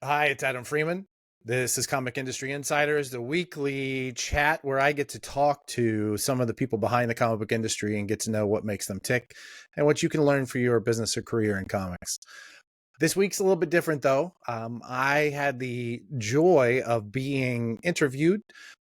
Hi, it's Adam Freeman. This is Comic Industry Insiders, the weekly chat where I get to talk to some of the people behind the comic book industry and get to know what makes them tick and what you can learn for your business or career in comics. This week's a little bit different, though. I had the joy of being interviewed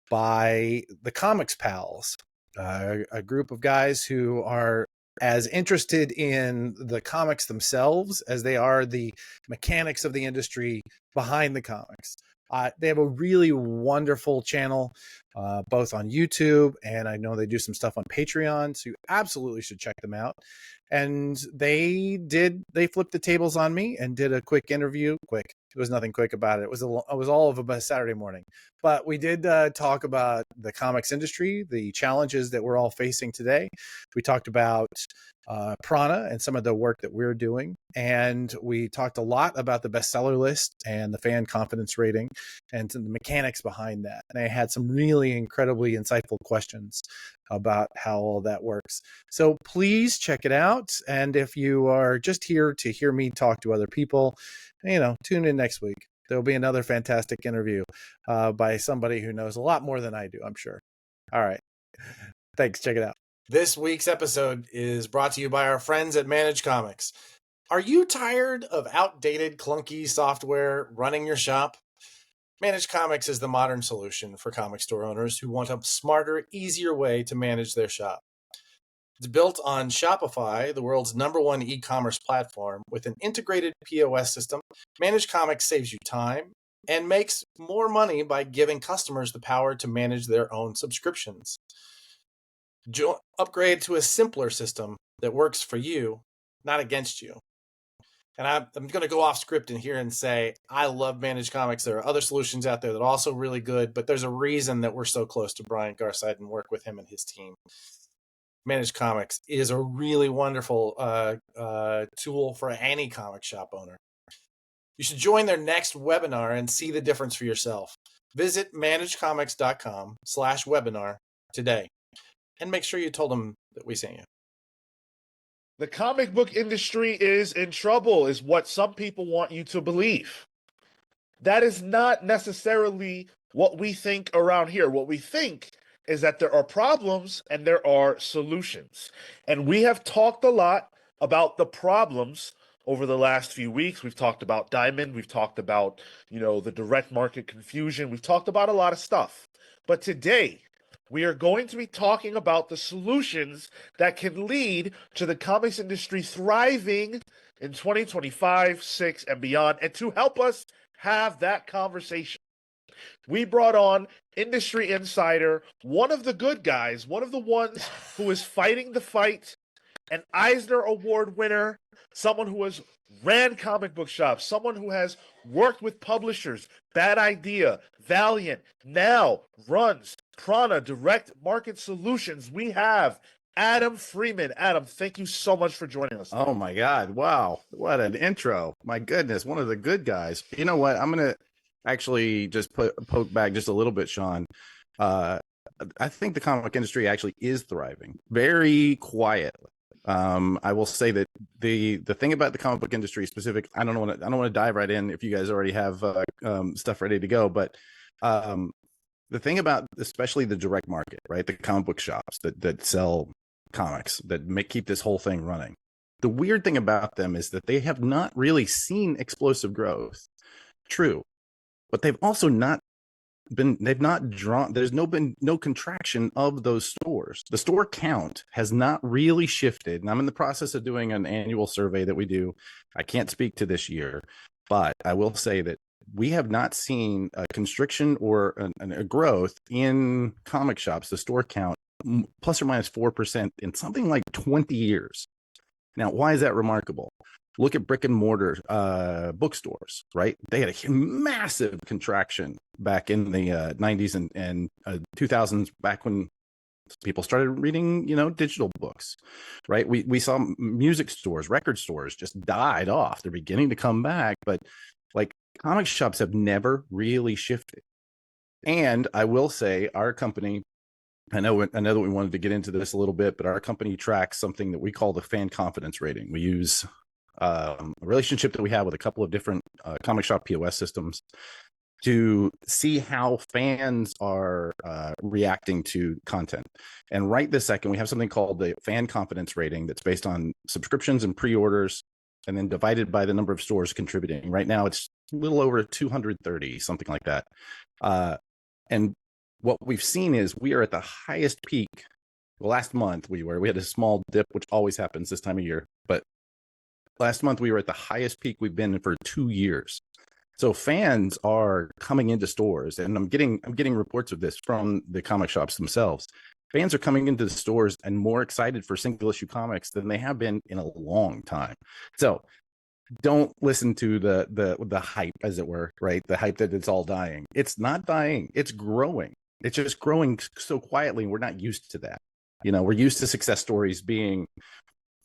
by the Comics PALS, a group of guys who are as interested in the comics themselves as they are the mechanics of the industry behind the comics. They have a really wonderful channel, both on YouTube, and I know they do some stuff on Patreon, so you absolutely should check them out. And they flipped the tables on me and did a quick interview. Quick. There was nothing quick about it. It was all of a Saturday morning. But we did talk about the comics industry, the challenges that we're all facing today. We talked about Prana and some of the work that we're doing. And we talked a lot about the bestseller list and the fan confidence rating and the mechanics behind that. And I had some really incredibly insightful questions about how all that works. So please check it out. And if you are just here to hear me talk to other people, tune in next week. There'll be another fantastic interview by somebody who knows a lot more than I do, I'm sure. All right. Thanks. Check it out. This week's episode is brought to you by our friends at Manage Comics. Are you tired of outdated, clunky software running your shop? Manage Comics is the modern solution for comic store owners who want a smarter, easier way to manage their shop. It's built on Shopify, the world's #1 e-commerce platform, with an integrated POS system. Manage Comics saves you time and makes more money by giving customers the power to manage their own subscriptions. Upgrade to a simpler system that works for you, not against you. And I'm going to go off script in here and say, I love Manage Comics. There are other solutions out there that are also really good, but there's a reason that we're so close to Brian Garside and work with him and his team. Manage Comics is a really wonderful tool for any comic shop owner. You should join their next webinar and see the difference for yourself. Visit managecomics.com/webinar today. And make sure you told them that we sent you. The comic book industry is in trouble, is what some people want you to believe. That is not necessarily what we think around here. What we think is that there are problems and there are solutions. And we have talked a lot about the problems over the last few weeks. We've talked about Diamond. We've talked about, the direct market confusion. We've talked about a lot of stuff. But today, we are going to be talking about the solutions that can lead to the comics industry thriving in 2025, 6, and beyond. And to help us have that conversation, we brought on industry insider, one of the good guys, one of the ones who is fighting the fight, an Eisner Award winner, someone who has ran comic book shops, someone who has worked with publishers, Bad Idea, Valiant, now runs Prana Direct Market Solutions. We have Adam Freeman. Adam, thank you so much for joining us. Oh my God. Wow. What an intro. My goodness. One of the good guys. You know what? I'm going to actually just poke back just a little bit, Sean. I think the comic industry actually is thriving very quietly. I will say that the thing about the comic book industry specific, I don't want to dive right in if you guys already have stuff ready to go, but the thing about especially the direct market, right? The comic book shops that sell comics that keep this whole thing running. The weird thing about them is that they have not really seen explosive growth. True. But they've also they've not drawn, there's been no contraction of those stores. The store count has not really shifted. And I'm in the process of doing an annual survey that we do. I can't speak to this year, but I will say that we have not seen a constriction or a growth in comic shops, the store count, plus or minus 4% in something like 20 years. Now, why is that remarkable? Look at brick and mortar bookstores, right? They had a massive contraction back in the 90s and 2000s, back when people started reading, digital books, right? We saw music stores, record stores just died off. They're beginning to come back, but like comic shops have never really shifted. And I will say our company, I know that we wanted to get into this a little bit, but our company tracks something that we call the fan confidence rating. We use a relationship that we have with a couple of different comic shop POS systems to see how fans are reacting to content. And right this second, we have something called the fan confidence rating that's based on subscriptions and pre-orders, and then divided by the number of stores contributing. Right now, it's a little over 230, something like that. And what we've seen is we are at the highest peak. Well, last month we had a small dip, which always happens this time of year. But last month we were at the highest peak we've been for 2 years. So fans are coming into stores, and I'm getting reports of this from the comic shops themselves. Fans are coming into the stores and more excited for single issue comics than they have been in a long time. So don't listen to the hype, as it were, right? The hype that it's all dying. It's not dying. It's growing. It's just growing so quietly. We're not used to that. We're used to success stories being,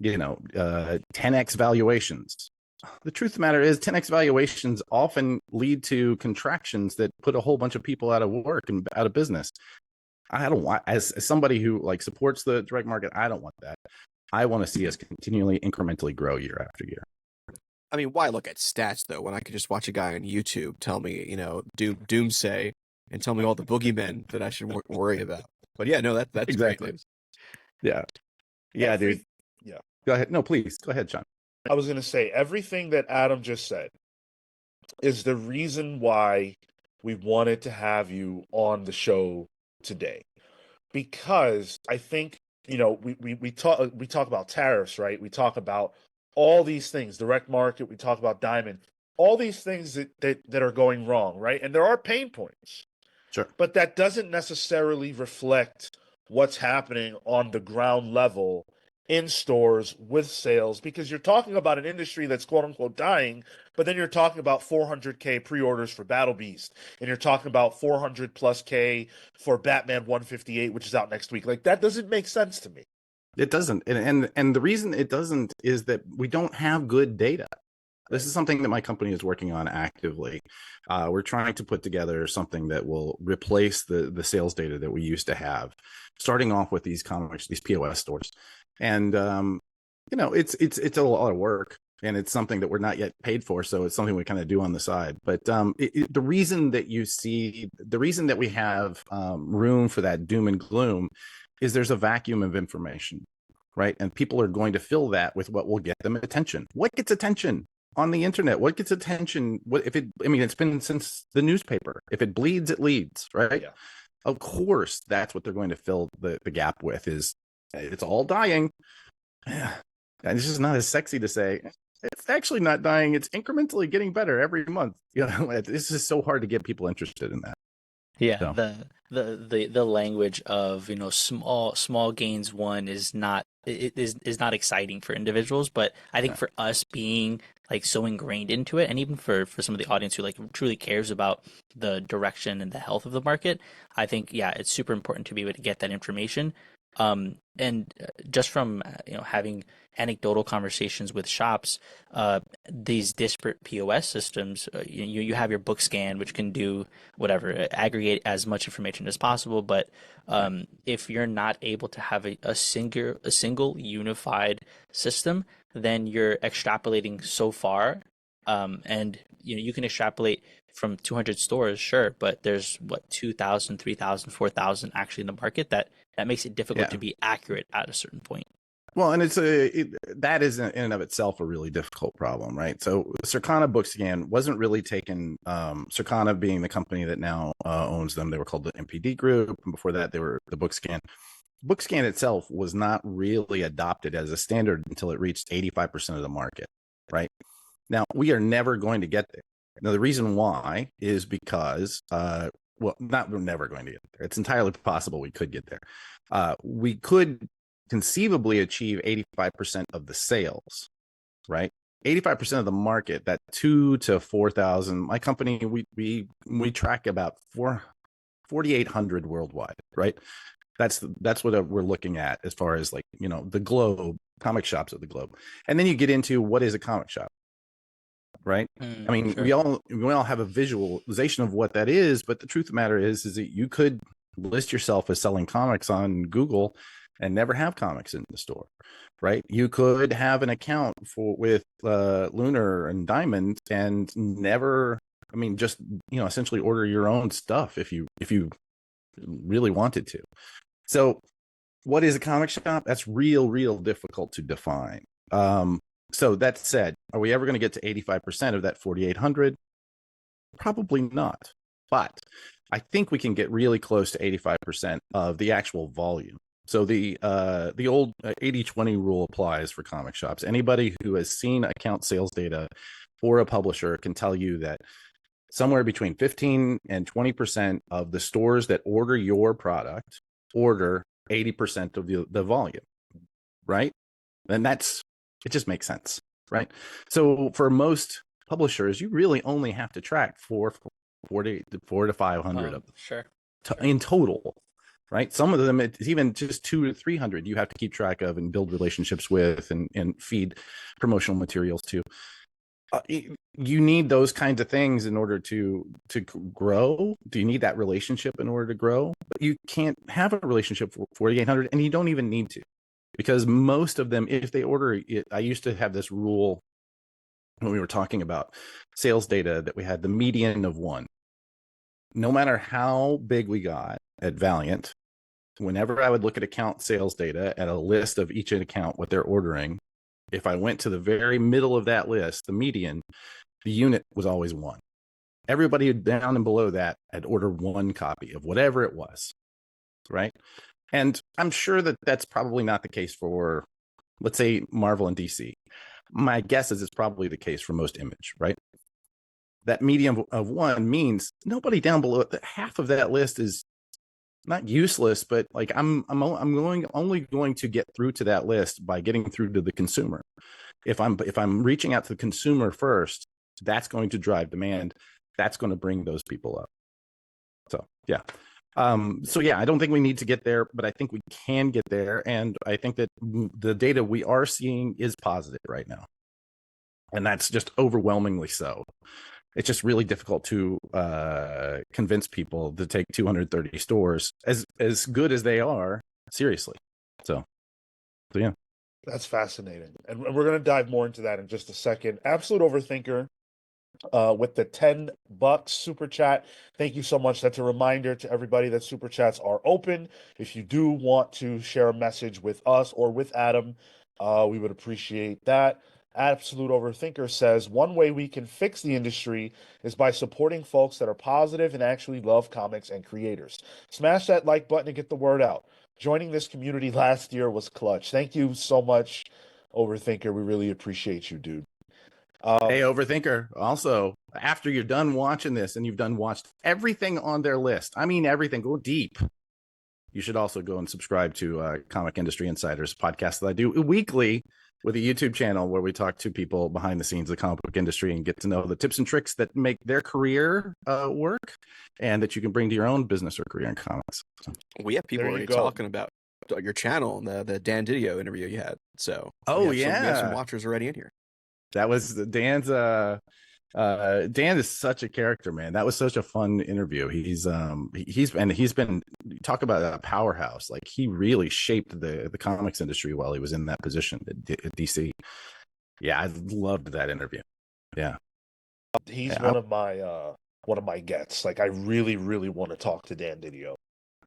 10x valuations. The truth of the matter is 10x valuations often lead to contractions that put a whole bunch of people out of work and out of business. I don't want, as somebody who supports the direct market, I don't want that. I want to see us continually incrementally grow year after year. I mean, why look at stats though when I could just watch a guy on YouTube tell me, doomsay and tell me all the boogeymen that I should worry about? But yeah, no, that's exactly great news. Yeah, dude. Yeah. Go ahead. No, please go ahead, Sean. I was going to say everything that Adam just said is the reason why we wanted to have you on the show today, because I think we talk about tariffs, right? We talk about all these things, direct market. We talk about diamond, all these things that are going wrong, right? And there are pain points, sure, but that doesn't necessarily reflect what's happening on the ground level in stores with sales, because you're talking about an industry that's quote unquote dying, but then you're talking about 400K pre-orders for Battle Beast, and you're talking about 400 plus K for Batman 158, which is out next week. Like, that doesn't make sense to me. It doesn't. And the reason it doesn't is that we don't have good data. This is something that my company is working on actively. We're trying to put together something that will replace the sales data that we used to have, starting off with these comics, these POS stores. And it's a lot of work, and it's something that we're not yet paid for, so it's something we kind of do on the side. But the reason that we have room for that doom and gloom is there's a vacuum of information, right? And people are going to fill that with what will get them attention. What gets attention on the internet? What gets attention? It's been since the newspaper. If it bleeds, it leads, right? Yeah. Of course, that's what they're going to fill the gap with. Is it's all dying. And it's just not as sexy to say it's actually not dying. It's incrementally getting better every month. This is so hard to get people interested in that. Yeah, So. the language of small gains won is not exciting for individuals, but I think for us being so ingrained into it, and even for some of the audience who truly cares about the direction and the health of the market, I think it's super important to be able to get that information. And just from having anecdotal conversations with shops, these disparate POS systems, you have your book scan, which can do whatever, aggregate as much information as possible. But if you're not able to have a single unified system, then you're extrapolating so far. And you can extrapolate from 200 stores, sure, but there's 2,000, 3,000, 4,000 actually in the market that makes it difficult to be accurate at a certain point. Well, and that is in and of itself a really difficult problem, right? So Circana Bookscan wasn't really taken. Circana being the company that now owns them, they were called the MPD Group, and before that they were the Bookscan. Bookscan itself was not really adopted as a standard until it reached 85% of the market, right? Now, we are never going to get there. Now, the reason why is because, we're never going to get there. It's entirely possible we could get there. We could conceivably achieve 85% of the sales, right? 85% of the market, that 2,000 to 4,000. My company, we track about 4,800 worldwide, right? That's what we're looking at as far as the globe, comic shops of the globe. And then you get into what is a comic shop, right? I mean, sure. we all have a visualization of what that is, but the truth of the matter is that you could list yourself as selling comics on Google and never have comics in the store, right? You could have an account with Lunar and Diamond and never, I mean, just, you know, essentially order your own stuff if you really wanted to. So what is a comic shop? That's real difficult to define. So that said, are we ever going to get to 85% of that 4,800? Probably not. But I think we can get really close to 85% of the actual volume. So the old 80-20 rule applies for comic shops. Anybody who has seen account sales data for a publisher can tell you that somewhere between 15 and 20% of the stores that order your product order 80% of the volume, right? And it just makes sense, right? So for most publishers, you really only have to track 400 to 500 of them Sure. in total, right? Some of them, it's even just 200 to 300 you have to keep track of and build relationships with and feed promotional materials to. You need those kinds of things in order to grow. Do you need that relationship in order to grow? But you can't have a relationship for 4,800, and you don't even need to, because most of them, if they order it, I used to have this rule when we were talking about sales data that we had the median of 1. No matter how big we got at Valiant, whenever I would look at account sales data at a list of each account, what they're ordering, if I went to the very middle of that list, the median, the unit was always 1. Everybody down and below that had ordered 1 copy of whatever it was, right? And I'm sure that that's probably not the case for, let's say, Marvel and DC. My guess is it's probably the case for most Image, right? That median of 1 means nobody down below, half of that list is not useless, but like I'm only going to get through to that list by getting through to the consumer. If I'm reaching out to the consumer first, that's going to drive demand. That's going to bring those people up. So yeah. I don't think we need to get there, but I think we can get there. And I think that the data we are seeing is positive right now. And that's just overwhelmingly so. It's just really difficult to convince people to take 230 stores, as good as they are, seriously. So yeah. That's fascinating. And we're going to dive more into that in just a second. Absolute Overthinker with the $10 super chat. Thank you so much. That's a reminder to everybody that super chats are open. If you do want to share a message with us or with Adam, we would appreciate that. Absolute Overthinker says, one way we can fix the industry is by supporting folks that are positive and actually love comics and creators. Smash that like button and get the word out. Joining this community last year was clutch. Thank you so much, Overthinker. We really appreciate you, dude. Hey, Overthinker, also, after you're done watching this and you've watched everything on their list, I mean everything, go deep, you should also go and subscribe to Comic Industry Insiders podcast that I do weekly with a YouTube channel where we talk to people behind the scenes of the comic book industry and get to know the tips and tricks that make their career work and that you can bring to your own business or career in comics. So. We have people already talking about your channel and the Dan Didio interview you had. So we have some watchers already in here. That was Dan's Dan is such a character, man. That was such a fun interview. He's been talk about a powerhouse. Like he really shaped the comics industry while he was in that position at DC. Yeah, I loved that interview. Yeah. He's one of my gets. Like I really want to talk to Dan Didio.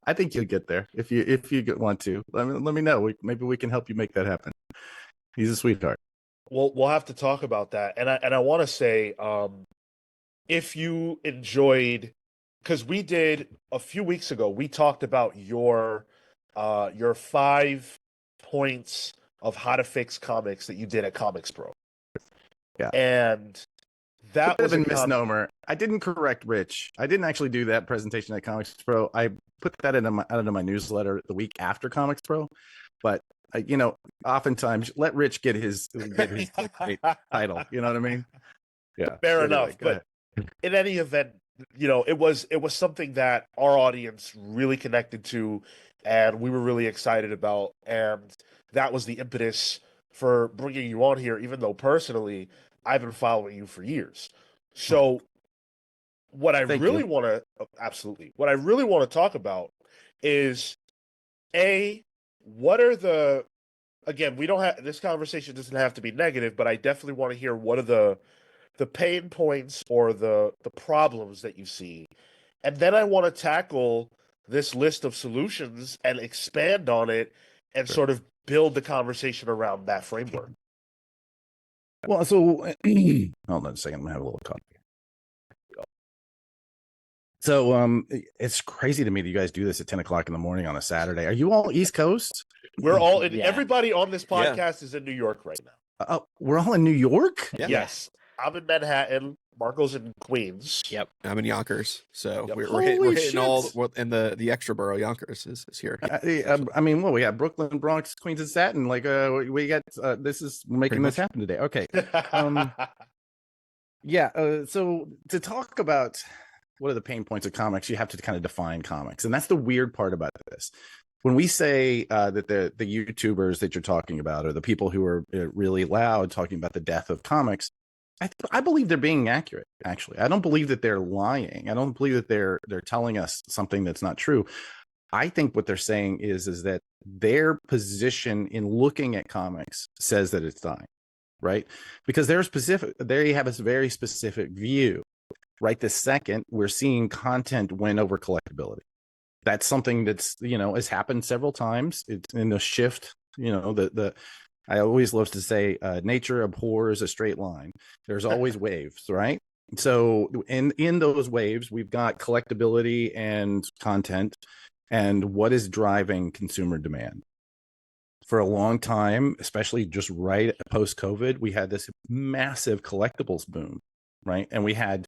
I think you'll get there if you want to. Let me know. Maybe we can help you make that happen. He's a sweetheart. We'll have to talk about that. And I want to say, if you enjoyed, because we did a few weeks ago, we talked about your 5 points of how to fix comics that you did at Comics Pro. Yeah. And that was a misnomer. I didn't correct Rich. I didn't actually do that presentation at Comics Pro. I put that into my newsletter the week after Comics Pro, but oftentimes let Rich get his title. You know what I mean? Yeah. Fair enough. But in any event, it was something that our audience really connected to, and we were really excited about, and that was the impetus for bringing you on here. Even though personally, I've been following you for years. So, what I really want to talk about is what are the, again, we don't have, this conversation doesn't have to be negative, but I definitely want to hear what are the pain points or the problems that you see. And then I want to tackle this list of solutions and expand on it and Sure. sort of build the conversation around that framework. Well, so hold on a second. I'm gonna have a little coffee. So it's crazy to me that you guys do this at 10 o'clock in the morning on a Saturday. Are you all East Coast? We're all in, Yeah. everybody on this Yeah. podcast is in New York right now. Oh, we're all in New York? Yeah. Yes. I'm in Manhattan. Marco's in Queens. Yep. I'm in Yonkers, so Yep. we're Holy hitting all, shit. and the extra borough Yonkers is here. I mean, well, we have Brooklyn, Bronx, Queens, and Staten. Like, we got this is making Pretty this happen today. Okay. Yeah. So to talk about what are the pain points of comics, you have to kind of define comics, and that's the weird part about this. When we say that the YouTubers that you're talking about, or the people who are really loud talking about the death of comics, I believe they're being accurate. Actually, I don't believe that they're lying. I don't believe that they're telling us something that's not true. I think what they're saying is that their position in looking at comics says that it's dying, right? Because they have a very specific view. Right this second, we're seeing content win over collectability. That's something that's, has happened several times. It's in the shift, I always love to say nature abhors a straight line. There's always waves, right? So in those waves, we've got collectability and content, and what is driving consumer demand. For a long time, especially just right post-COVID, we had this massive collectibles boom, right? And we had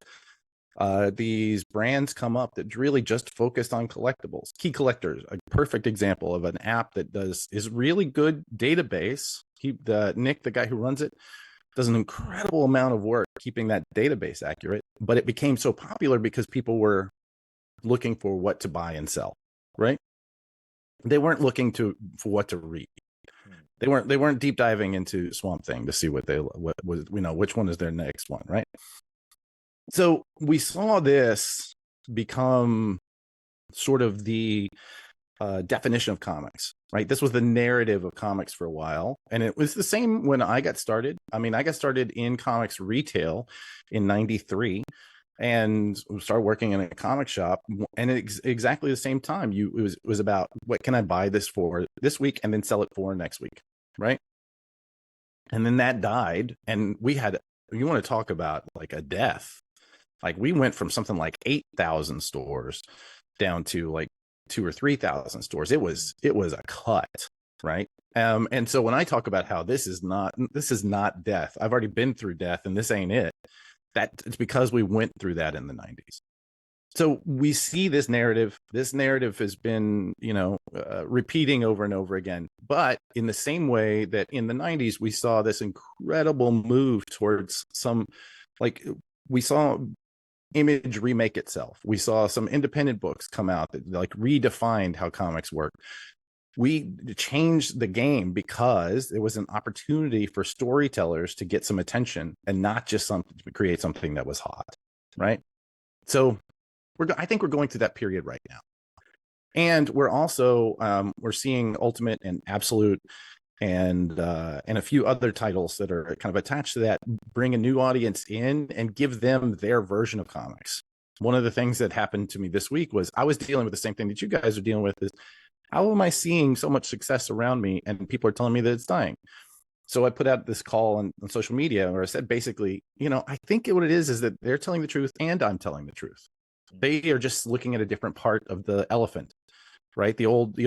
these brands come up that really just focused on collectibles. Key Collectors, a perfect example of an app that is really good database. Nick, the guy who runs it, does an incredible amount of work keeping that database accurate. But it became so popular because people were looking for what to buy and sell, right? They weren't looking for what to read. They weren't deep diving into Swamp Thing to see which one is their next one, right? So we saw this become sort of the definition of comics, right? This was the narrative of comics for a while. And it was the same when I got started. I mean, I got started in comics retail in 93 and started working in a comic shop. And exactly the same time, it was about what can I buy this for this week and then sell it for next week, right? And then that died. And you want to talk about like a death. Like we went from something like 8,000 stores down to like 2,000 or 3,000 stores. It was a cut, right? And so when I talk about how this is not death, I've already been through death, and this ain't it. It's because we went through that in the 90s. So we see this narrative. This narrative has been, repeating over and over again. But in the same way that in the 90s we saw this incredible move towards we saw Image remake itself. We saw some independent books come out that like redefined how comics work. We changed the game because it was an opportunity for storytellers to get some attention and not just to create something that was hot, right? So I think we're going through that period right now, and we're also we're seeing Ultimate and Absolute and a few other titles that are kind of attached to that bring a new audience in and give them their version of comics. One of the things that happened to me this week was I was dealing with the same thing that you guys are dealing with, is how am I seeing so much success around me and people are telling me that it's dying? So I put out this call on social media where I said, basically, I think what it is that they're telling the truth and I'm telling the truth. They are just looking at a different part of the elephant, right? The old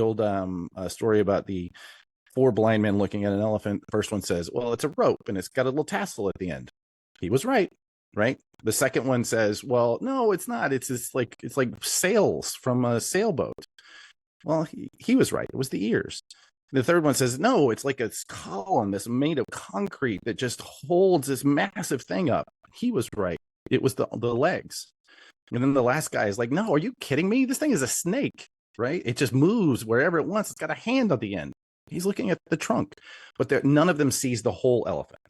story about the 4 blind men looking at an elephant. The first one says, well, it's a rope and it's got a little tassel at the end. He was right. The second one says, well, no, it's not. It's like sails from a sailboat. Well, he was right. It was the ears. The third one says, no, it's like a column that's made of concrete that just holds this massive thing up. He was right. It was the legs. And then the last guy is like, no, are you kidding me? This thing is a snake, right? It just moves wherever it wants. It's got a hand at the end. He's looking at the trunk, but none of them sees the whole elephant,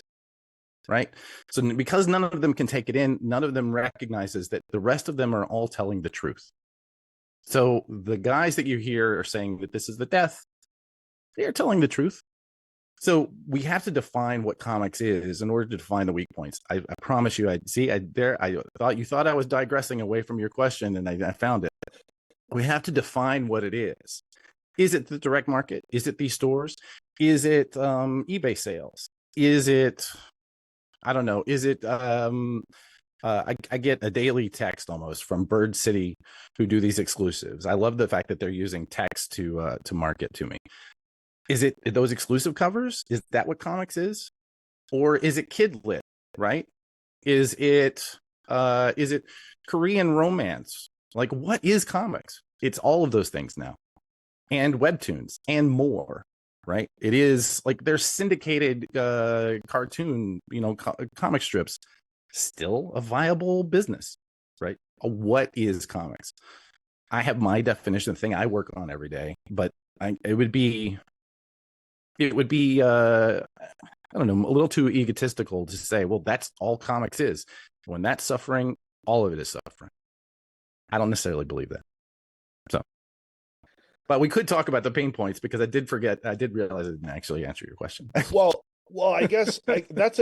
right? So because none of them can take it in, none of them recognizes that the rest of them are all telling the truth. So the guys that you hear are saying that this is the death. they're telling the truth. So we have to define what comics is in order to define the weak points. I promise you, I thought you thought I was digressing away from your question, and I found it. We have to define what it is. Is it the direct market? Is it these stores? Is it eBay sales? Is it, I don't know, is it I get a daily text almost from Bird City, who do these exclusives. I love the fact that they're using text to market to me. Is it those exclusive covers? Is that what comics is? Or is it kid lit, right? Is it Korean romance? Like, what is comics? It's all of those things now. And webtoons and more, right? It is like there's syndicated cartoon, comic strips, still a viable business, right? What is comics? I have my definition of the thing I work on every day, but it would be I don't know, a little too egotistical to say, well, that's all comics is. When that's suffering, all of it is suffering. I don't necessarily believe that. So, but we could talk about the pain points, because I did realize I didn't actually answer your question. Well, I guess that's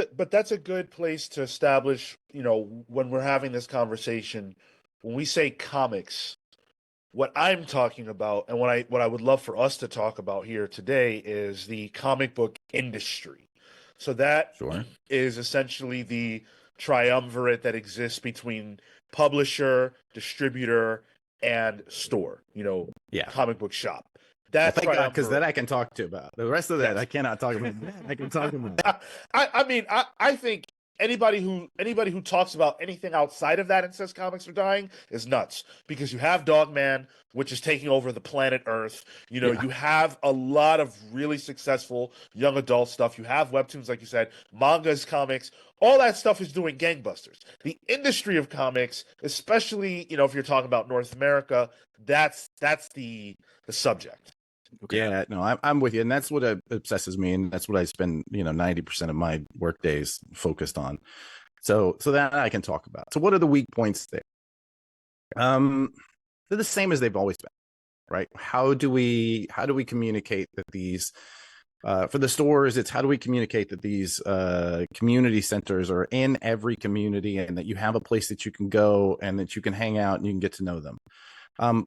a good place to establish, when we're having this conversation, when we say comics, what I'm talking about, and what I would love for us to talk about here today, is the comic book industry. So that Sure. is essentially the triumvirate that exists between publisher, distributor, and store, Yeah. comic book shop. Well, That thank God, because that triumvirate. I can talk to about. The rest of that, Yes. I cannot talk about. That I can talk about. I think anybody who talks about anything outside of that and says comics are dying is nuts, because you have Dogman, which is taking over the planet Earth. Yeah. You have a lot of really successful young adult stuff. You have webtoons, like you said, mangas, comics, all that stuff is doing gangbusters. The industry of comics, especially, if you're talking about North America, that's the subject. Okay. Yeah, no, I'm with you, and that's what obsesses me, and that's what I spend 90% of my work days focused on. So that I can talk about. So what are the weak points there? They're the same as they've always been, right? How do we communicate that these for the stores? It's how do we communicate that these community centers are in every community, and that you have a place that you can go and that you can hang out and you can get to know them.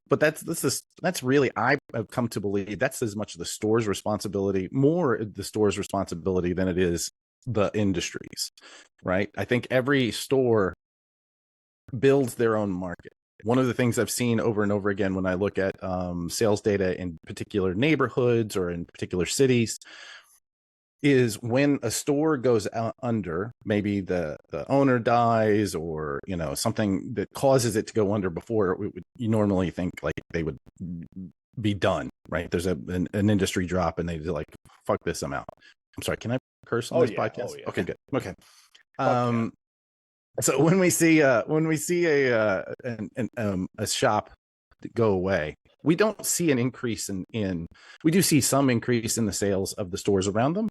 But that's really, I've come to believe that's as much the store's responsibility, more the store's responsibility than it is the industry's, right? I think every store builds their own market. One of the things I've seen over and over again when I look at sales data in particular neighborhoods or in particular cities is when a store goes under, maybe the owner dies, or something that causes it to go under before you normally think like they would be done, right? There's an industry drop and they like, fuck this, I'm out. I'm sorry, can I curse on this podcast? Oh, yeah. Okay, good. Okay. Yeah. So when we see a shop go away, we don't see an increase we do see some increase in the sales of the stores around them,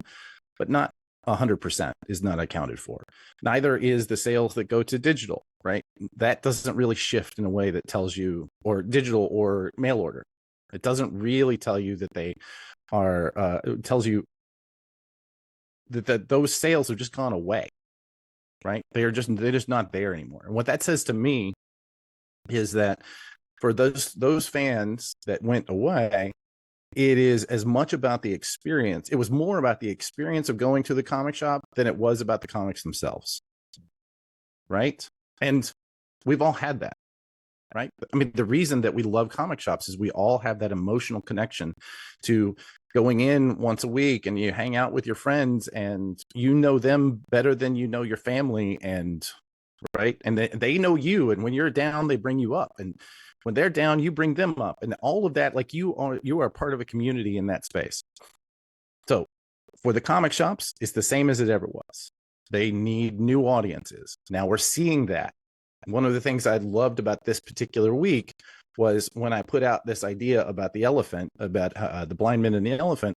but not 100% is not accounted for. Neither is the sales that go to digital, right? That doesn't really shift in a way that tells you, or digital or mail order. It doesn't really tell you that they are, it tells you that those sales have just gone away, right? They're just not there anymore. And what that says to me is that for those fans that went away, it is as much about the experience. It was more about the experience of going to the comic shop than it was about the comics themselves, right? And we've all had that, right? I mean, the reason that we love comic shops is we all have that emotional connection to going in once a week, and you hang out with your friends, and you know them better than you know your family, and right, and they know you, and when you're down, they bring you up, and when they're down, you bring them up, and all of that, like you are part of a community in that space. So for the comic shops, it's the same as it ever was. They need new audiences. Now we're seeing that. One of the things I loved about this particular week was when I put out this idea about the elephant, about the blind man and the elephant,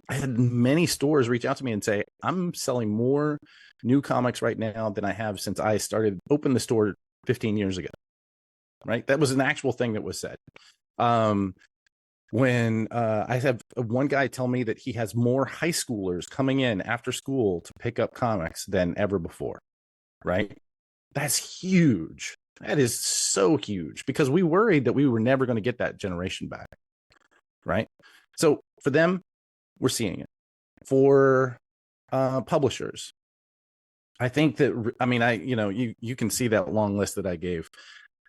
I had many stores reach out to me and say, I'm selling more new comics right now than I have since I opened the store 15 years ago. Right? That was an actual thing that was said. when I have one guy tell me that he has more high schoolers coming in after school to pick up comics than ever before, right? That's huge. That is so huge, because we worried that we were never going to get that generation back, right? So for them, we're seeing it. For publishers, I think that, I mean, you can see that long list that I gave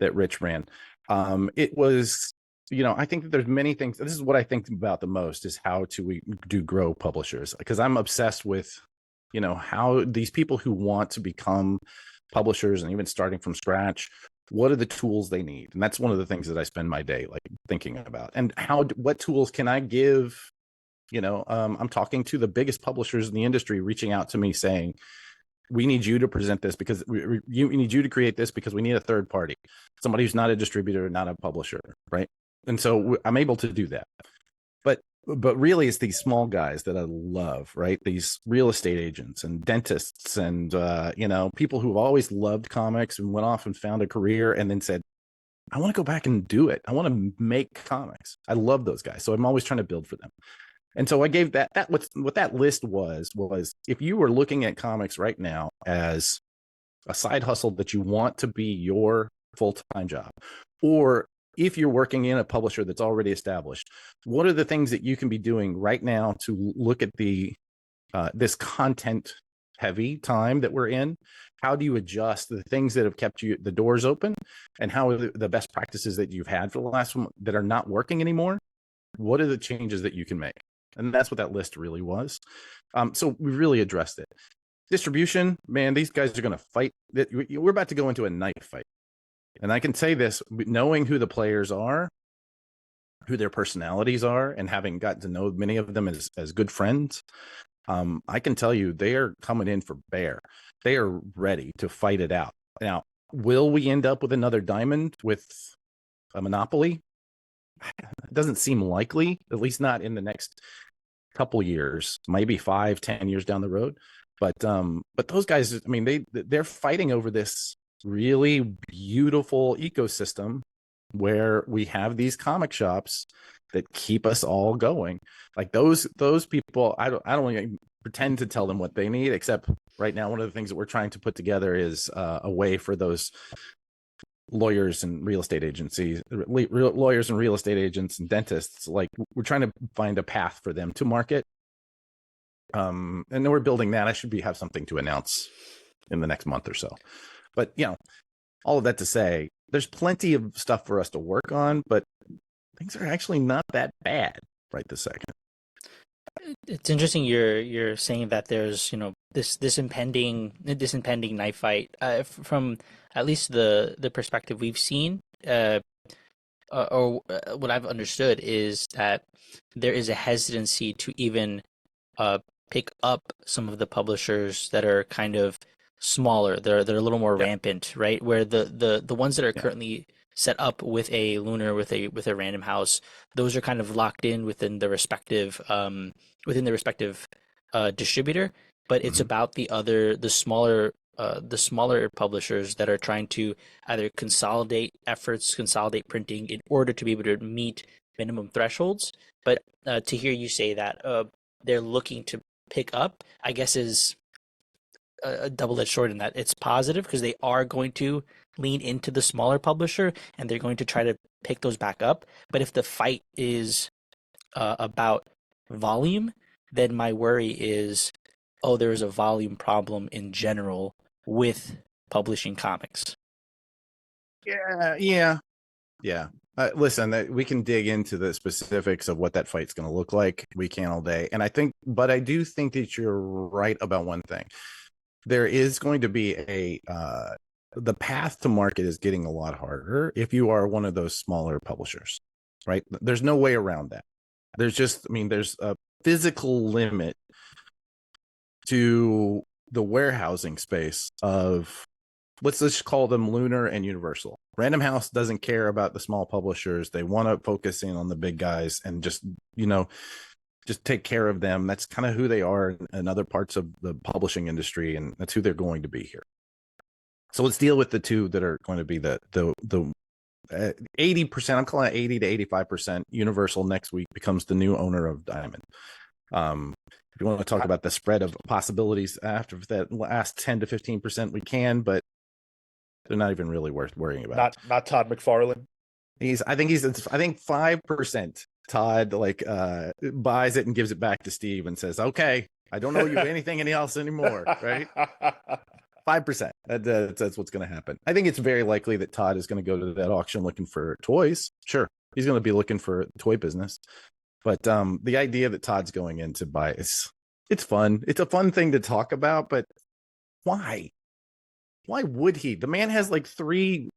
that Rich ran. It was, I think that there's many things. This is what I think about the most, is how we do grow publishers, because I'm obsessed with, how these people who want to become publishers and even starting from scratch, what are the tools they need? And that's one of the things that I spend my day like thinking about. And what tools can I give? I'm talking to the biggest publishers in the industry, reaching out to me saying, we need you to present this because we need you to create this because we need a third party, somebody who's not a distributor, not a publisher, right? And so I'm able to do that. But really, it's these small guys that I love, right? These real estate agents and dentists and people who've always loved comics and went off and found a career and then said, I want to go back and do it. I want to make comics. I love those guys. So I'm always trying to build for them. And so I gave what that list was if you were looking at comics right now as a side hustle that you want to be your full-time job, or if you're working in a publisher that's already established, what are the things that you can be doing right now to look at this content heavy time that we're in? How do you adjust the things that have kept the doors open, and how are the best practices that you've had for the last one that are not working anymore? What are the changes that you can make? And that's what that list really was. So we really addressed it. Distribution, man, these guys are going to fight. We're about to go into a knife fight. And I can say this, knowing who the players are, who their personalities are, and having gotten to know many of them as good friends, I can tell you they are coming in for bear. They are ready to fight it out. Now, will we end up with another Diamond with a monopoly? It doesn't seem likely, at least not in the next couple years, maybe 5-10 years down the road. But those guys, I mean, they're fighting over this really beautiful ecosystem where we have these comic shops that keep us all going. Like those people, I don't even pretend to tell them what they need, except right now one of the things that we're trying to put together is a way for those lawyers and real estate agencies, lawyers and real estate agents and dentists, like we're trying to find a path for them to market. And then we're building that. I should have something to announce in the next month or so. But all of that to say, there's plenty of stuff for us to work on, but things are actually not that bad right this second. It's interesting you're saying that there's this impending knife fight from at least the perspective we've seen, or what I've understood is that there is a hesitancy to even pick up some of the publishers that are kind of smaller. They're a little more rampant, right? Where the ones that are currently set up with a Lunar, with a Random House, those are kind of locked in within the respective distributor. But it's about the smaller publishers that are trying to either consolidate efforts, consolidate printing in order to be able to meet minimum thresholds. But to hear you say that they're looking to pick up, I guess is a double-edged sword in that it's positive because they are going to lean into the smaller publisher and they're going to try to pick those back up. But if the fight is about volume, then my worry is, there is a volume problem in general with publishing comics. Yeah. Listen, we can dig into the specifics of what that fight's going to look like. We can all day. And I do think that you're right about one thing. There is going to be the path to market is getting a lot harder if you are one of those smaller publishers, right? There's no way around that. There's a physical limit to the warehousing space of, let's just call them Lunar and Universal. Random House doesn't care about the small publishers. They want to focus in on the big guys and just take care of them. That's kind of who they are in other parts of the publishing industry, and that's who they're going to be here. So let's deal with the two that are going to be the 80%, I'm calling it 80 to 85%. Universal next week becomes the new owner of Diamond. If you want to talk about the spread of possibilities after that last 10 to 15%, we can, but they're not even really worth worrying about. Not Todd McFarlane. I think 5% Todd buys it and gives it back to Steve and says, okay, I don't owe you anything else anymore, right? 5%. That's what's going to happen. I think it's very likely that Todd is going to go to that auction looking for toys. Sure, he's going to be looking for toy business. But the idea that Todd's going in to buy it's fun. It's a fun thing to talk about, but why? Why would he? The man has like 3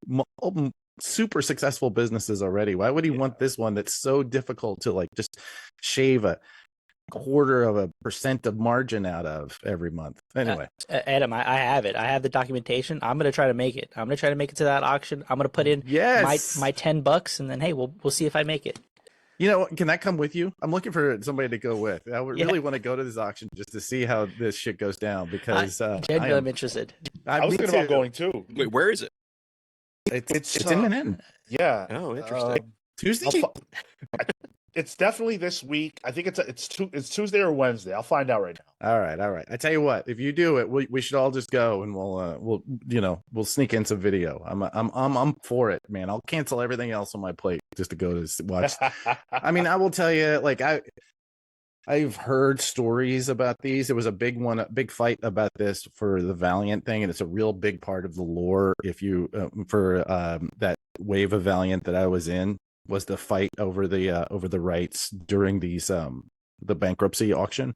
super successful businesses already. Why would he want this one that's so difficult to like just shave a 0.25% of margin out of every month? Anyway, Adam, I have it. I have the documentation. I'm gonna try to make it. I'm gonna try to make it to that auction. I'm gonna put in my $10, and then hey, we'll see if I make it. You know, can I come with you? I'm looking for somebody to go with. I would really want to go to this auction just to see how this shit goes down because I'm interested. I was thinking about going too. Wait, where is it? It's in Manhattan. Yeah. Oh, interesting. Tuesday. It's definitely this week. I think it's Tuesday or Wednesday. I'll find out right now. All right. I tell you what, if you do it, we should all just go and we'll sneak in some video. I'm for it, man. I'll cancel everything else on my plate just to go to watch. I mean, I will tell you, like I've heard stories about these. There was a big fight about this for the Valiant thing, and it's a real big part of the lore. If you that wave of Valiant that I was in, was the fight over the rights during these the bankruptcy auction.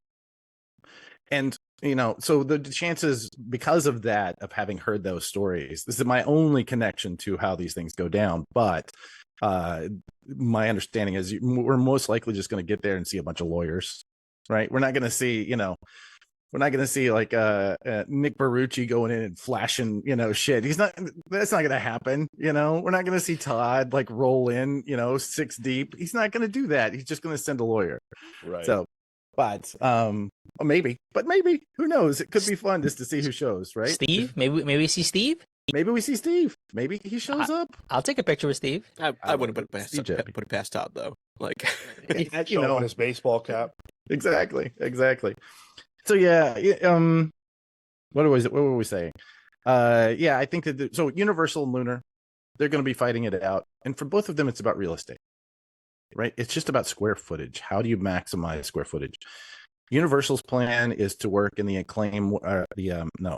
And so the chances, because of that, of having heard those stories, this is my only connection to how these things go down. But my understanding is we're most likely just going to get there and see a bunch of lawyers, right? We're not going to see like Nick Barucci going in and flashing, shit. That's not going to happen. We're not going to see Todd like roll in, 6 deep. He's not going to do that. He's just going to send a lawyer. Right. So, but maybe, who knows? It could be fun just to see who shows, right? Steve, maybe we see Steve. Maybe we see Steve. Maybe he shows up. I'll take a picture with Steve. I wouldn't put it past Todd though. Like, on his baseball cap. Exactly. So yeah, what were we saying? I think that so Universal and Lunar, they're going to be fighting it out, and for both of them, it's about real estate, right? It's just about square footage. How do you maximize square footage? Universal's plan is to work in the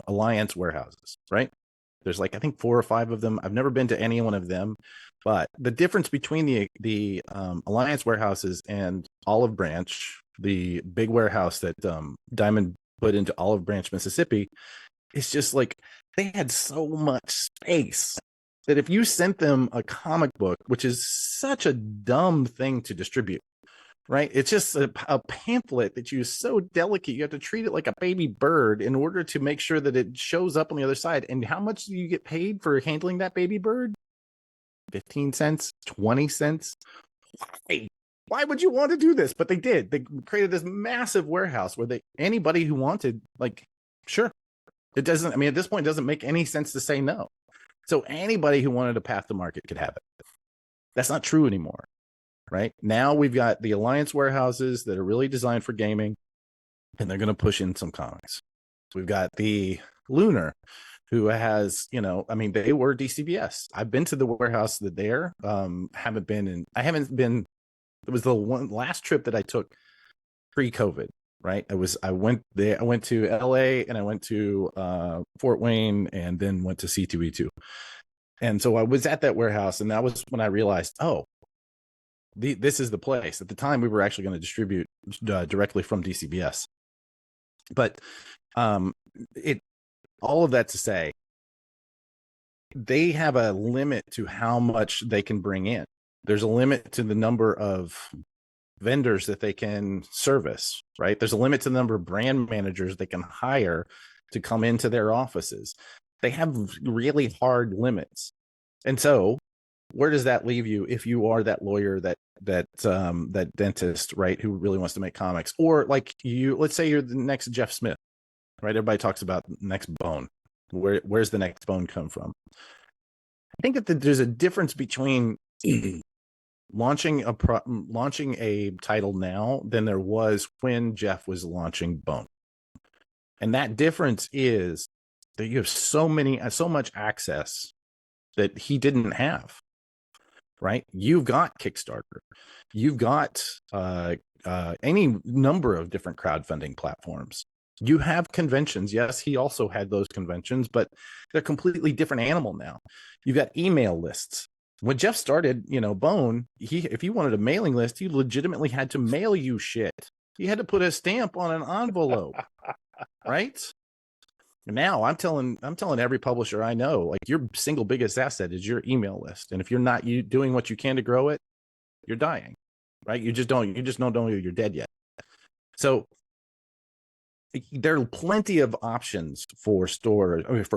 Alliance warehouses, right? There's like I think 4 or 5 of them. I've never been to any one of them, but the difference between the Alliance warehouses and Olive Branch, the big warehouse that Diamond put into Olive Branch, Mississippi, is just like they had so much space that if you sent them a comic book, which is such a dumb thing to distribute, right? It's just a pamphlet that you so delicate. You have to treat it like a baby bird in order to make sure that it shows up on the other side. And how much do you get paid for handling that baby bird? 15 cents, 20 cents. Why would you want to do this? But they did. They created this massive warehouse where anybody who wanted, like, sure. It doesn't, I mean, at this point, it doesn't make any sense to say no. So anybody who wanted a path to market could have it. That's not true anymore, right? Now we've got the Alliance warehouses that are really designed for gaming, and they're going to push in some comics. We've got the Lunar, who has, I mean, they were DCBS. I've been to the warehouse that they're, it was the last trip that I took pre-COVID, right? I went there. I went to LA and I went to Fort Wayne and then went to C2E2. And so I was at that warehouse, and that was when I realized, this is the place. At the time, we were actually going to distribute directly from DCBS. But all of that to say, they have a limit to how much they can bring in. There's a limit to the number of vendors that they can service, right? There's a limit to the number of brand managers they can hire to come into their offices. They have really hard limits. And so where does that leave you if you are that lawyer, that dentist, right, who really wants to make comics? Or like let's say you're the next Jeff Smith, right? Everybody talks about next bone. Where's the next bone come from? I think that there's a difference between launching a title now than there was when Jeff was launching Bone. And that difference is that you have so much access that he didn't have, right? You've got Kickstarter, you've got any number of different crowdfunding platforms. You have conventions. Yes, he also had those conventions, but they're a completely different animal now. You've got email lists. When Jeff started, Bone, if you wanted a mailing list, he legitimately had to mail you shit. He had to put a stamp on an envelope, right? Now I'm telling every publisher I know, like, your single biggest asset is your email list, and if you're not doing what you can to grow it, you're dying, right? You just don't know you're dead yet. So there are plenty of options for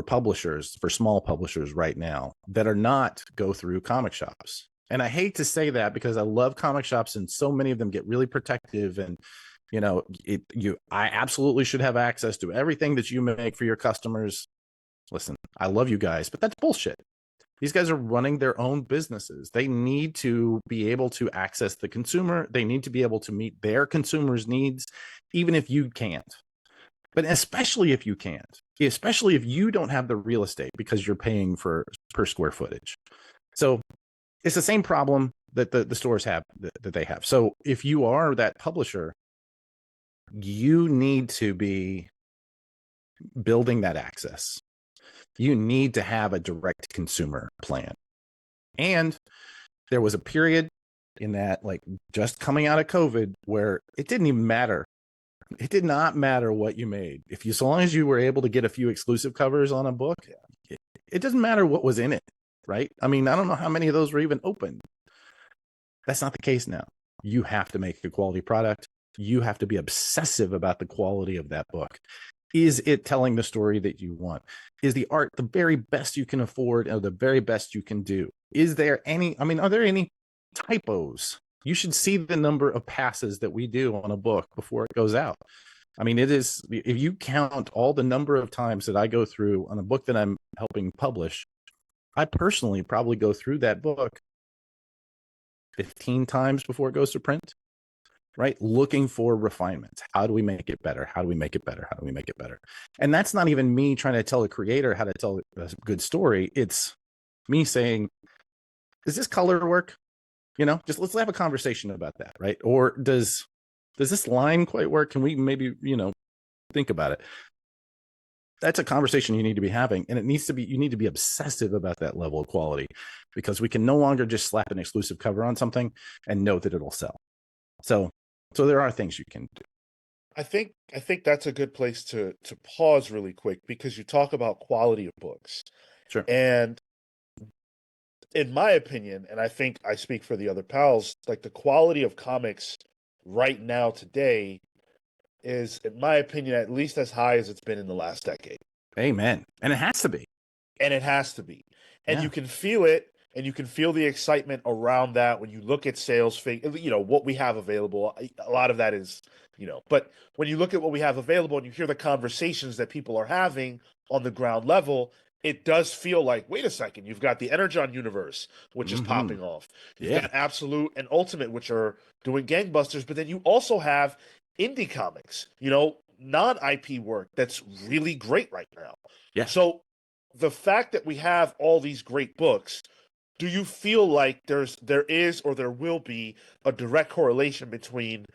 publishers, for small publishers right now that are not go through comic shops. And I hate to say that because I love comic shops, and so many of them get really protective, and I absolutely should have access to everything that you make for your customers. Listen, I love you guys, but that's bullshit. These guys are running their own businesses. They need to be able to access the consumer. They need to be able to meet their consumers' needs, even if you can't. But especially if you can't, especially if you don't have the real estate because you're paying per square footage. So it's the same problem that the stores have, that they have. So if you are that publisher, you need to be building that access. You need to have a direct consumer plan. And there was a period in that, like, just coming out of COVID, where it didn't even matter. It did not matter what you made. So long as you were able to get a few exclusive covers on a book, it doesn't matter what was in it, right? I mean, I don't know how many of those were even open. That's not the case now. You have to make a quality product. You have to be obsessive about the quality of that book. Is it telling the story that you want? Is the art the very best you can afford, or the very best you can do? Are there any typos? You should see the number of passes that we do on a book before it goes out. I mean, if you count all the number of times that I go through on a book that I'm helping publish, I personally probably go through that book 15 times before it goes to print, right? Looking for refinements. How do we make it better? How do we make it better? How do we make it better? And that's not even me trying to tell a creator how to tell a good story. It's me saying, does this color work? Just let's have a conversation about that, right? Or does this line quite work? Can we maybe, think about it? That's a conversation you need to be having, and you need to be obsessive about that level of quality, because we can no longer just slap an exclusive cover on something and know that it'll sell. So there are things you can do. I think that's a good place to pause really quick, because you talk about quality of books. Sure. And in my opinion, and I think I speak for the other pals, like, the quality of comics right now today is, in my opinion, at least as high as it's been in the last decade. Amen. And it has to be. And it has to be. And Yeah. you can feel it, and you can feel the excitement around that when you look at sales figures, what we have available. A lot of that is, but when you look at what we have available and you hear the conversations that people are having on the ground level, it does feel like, wait a second, you've got the Energon universe, which is popping off. You've got Absolute and Ultimate, which are doing gangbusters, but then you also have indie comics, non-IP work that's really great right now. Yeah. So the fact that we have all these great books, do you feel like there is or there will be a direct correlation between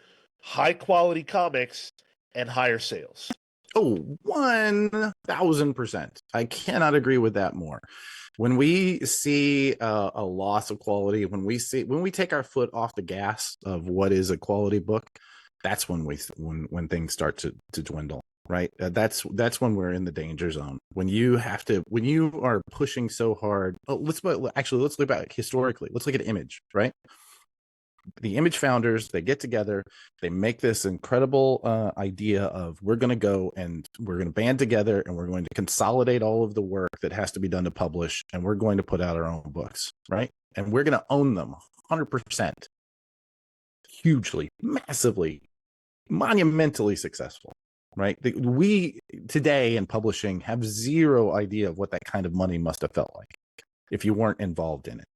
high quality comics and higher sales? Oh, 1000%. I cannot agree with that more. When we see a loss of quality, when we take our foot off the gas of what is a quality book, that's when when things start to dwindle, right? That's when we're in the danger zone. When you are pushing so hard. Let's look back historically. Let's look at Image, right? The Image founders, they get together, they make this incredible idea of, we're going to go and we're going to band together and we're going to consolidate all of the work that has to be done to publish, and we're going to put out our own books, right? And we're going to own them 100%. Hugely, massively, monumentally successful, right? We today in publishing have zero idea of what that kind of money must have felt like. if you weren't involved in it.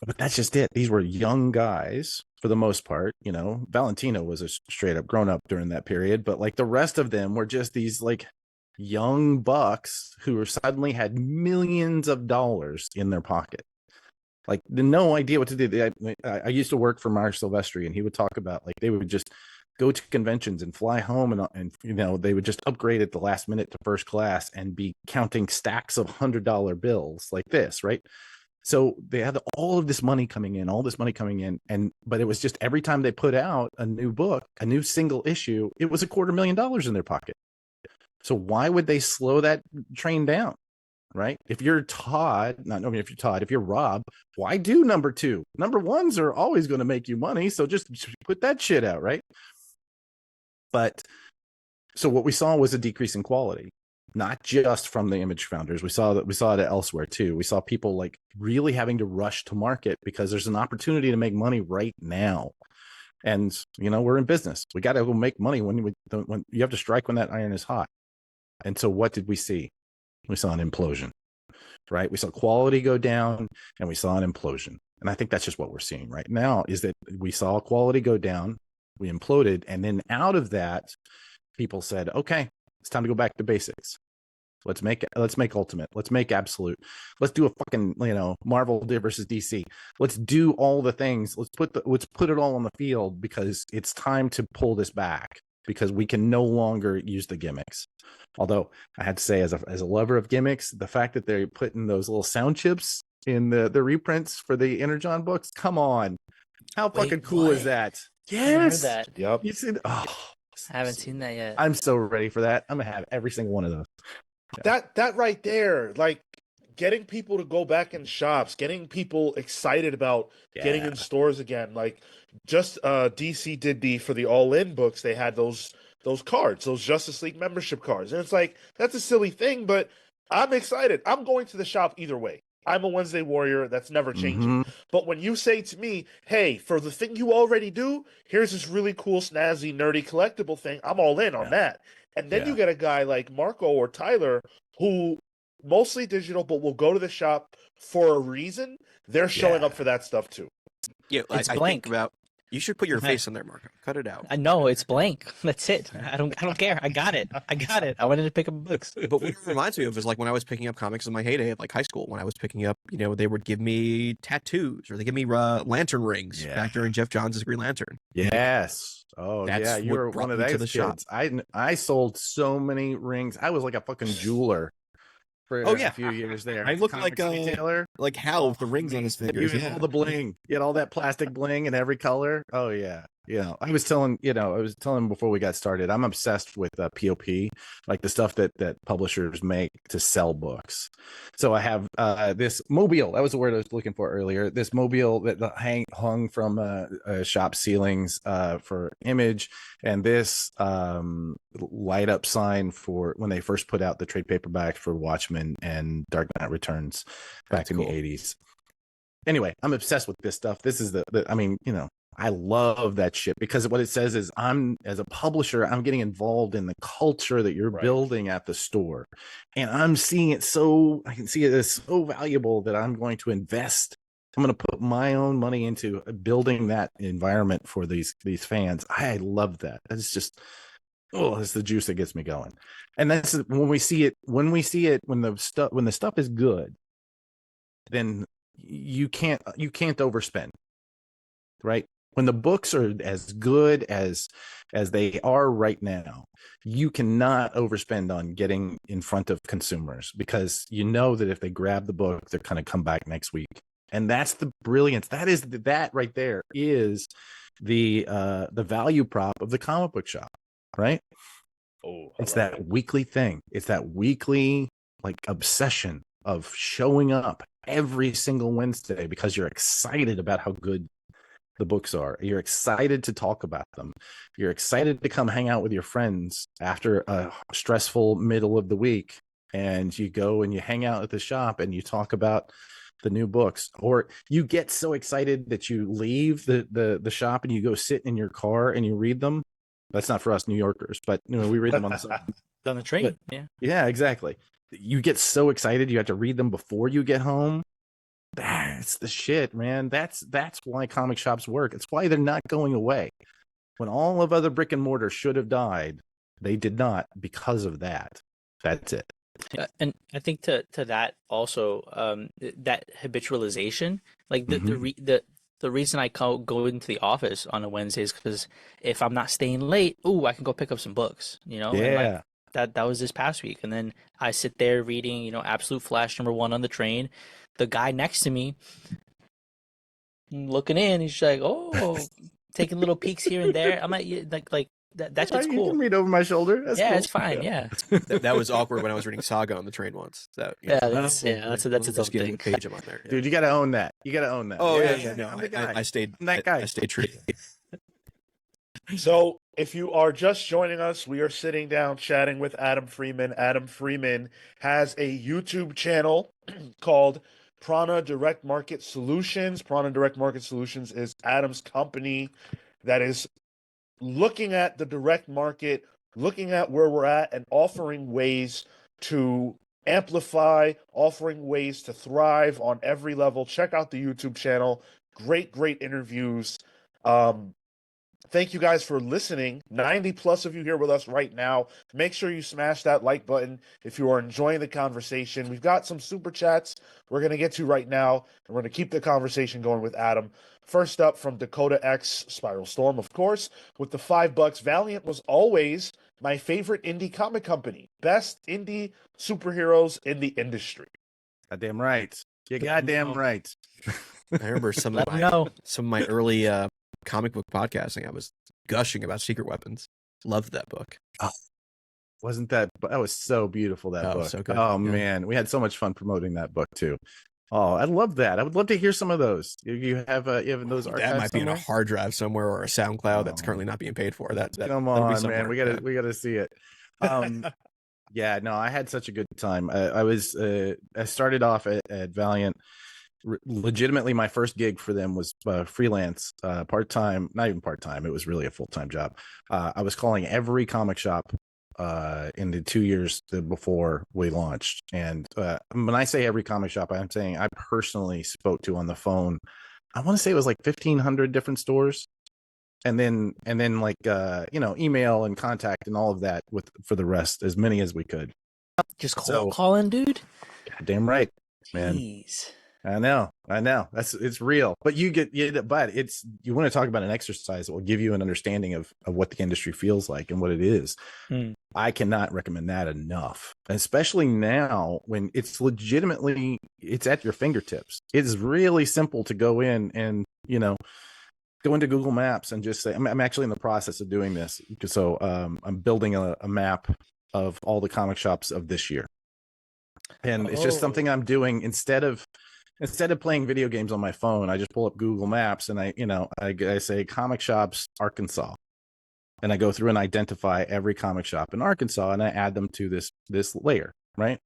But that's just it. These were young guys for the most part. You know, Valentino was a straight up grown up during that period, but like the rest of them were just these like young bucks who were suddenly had millions of dollars in their pocket. Like no idea what to do. I used to work for Mark Silvestri, and he would talk about like they would just go to conventions and fly home, and you know they would just upgrade at the last minute to first class and be counting stacks of $100 bills like this, right? So they had all of this money coming in, but it was just every time they put out a new book, a new single issue, it was $250,000 in their pocket. So why would they slow that train down? Right? If you're Todd, if you're Rob, why do number 2? Number 1s are always going to make you money. So just put that shit out, right? But so what we saw was a decrease in quality, not just from the Image founders. We saw it elsewhere too. We saw people like really having to rush to market because there's an opportunity to make money right now. And, you know, we're in business. We got to go make money when you have to strike when that iron is hot. And so what did we see? We saw an implosion, right? We saw quality go down and we saw an implosion. And I think that's just what we're seeing right now is that we saw quality go down, we imploded. And then out of that, people said, okay, it's time to go back to basics. Let's make Ultimate. Let's make Absolute. Let's do a fucking, you know, Marvel versus DC. Let's do all the things. Let's put it all on the field because it's time to pull this back because we can no longer use the gimmicks. Although I had to say, as a lover of gimmicks, the fact that they're putting those little sound chips in the reprints for the Energon books, come on, how fucking cool is that? Yes, I heard that. Yep. You see? Oh, I haven't seen that yet. I'm so ready for that. I'm gonna have every single one of those. That right there, like getting people to go back in shops, getting people excited about getting in stores again. Like just DC did for the All In books, they had those cards, those Justice League membership cards. And it's like, that's a silly thing, but I'm excited. I'm going to the shop either way. I'm a Wednesday warrior. That's never changing. Mm-hmm. But when you say to me, hey, for the thing you already do, here's this really cool, snazzy, nerdy collectible thing, I'm all in on that. And then you get a guy like Marco or Tyler who mostly digital, but will go to the shop for a reason. They're showing up for that stuff too. Yeah, It's I blank. think about you should put your face on there, Marco. Cut it out. I know it's blank. That's it. I don't care. I got it. I wanted to pick up books. But what it reminds me of is like when I was picking up comics in my heyday of like high school, when I was picking up, you know, they would give me tattoos or they give me lantern rings back during Jeff Johns' Green Lantern. Yes. Oh, That's yeah. You what were brought one of me to those the shop. kids. I sold so many rings. I was like a fucking jeweler for a few years there. I looked like Comics retailer. like Hal with the rings on his fingers. You had all the bling. You had all that plastic bling in every color. Oh yeah. Yeah. I was telling before we got started, I'm obsessed with POP, like the stuff that publishers make to sell books. So I have this mobile. That was the word I was looking for earlier. This mobile that hung from shop ceilings for Image, and this light up sign for when they first put out the trade paperbacks for Watchmen and Dark Knight Returns back in the 80s. Anyway, I'm obsessed with this stuff. This is I mean, you know, I love that shit because what it says is as a publisher, I'm getting involved in the culture that you're building at the store. And I can see it as so valuable that I'm going to invest. I'm going to put my own money into building that environment for these fans. I love that. It's just, it's the juice that gets me going. And that's when we see it, when the stuff is good, then you can't overspend, right? When the books are as good as they are right now, you cannot overspend on getting in front of consumers because you know that if they grab the book, they're going to come back next week. And that's the brilliance. That right there is the value prop of the comic book shop, right? It's that weekly thing. It's that weekly like obsession of showing up every single Wednesday because you're excited about how good the books are. You're excited to talk about them. You're excited to come hang out with your friends after a stressful middle of the week, and you go and you hang out at the shop and you talk about the new books, or you get so excited that you leave the shop and you go sit in your car and you read them. That's not for us New Yorkers, but you know, we read them on the side. On the train. Yeah, exactly. you get so excited you have to read them before you get home. That's the shit, man. That's why comic shops work. It's why they're not going away. When all of other brick and mortar should have died, they did not because of that. That's it. And I think to that also, that habitualization, like the reason I go into the office on a Wednesday is because if I'm not staying late, I can go pick up some books, and like Yeah. that was this past week, and then I sit there reading, Absolute Flash #1 on the train. The guy next to me looking in, he's like, taking little peeks here and there. I'm like that shit's You cool. can read over my shoulder. That's Yeah, cool. it's fine. Yeah, That was awkward when I was reading Saga on the train once. That's that's its own just give me thing. a page I'm on there. Yeah. Dude, you got to own that. You got to own that. Oh yeah. No, I'm the guy. I stayed. I'm that guy. I stayed true. So, if you are just joining us, we are sitting down chatting with Adam Freeman. Adam Freeman has a YouTube channel called Prana Direct Market Solutions. Prana Direct Market Solutions is Adam's company that is looking at the direct market, looking at where we're at, and offering ways to amplify, offering ways to thrive on every level. Check out the YouTube channel. Great interviews. Thank you guys for listening. 90 plus of you here with us right now. Make sure you smash that like button if you are enjoying the conversation. We've got some super chats we're going to get to right now, and we're going to keep the conversation going with Adam. First up from Dakota X, Spiral Storm, of course, with the $5. Valiant was always my favorite indie comic company. Best indie superheroes in the industry. Goddamn right. You goddamn right. I remember some Let of him my know. early comic book podcasting. I was gushing about Secret Weapons. Loved that book. Wasn't that was so beautiful, that book. So good. Oh Yeah. man, we had so much fun promoting that book too. Oh, I love that. I would love to hear some of those. You have those archives That might be in a somewhere? hard drive somewhere or a SoundCloud that's Oh. currently not being paid for. That Come that'll be on, somewhere. man. We gotta see it. Yeah, no, I had such a good time. I started off at Valiant. Legitimately, my first gig for them was freelance, part-time, not even part-time. It was really a full-time job. I was calling every comic shop in the 2 years before we launched. And when I say every comic shop, I'm saying I personally spoke to on the phone. I want to say it was like 1,500 different stores. And then like email and contact and all of that for the rest, as many as we could. Just So- calling, dude. Damn right, man. Jeez. I know. It's real. But you want to talk about an exercise that will give you an understanding of what the industry feels like and what it is. I cannot recommend that enough, especially now when it's at your fingertips. It's really simple to go in and go into Google Maps and just say, I'm actually in the process of doing this. So I'm building a map of all the comic shops of this year. And it's just something I'm doing instead of playing video games on my phone. I just pull up Google Maps and I say comic shops Arkansas, and I go through and identify every comic shop in Arkansas and I add them to this layer, right?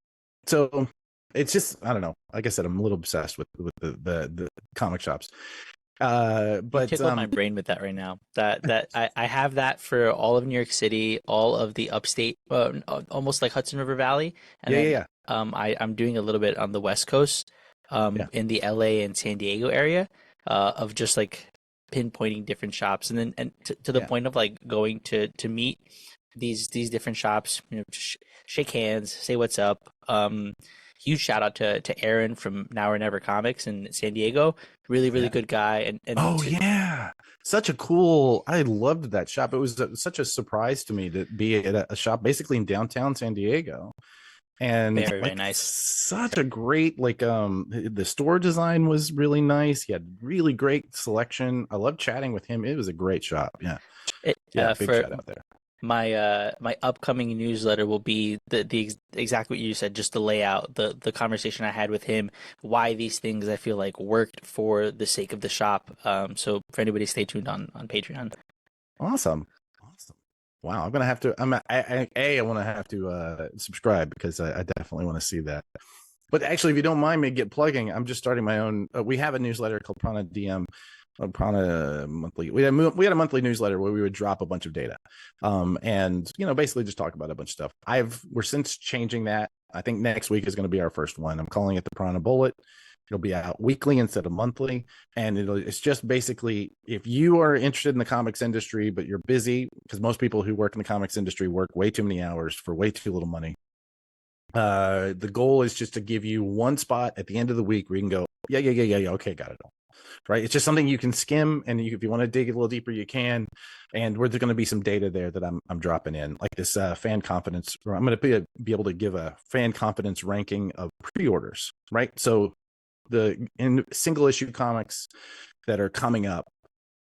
So it's just, I don't know. Like I said, I'm a little obsessed with the comic shops. But You tickled my brain with that right now. That I have that for all of New York City, all of the upstate, almost like Hudson River Valley, and then, I'm doing a little bit on the West Coast, in the LA and San Diego area, of just like pinpointing different shops, and then to the point of like going to meet these different shops, shake hands, say what's up. Huge shout out to Aaron from Now or Never Comics in San Diego. Really good guy. And such a cool. I loved that shop. It was such a surprise to me to be at a shop basically in downtown San Diego, and very nice. Such a great the store design was really nice. He had really great selection. I loved chatting with him. It was a great shop. Big shout out there. My upcoming newsletter will be the exact what you said, just the layout, the conversation I had with him, why these things I feel like worked for the sake of the shop. So for anybody, stay tuned on Patreon. Awesome. Wow, I'm gonna have to. I want to have to subscribe because I definitely want to see that. But actually, if you don't mind me plugging, I'm just starting my own. We have a newsletter called Prana DM. Prana monthly. We had a monthly newsletter where we would drop a bunch of data, and basically just talk about a bunch of stuff. We're since changing that I think next week is going to be our first one. I'm calling it the Piranha Bullet. It'll be out weekly instead of monthly. And it's just basically, if you are interested in the comics industry, but you're busy, because most people who work in the comics industry work way too many hours for way too little money. The goal is just to give you one spot at the end of the week where you can go, yeah. Okay, got it all. Right. It's just something you can skim, and if you want to dig a little deeper, you can. And there's going to be some data there that I'm dropping in, like this fan confidence. I'm going to be able to give a fan confidence ranking of pre-orders. Right. So in single issue comics that are coming up,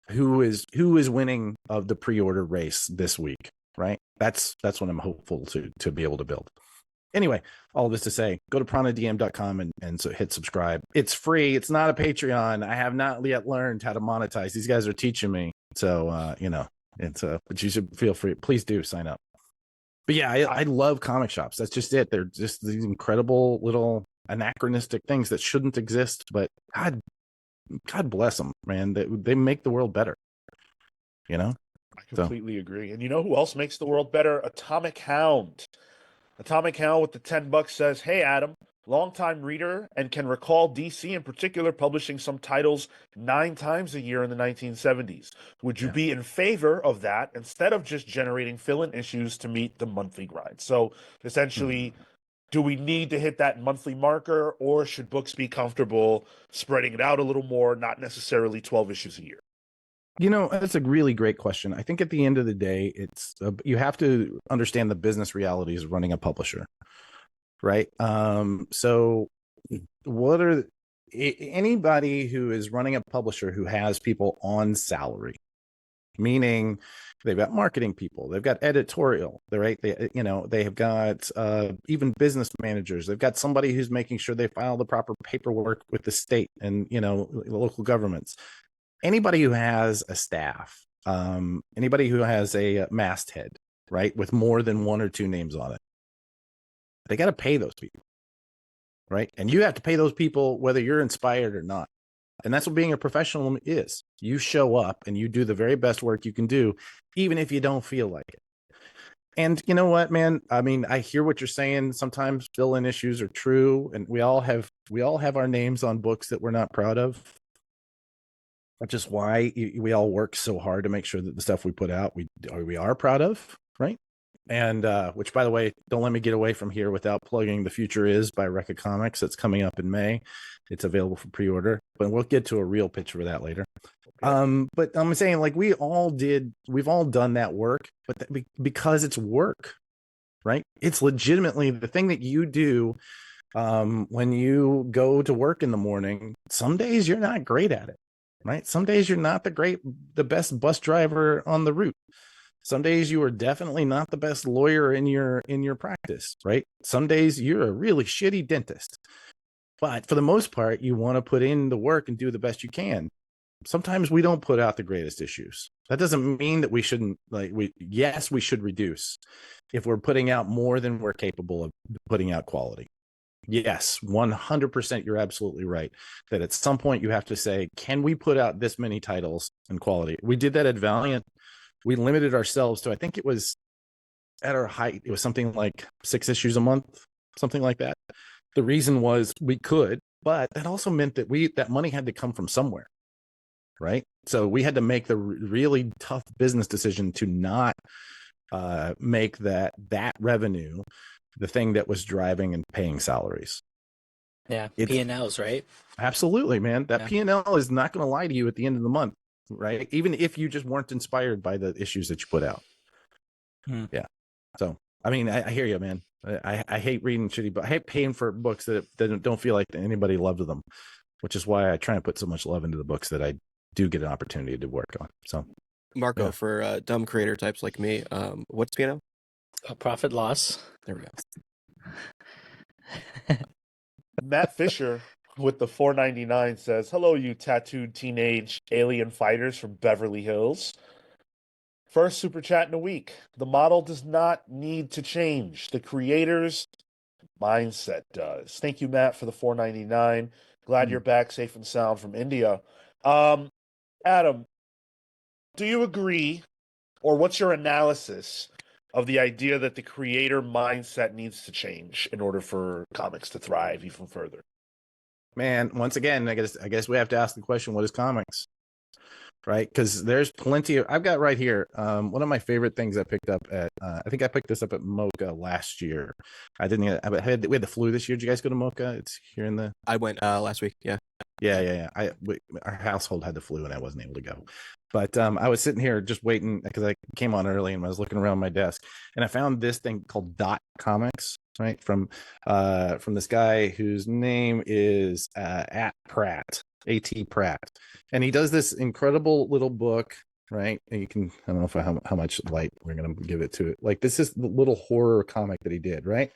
who is winning of the pre-order race this week. Right. That's what I'm hopeful to be able to build. Anyway, all this to say, go to piranhadm.com and so hit subscribe. It's free. It's not a Patreon. I have not yet learned how to monetize. These guys are teaching me. So, but you should feel free. Please do sign up. But yeah, I love comic shops. That's just it. They're just these incredible little anachronistic things that shouldn't exist. But God bless them, man. They make the world better. I completely agree. And you know who else makes the world better? Atomic Hound. Atomic Hound with the $10 says, "Hey Adam, longtime reader and can recall DC in particular publishing some titles 9 times a year in the 1970s. Would you be in favor of that instead of just generating fill-in issues to meet the monthly grind?" So essentially, do we need to hit that monthly marker, or should books be comfortable spreading it out a little more, not necessarily 12 issues a year? That's a really great question. I think at the end of the day, it's you have to understand the business realities of running a publisher, right? So what are anybody who is running a publisher who has people on salary, meaning they've got marketing people, they've got editorial, right? They have got even business managers. They've got somebody who's making sure they file the proper paperwork with the state and local governments. Anybody who has a staff, anybody who has a masthead, right, with more than 1 or 2 names on it, they got to pay those people, right? And you have to pay those people whether you're inspired or not. And that's what being a professional is. You show up and you do the very best work you can do, even if you don't feel like it. And you know what, man? I mean, I hear what you're saying. Sometimes fill-in issues are true, and we all have our names on books that we're not proud of. Which is why we all work so hard to make sure that the stuff we put out, we are proud of, right? And which, by the way, don't let me get away from here without plugging The Future Is by Rekka Comics. It's coming up in May. It's available for pre-order, but we'll get to a real pitch for that later. But I'm saying, like, we've all done that work, but because it's work, right? It's legitimately the thing that you do when you go to work in the morning. Some days you're not great at it. Right. Some days you're not the best bus driver on the route. Some days you are definitely not the best lawyer in your practice. Right. Some days you're a really shitty dentist. But for the most part, you want to put in the work and do the best you can. Sometimes we don't put out the greatest issues. That doesn't mean that we shouldn't, yes, we should reduce if we're putting out more than we're capable of putting out quality. Yes, 100%. You're absolutely right that at some point you have to say, can we put out this many titles and quality? We did that at Valiant. We limited ourselves to, I think it was at our height, it was something like 6 issues a month, something like that. The reason was we could, but that also meant that that money had to come from somewhere, right? So we had to make the really tough business decision to not make that revenue the thing that was driving and paying salaries. Yeah, P&Ls, right? Absolutely, man. That P&L is not going to lie to you at the end of the month, right? Even if you just weren't inspired by the issues that you put out. Yeah. So, I mean, I hear you, man. I hate reading shitty books. I hate paying for books that don't feel like anybody loved them, which is why I try and put so much love into the books that I do get an opportunity to work on. So, Marco, for dumb creator types like me, what's P&L? A profit loss. There we go. Matt Fisher with the $4.99 says, "Hello, you tattooed teenage alien fighters from Beverly Hills. First super chat in a week. The model does not need to change. The creator's mindset does." Thank you, Matt, for the $4.99. Glad you're back safe and sound from India. Adam, do you agree, or what's your analysis of the idea that the creator mindset needs to change in order for comics to thrive even further. Man, once again, I guess we have to ask the question: what is comics? Right, because there's plenty of. I've got right here. One of my favorite things I picked up at. I think I picked this up at Mocha last year. I didn't. We had the flu this year. Did you guys go to Mocha? It's here in the. I went last week. Yeah. Yeah. Our household had the flu and I wasn't able to go. But I was sitting here just waiting because I came on early and I was looking around my desk and I found this thing called Dot Comics, right? From this guy whose name is at Pratt, A.T. Pratt. And he does this incredible little book, right? And you can, I don't know how much light we're going to give it to it. Like this is the little horror comic that he did, right?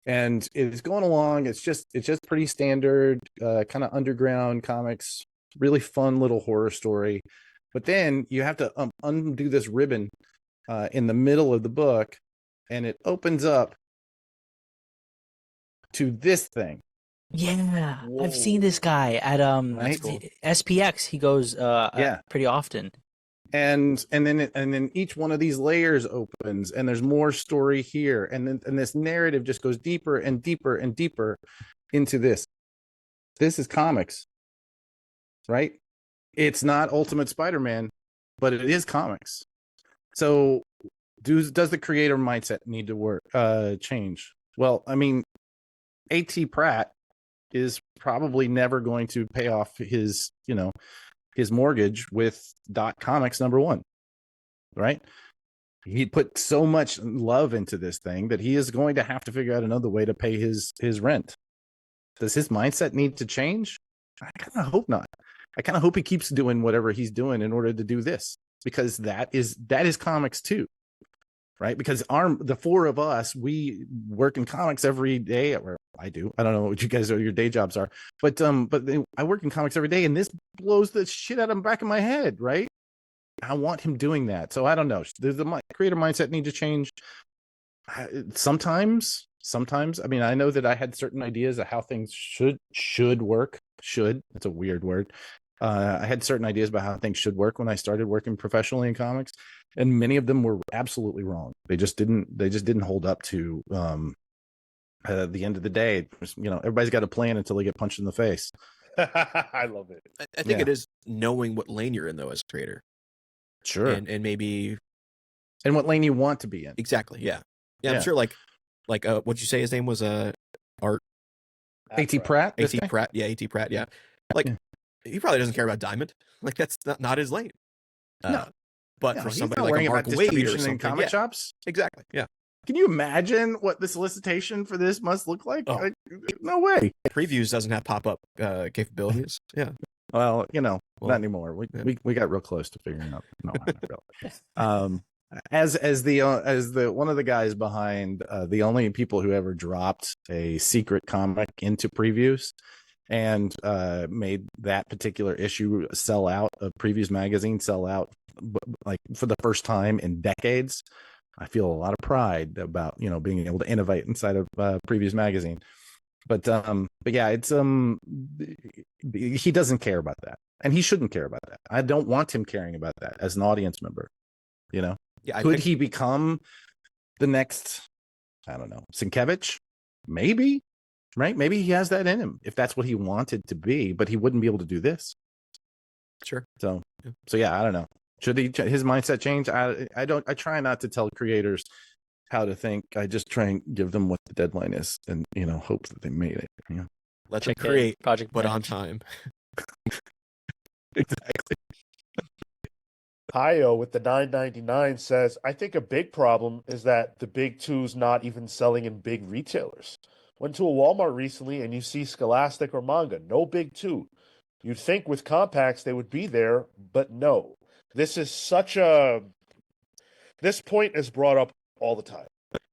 And it's going along. It's just pretty standard, kind of underground comics, really fun little horror story. But then you have to undo this ribbon in the middle of the book, and it opens up to this thing. Yeah, Whoa. I've seen this guy at Right? Cool. SPX. He goes Yeah. pretty often. And then each one of these layers opens, and there's more story here, and this narrative just goes deeper and deeper and deeper into this. This is comics, right? It's not Ultimate Spider-Man, but it is comics. So does the creator mindset need to change? Well, I mean, A.T. Pratt is probably never going to pay off his mortgage with Dot Comics #1, right? He put so much love into this thing that he is going to have to figure out another way to pay his rent. Does his mindset need to change? I kind of hope not. I kind of hope he keeps doing whatever he's doing in order to do this, because that is comics too, right? Because the four of us, we work in comics every day. Or I do. I don't know what you guys your day jobs are, but I work in comics every day, and this blows the shit out of the back of my head, right? I want him doing that. So I don't know. Does the creator mindset need to change? Sometimes. I mean, I know that I had certain ideas of how things should work. Should, that's a weird word. I had certain ideas about how things should work when I started working professionally in comics, and many of them were absolutely wrong. They just didn't hold up to at the end of the day. Everybody's got a plan until they get punched in the face. I love it. I think Yeah. it is knowing what lane you're in though as a creator, Sure. and maybe And what lane you want to be in. exactly, yeah. Yeah. I'm sure like what'd you say his name was? Art A.T. Pratt. A.T. Pratt, yeah, A.T. Pratt, yeah. Like Yeah. he probably doesn't care about Diamond. Like that's not his lane. No. But No, for he's somebody not like worrying a Mark about Waid or distribution something, in comic yeah, shops. exactly, yeah. Can you imagine what the solicitation for this must look like? Oh. No way. Previews doesn't have pop-up capabilities. Yeah. Well, not Well, anymore. yeah. We got real close to figuring out. No, not really. As the one of the guys behind the only people who ever dropped a secret comic into previews and made that particular issue sell out of Previews magazine sell out like for the first time in decades. I feel a lot of pride about being able to innovate inside of Previews magazine. But yeah, it's he doesn't care about that, and he shouldn't care about that. I don't want him caring about that as an audience member. Yeah, Could he become the next, I don't know, Sienkiewicz? Maybe, right? Maybe he has that in him if that's what he wanted to be, but he wouldn't be able to do this. Sure. So yeah, I don't know. Should his mindset change? I don't. I try not to tell creators how to think. I just try and give them what the deadline is, and hope that they made it. Let them Check it, create, project but plan. on time. Exactly. Hio with the 9.99 says, I think a big problem is that the big two's not even selling in big retailers. Went to a Walmart recently and you see Scholastic or manga, no big two. You'd think with compacts they would be there, but no. This point is brought up all the time.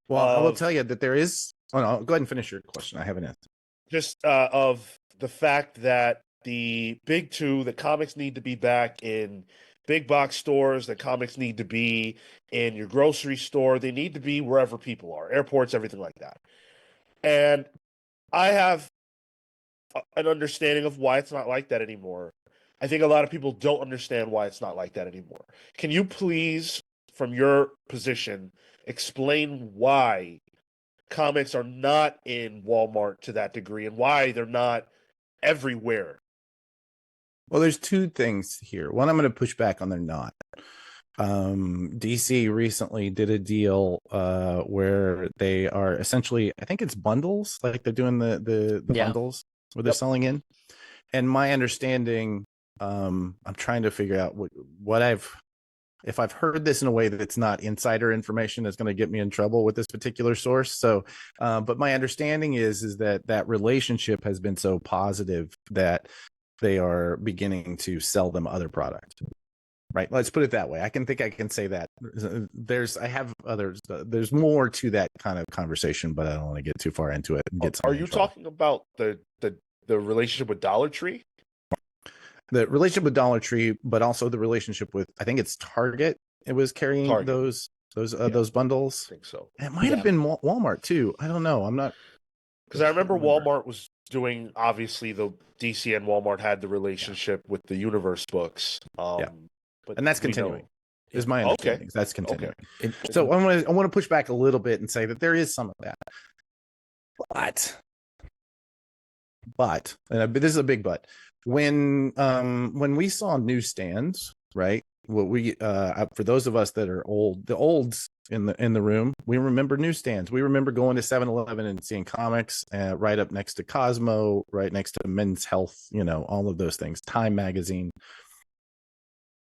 Well, I will tell you that there is. Oh no, go ahead and finish your question. I haven't answered. Just of the fact that the big two, the comics need to be back in big box stores, the comics need to be in your grocery store, they need to be wherever people are, airports, everything like that. And I have an understanding of why it's not like that anymore. I think a lot of people don't understand why it's not like that anymore. Can you please, from your position, explain why comics are not in Walmart to that degree and why they're not everywhere. Well, there's two things here. One, I'm going to push back on they're not. DC recently did a deal where they are essentially, I think it's bundles, like they're doing the Yeah. bundles where they're selling in. And my understanding, I'm trying to figure out if I've heard this in a way that it's not insider information, that's going to get me in trouble with this particular source. So, but my understanding is that relationship has been so positive that they are beginning to sell them other products. Right. Let's put it that way. I can say that I have others. There's more to that kind of conversation, but I don't want to get too far into it. And get Are you talking about the relationship with Dollar Tree? The relationship with Dollar Tree, but also the relationship with, I think it's Target. It was carrying those bundles. I think so. It might have been Walmart too. I don't know. I'm not, because I remember Walmart was doing, obviously the DC and Walmart had the relationship with the Universe books. But and that's continuing. Is my understanding. Okay. That's continuing. Okay. So I want to push back a little bit and say that there is some of that, but this is a big but. When we saw newsstands, right? What we for those of us that are old, the olds in the room, we remember newsstands. We remember going to 7-Eleven and seeing comics right up next to Cosmo, right next to Men's Health, all of those things. Time magazine.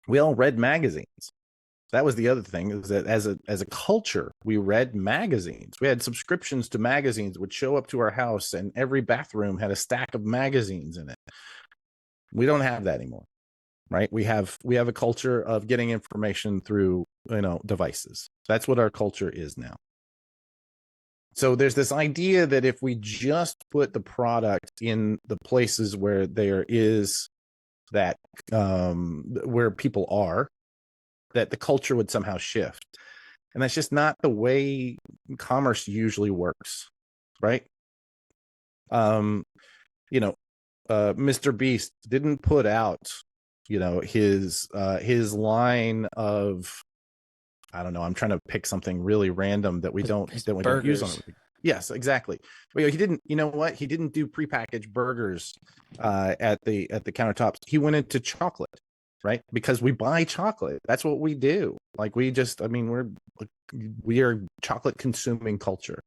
We all read magazines. That was the other thing, is that as a culture, we read magazines. We had subscriptions to magazines would show up to our house, and every bathroom had a stack of magazines in it. We don't have that anymore, right? We have a culture of getting information through, devices. That's what our culture is now. So there's this idea that if we just put the product in the places where there is that, where people are, that the culture would somehow shift. And that's just not the way commerce usually works, right? Mr. Beast didn't put out, his line of, I don't know, I'm trying to pick something really random that we don't use on it. Yes, exactly. But he didn't, you know what? He didn't do prepackaged burgers at the countertops. He went into chocolate, right? Because we buy chocolate. That's what we do. Like we are chocolate consuming culture.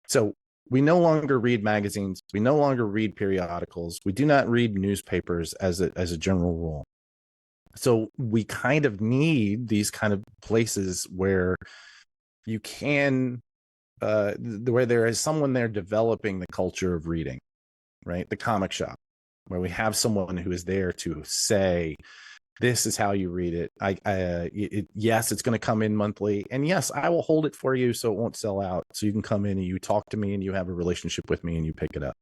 So we no longer read magazines. We no longer read periodicals. We do not read newspapers as a general rule. So we kind of need these kind of places where you can, where there is someone there developing the culture of reading, right? The comic shop, where we have someone who is there to say, this is how you read it. Yes, it's going to come in monthly. And yes, I will hold it for you so it won't sell out. So you can come in and you talk to me and you have a relationship with me and you pick it up.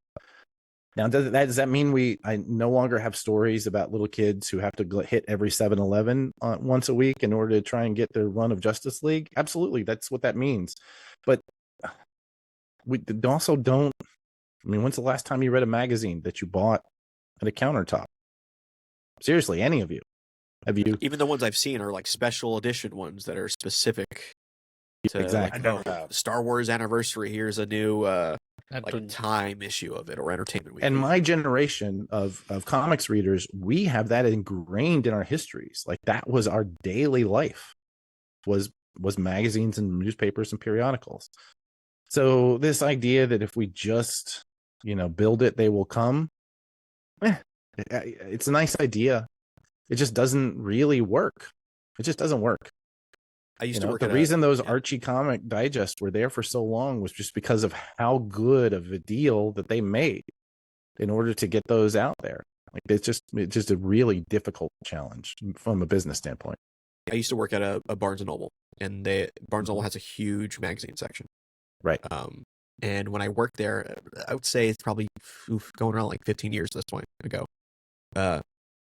Now, does that mean I no longer have stories about little kids who have to hit every 7-Eleven once a week in order to try and get their run of Justice League? Absolutely. That's what that means. But we also don't. I mean, when's the last time you read a magazine that you bought at a countertop? Seriously, any of you? Have you? Even the ones I've seen are like special edition ones that are specific to exactly. Star Wars anniversary. Here's a new Time issue of it, or Entertainment Weekly. And my generation of comics readers, we have that ingrained in our histories. Like that was our daily life, was magazines and newspapers and periodicals. So this idea that if we just, build it, they will come. It's a nice idea. It just doesn't really work. It just doesn't work. I used to work. The reason those Archie comic digests were there for so long was just because of how good of a deal that they made in order to get those out there. Like it's just a really difficult challenge from a business standpoint. I used to work at a Barnes and Noble, and Barnes and Noble has a huge magazine section. Right. And when I worked there, I would say it's probably going around like 15 years at this point ago.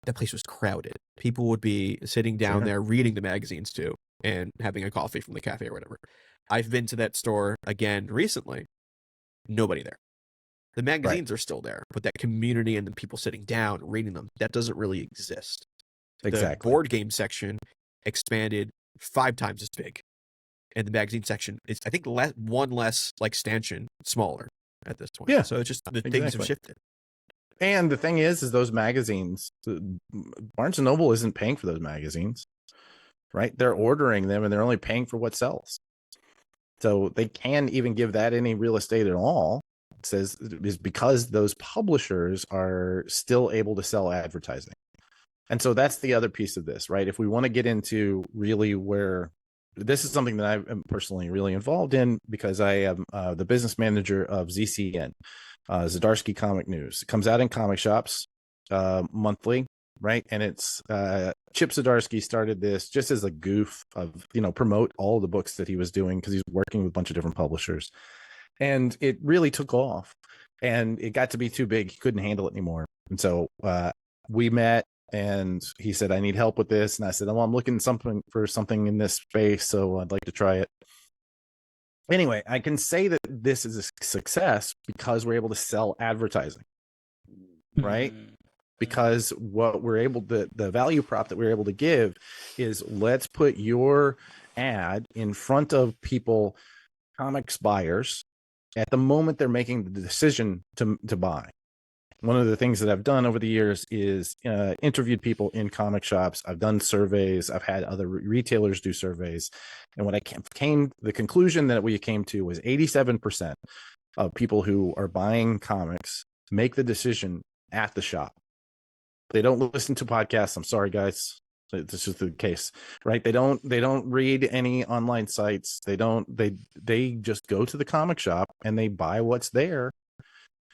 That place was crowded. People would be sitting down there reading the magazines too, and having a coffee from the cafe or whatever. I've been to that store again recently. Nobody there. The magazines are still there, but that community and the people sitting down reading them, that doesn't really exist. Exactly. The board game section expanded 5 times as big, and the magazine section is, I think, one less like stanchion smaller at this point. Yeah, so it's just the things have exactly. shifted. And the thing is those magazines, Barnes and Noble isn't paying for those magazines, right? They're ordering them and they're only paying for what sells. So they can't even give that any real estate at all. It says is because those publishers are still able to sell advertising. And so that's the other piece of this, right? If we want to get into really where this is something that I am personally really involved in, because I am the business manager of ZCN, Zdarsky Comic News. It comes out in comic shops monthly, right? And it's Chip Zdarsky started this just as a goof of, promote all the books that he was doing, because he's working with a bunch of different publishers. And it really took off, and it got to be too big. He couldn't handle it anymore. And so we met, and he said, I need help with this. And I said, I'm looking for something in this space, so I'd like to try it. Anyway, I can say that this is a success because we're able to sell advertising, right? Because what we're able to, the value prop that we're able to give is, let's put your ad in front of people, comics buyers, at the moment they're making the decision to buy. One of the things that I've done over the years is interviewed people in comic shops. I've done surveys. I've had other retailers do surveys. And what the conclusion that we came to was 87% of people who are buying comics make the decision at the shop. They don't listen to podcasts. I'm sorry, guys. This is the case, right? They don't read any online sites. They just go to the comic shop and they buy what's there.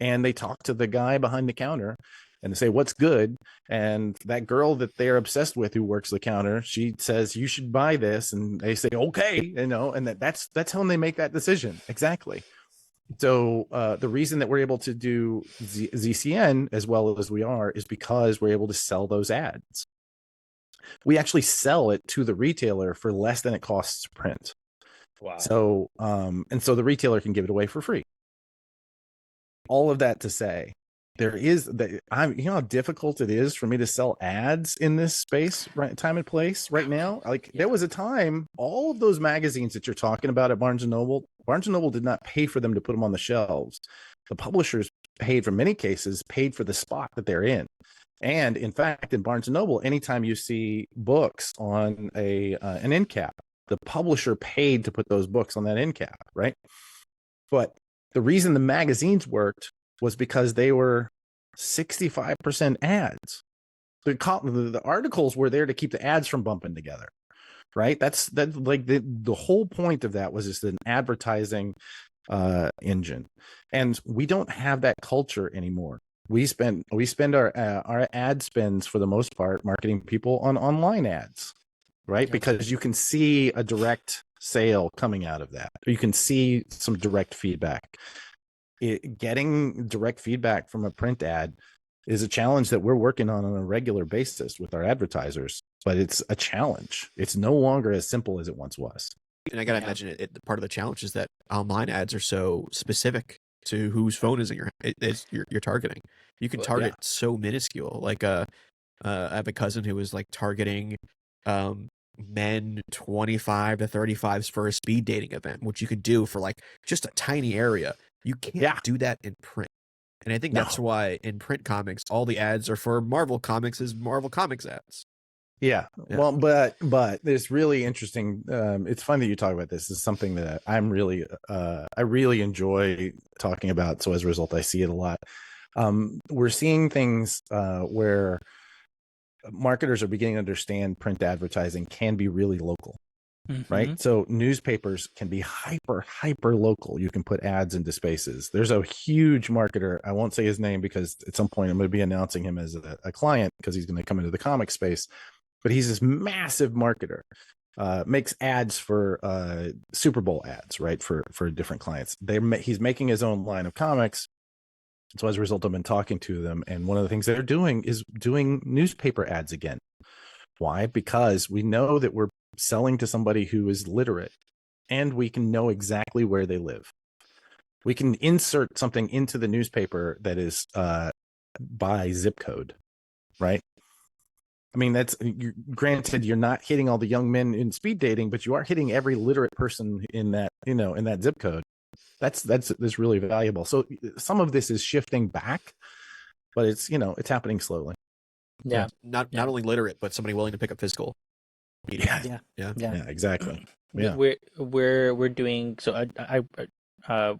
And they talk to the guy behind the counter and they say, what's good? And that girl that they're obsessed with who works the counter, she says, you should buy this. And they say, okay, and that's how they make that decision. Exactly. So the reason that we're able to do ZCN as well as we are is because we're able to sell those ads. We actually sell it to the retailer for less than it costs to print. Wow. So, and so the retailer can give it away for free. All of that to say, there is how difficult it is for me to sell ads in this space, right? Time and place right now. Like there was a time, all of those magazines that you're talking about at Barnes and Noble did not pay for them to put them on the shelves. The publishers paid, for many cases, paid for the spot that they're in. And in fact, in Barnes and Noble, anytime you see books on an end cap, the publisher paid to put those books on that end cap, right? But the reason the magazines worked was because they were 65% ads. The articles were there to keep the ads from bumping together, right? That's like the whole point of that was just an advertising engine, and we don't have that culture anymore. We spend our ad spends for the most part marketing people on online ads, right? Because you can see a direct sale coming out of that, or you can see some direct feedback. Getting direct feedback from a print ad is a challenge that we're working on a regular basis with our advertisers, but it's a challenge. It's no longer as simple as it once was. And I gotta imagine part of the challenge is that online ads are so specific to whose phone is you're targeting. You can target so minuscule. Like I have a cousin who was like targeting men 25 to 35s for a speed dating event, which you could do for like just a tiny area. You can't do that in print. And I think that's why in print comics, all the ads are for Marvel Comics as Marvel Comics ads. Yeah. Well, but it's really interesting. It's fun that you talk about this. It's something that I really enjoy talking about. So as a result, I see it a lot. We're seeing things where marketers are beginning to understand print advertising can be really local, right? So newspapers can be hyper local. You can put ads into spaces. There's a huge marketer. I won't say his name because at some point I'm going to be announcing him as a client because he's going to come into the comic space. But he's this massive marketer, makes ads for Super Bowl ads, right? For different clients. He's making his own line of comics. So as a result, I've been talking to them. And one of the things they're doing is doing newspaper ads again. Why? Because we know that we're selling to somebody who is literate and we can know exactly where they live. We can insert something into the newspaper that is by zip code, right? I mean, granted, you're not hitting all the young men in speed dating, but you are hitting every literate person in that, in that zip code. That's really valuable. So some of this is shifting back, but it's happening slowly. Yeah. Not only literate, but somebody willing to pick up physical media. Yeah. Yeah, exactly. Yeah. We're doing so.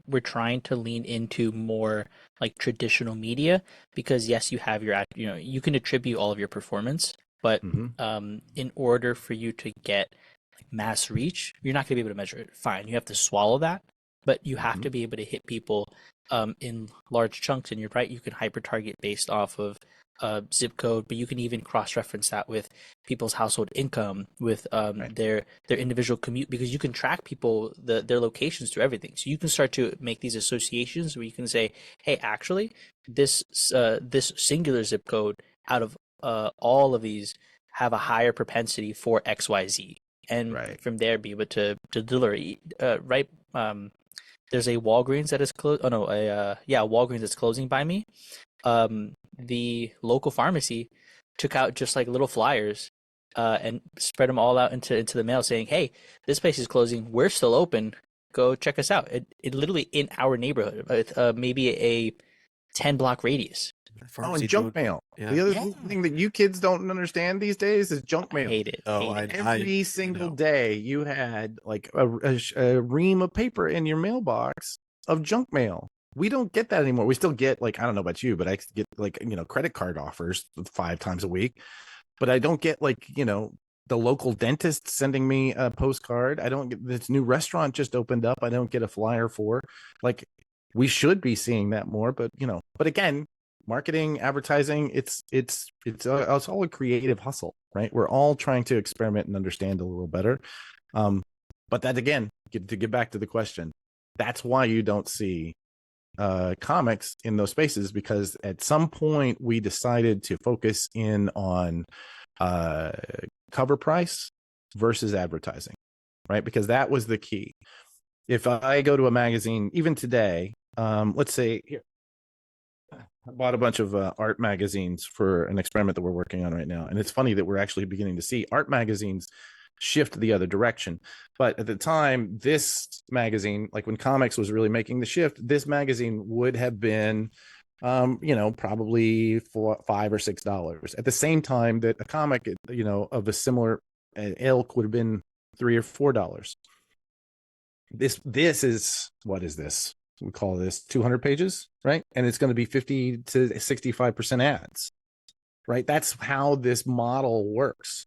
We're trying to lean into more like traditional media because yes, you have you can attribute all of your performance, but in order for you to get like mass reach, you're not going to be able to measure it. Fine, you have to swallow that, but you have to be able to hit people in large chunks. And you're right, you can hyper target based off of zip code, but you can even cross reference that with people's household income, with their individual commute, because you can track people their locations through everything. So you can start to make these associations where you can say, hey, actually, this singular zip code out of all of these have a higher propensity for XYZ, and from there be able to deliver. There's a Walgreens that is closed. Oh no, Walgreens that's closing by me. The local pharmacy took out just like little flyers and spread them all out into the mail saying, hey, this place is closing, we're still open, go check us out. It literally in our neighborhood with maybe a 10-block radius. And junk mail. Yeah. The other thing that you kids don't understand these days is junk mail. I hate it. Every single day you had like a ream of paper in your mailbox of junk mail. We don't get that anymore. We still get, like, I don't know about you, but I get like, credit card offers 5 times a week, but I don't get like, the local dentist sending me a postcard. I don't get this new restaurant just opened up. I don't get a flyer for. Like, we should be seeing that more, but but again, marketing, advertising, it's all a creative hustle, right? We're all trying to experiment and understand a little better. But that, again, to get back to the question, that's why you don't see comics in those spaces, because at some point we decided to focus in on cover price versus advertising, right? Because that was the key. If I go to a magazine, even today, let's say here, I bought a bunch of art magazines for an experiment that we're working on right now. And it's funny that we're actually beginning to see art magazines shift the other direction. But at the time, this magazine, like when comics was really making the shift, this magazine would have been, probably $5 or $6. At the same time that a comic, of a similar ilk would have been $3 or $4. This is, what is this? We call this 200 pages, right? And it's going to be 50 to 65% ads, right? That's how this model works.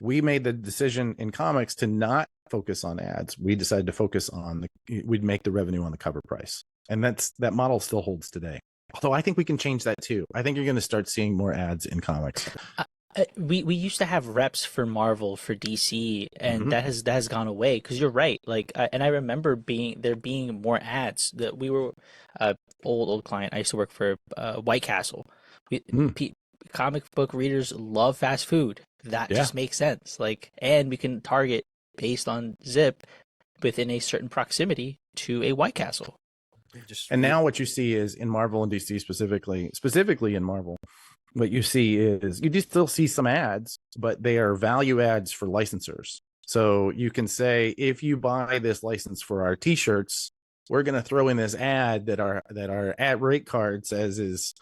We made the decision in comics to not focus on ads. We decided to focus on we'd make the revenue on the cover price. And that model still holds today. Although I think we can change that too. I think you're going to start seeing more ads in comics. We used to have reps for Marvel, for DC, and that has gone away, because you're right. Like, and I remember there being more ads. That we were old client. I used to work for White Castle. Comic book readers love fast food. That just makes sense. Like, and we can target based on zip within a certain proximity to a White Castle. And now what you see is in Marvel and DC specifically in Marvel, what you see is you do still see some ads, but they are value ads for licensors. So you can say, if you buy this license for our t-shirts, we're going to throw in this ad that our ad rate card says is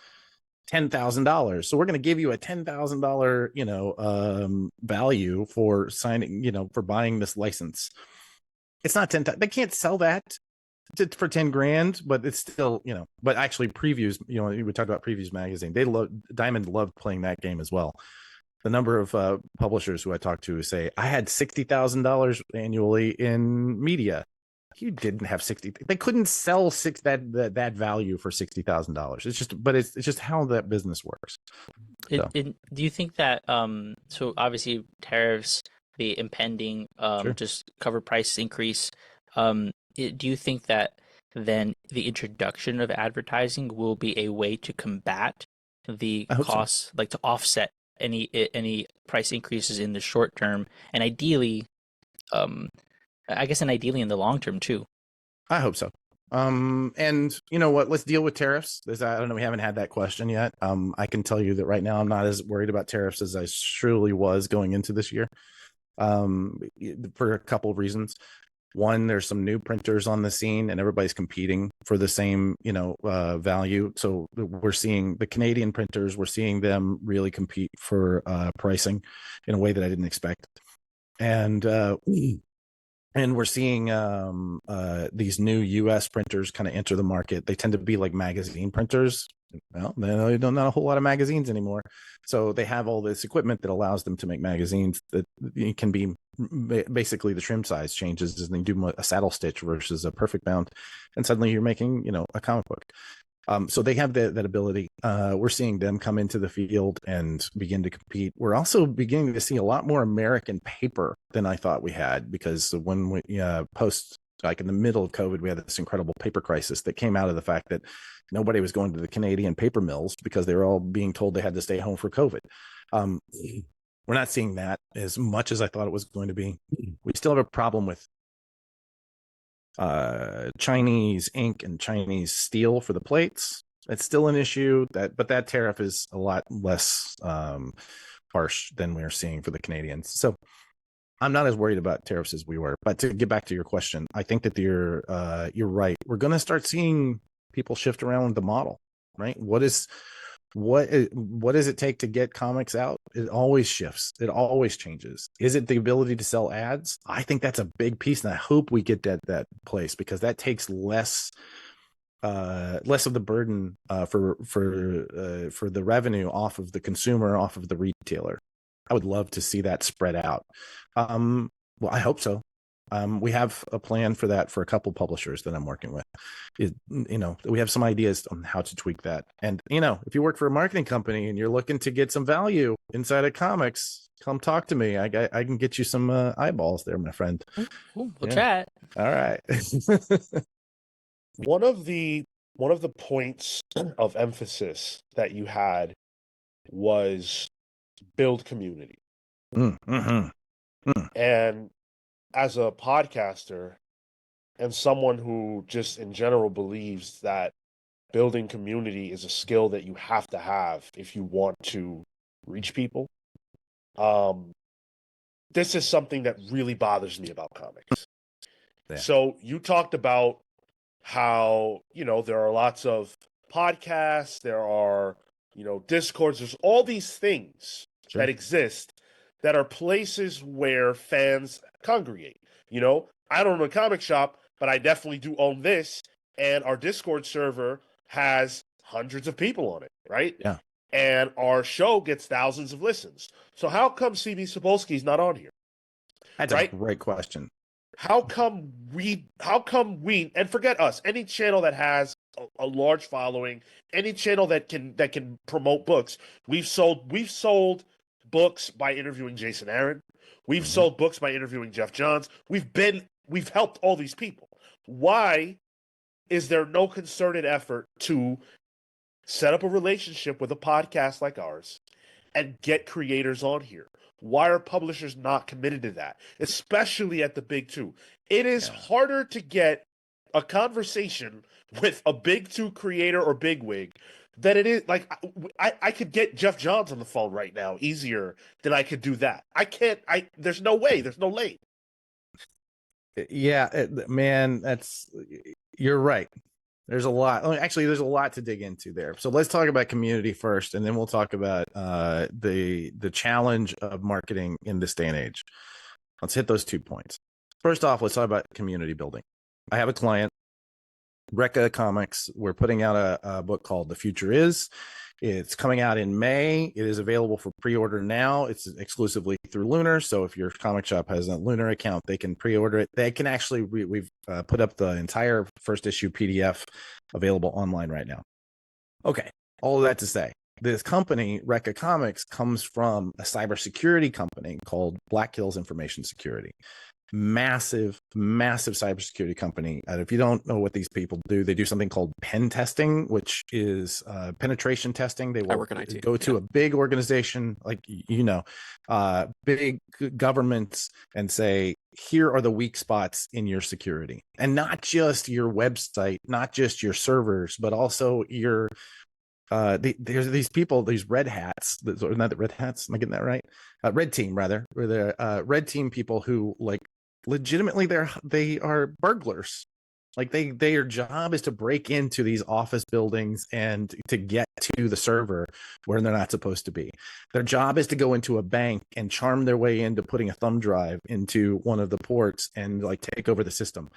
$10,000. So we're going to give you a $10,000, value for signing, for buying this license. It's not 10,000. They can't sell that for 10 grand, but it's still, but actually previews, we talked about Previews magazine. Diamond loved playing that game as well. The number of publishers who I talked to say, I had $60,000 annually in media. You didn't have 60. They couldn't sell that value for $60,000. It's just how that business works. Do you think that so obviously tariffs, the impending just cover price increase, do you think that then the introduction of advertising will be a way to combat the costs, like to offset any price increases in the short term, and ideally in the long term too? I hope so. And you know what? Let's deal with tariffs. I don't know. We haven't had that question yet. I can tell you that right now I'm not as worried about tariffs as I surely was going into this year. For a couple of reasons. One, there's some new printers on the scene, and everybody's competing for the same, value. So we're seeing the Canadian printers. We're seeing them really compete for pricing in a way that I didn't expect, and we're seeing these new U.S. printers kind of enter the market. They tend to be like magazine printers. Well, they don't not a whole lot of magazines anymore, so they have all this equipment that allows them to make magazines that can be basically the trim size changes, and they do a saddle stitch versus a perfect bound, and suddenly you're making a comic book. So they have that ability. We're seeing them come into the field and begin to compete. We're also beginning to see a lot more American paper than I thought we had, because when we like in the middle of COVID, we had this incredible paper crisis that came out of the fact that nobody was going to the Canadian paper mills because they were all being told they had to stay home for COVID. We're not seeing that as much as I thought it was going to be. We still have a problem with Chinese ink and Chinese steel for the plates. It's still an issue, but that tariff is a lot less harsh than we're seeing for the Canadians. So I'm not as worried about tariffs as we were. But to get back to your question, I think that you're right. We're going to start seeing people shift around the model, right? What does it take to get comics out? It always shifts. It always changes. Is it the ability to sell ads? I think that's a big piece, and I hope we get that place, because that takes less of the burden for the revenue off of the consumer, off of the retailer. I would love to see that spread out. Well, I hope so. We have a plan for that for a couple publishers that I'm working with. We have some ideas on how to tweak that. And, if you work for a marketing company and you're looking to get some value inside of comics, come talk to me. I can get you some eyeballs there, my friend. We'll chat. All right. One of the points of emphasis that you had was build community. And as a podcaster and someone who just in general believes that building community is a skill that you have to have if you want to reach people, this is something that really bothers me about comics. Yeah. So you talked about how, there are lots of podcasts, there are, Discords, there's all these things that exist that are places where fans congregate. I don't own a comic shop, but I definitely do own this, and our Discord server has hundreds of people on it, right? Yeah. And our show gets thousands of listens. So how come CB Sapolsky's not on here? That's right? A great question. How come we, and forget us, any channel that has a large following, any channel that can promote books, we've sold books by interviewing Jason Aaron. We've sold books by interviewing Jeff Johns. We've helped all these people. Why is there no concerted effort to set up a relationship with a podcast like ours and get creators on here? Why are publishers not committed to that, especially at the big two? It is harder to get a conversation with a big two creator or bigwig than it is. Like, I could get Jeff Johns on the phone right now easier than I could do that. I can't. There's no way. There's no lane. Yeah, man, you're right. There's a lot. Actually, there's a lot to dig into there. So let's talk about community first, and then we'll talk about the challenge of marketing in this day and age. Let's hit those 2 points. First off, let's talk about community building. I have a client, Recca Comics. We're putting out a book called The Future Is. It's coming out in May. It is available for pre-order now. It's exclusively through Lunar. So if your comic shop has a Lunar account, they can pre-order it. They can actually, we've put up the entire first issue PDF available online right now. Okay. All of that to say, this company, Recca Comics, comes from a cybersecurity company called Black Hills Information Security. massive cybersecurity company. And if you don't know what these people do, they do something called pen testing, which is penetration testing. They will work in IT, go to a big organization like big governments and say, here are the weak spots in your security, and not just your website, not just your servers, but also your there's these people, these red hats, or not the red hats, am I getting that right? Red team, rather, where they're red team people who, like, legitimately they are burglars. Like, their job is to break into these office buildings and to get to the server where they're not supposed to be. Their job is to go into a bank and charm their way into putting a thumb drive into one of the ports and, like, take over the system.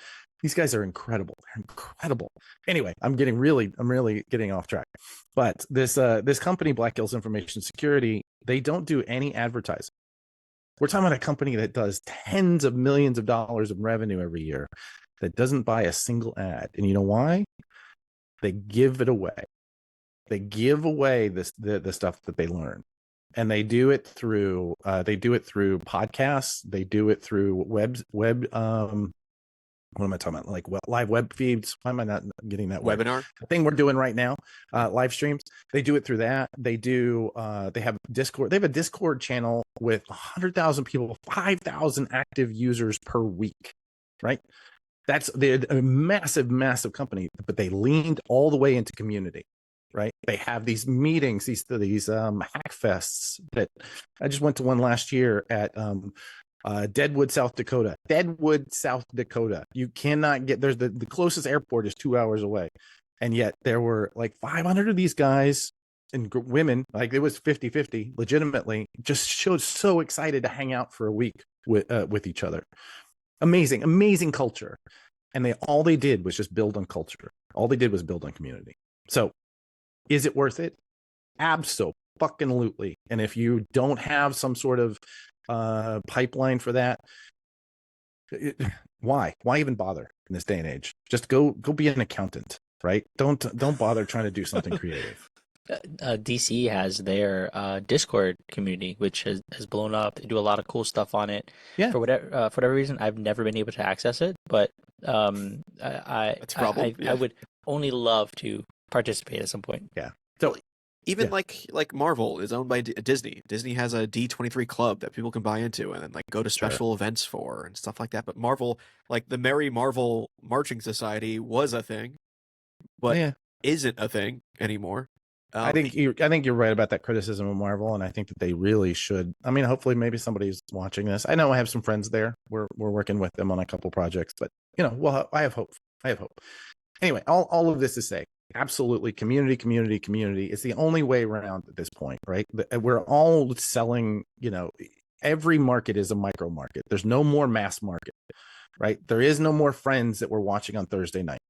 These guys are incredible. They're incredible. Anyway, I'm really getting off track. But this company, Black Hills Information Security, they don't do any advertising. We're talking about a company that does tens of millions of dollars of revenue every year that doesn't buy a single ad. And you know why? They give it away. They give away the stuff that they learn. And they do it through podcasts. They do it through web what am I talking about? Like live web feeds. Why am I not getting that webinar? The thing we're doing right now, live streams. They do it through that. They do. They have Discord. They have a Discord channel with 100,000 people, 5,000 active users per week. Right. That's a massive company, but they leaned all the way into community. Right. They have these meetings, these hack fests that I just went to one last year at Deadwood, South Dakota. You cannot get, there's the closest airport is 2 hours away. And yet there were like 500 of these guys and women, like it was 50-50, legitimately, just showed so excited to hang out for a week with each other. Amazing culture. And all they did was just build on culture. All they did was build on community. So is it worth it? Abso-fucking-lutely. And if you don't have some sort of pipeline for that, why even bother in this day and age? Just go be an accountant, right? Don't bother trying to do something creative. DC has their Discord community, which has blown up. They do a lot of cool stuff on it. Yeah. For whatever reason, I've never been able to access it, but That's a problem. I would only love to participate at some point. Yeah. So even like Marvel is owned by Disney. Disney has a D23 club that people can buy into and then like go to special events for and stuff like that. But Marvel, like the Merry Marvel Marching Society was a thing, but isn't a thing anymore. I think you're right about that criticism of Marvel, and I think that they really should. I mean, hopefully, maybe somebody's watching this. I know I have some friends there. We're working with them on a couple projects, but well, I have hope. Anyway, all of this to say, absolutely, community. It's the only way around at this point, right? We're all selling. Every market is a micro market. There's no more mass market, right? There is no more Friends that we're watching on Thursday night.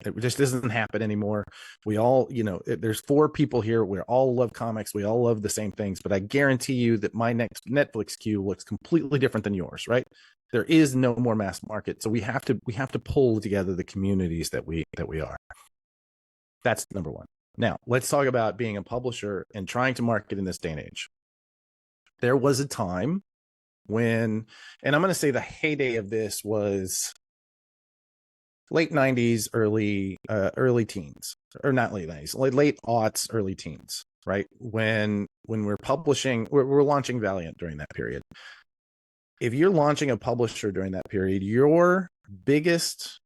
It just doesn't happen anymore. We all, there's 4 people here. We all love comics. We all love the same things, but I guarantee you that my next Netflix queue looks completely different than yours, right? There is no more mass market. So we have to pull together the communities that we are. That's number one. Now let's talk about being a publisher and trying to market in this day and age. There was a time when, and I'm going to say the heyday of this was late 90s, early teens, or not late 90s, late aughts, early teens, right? When we're publishing, we're launching Valiant during that period. If you're launching a publisher during that period, your biggest,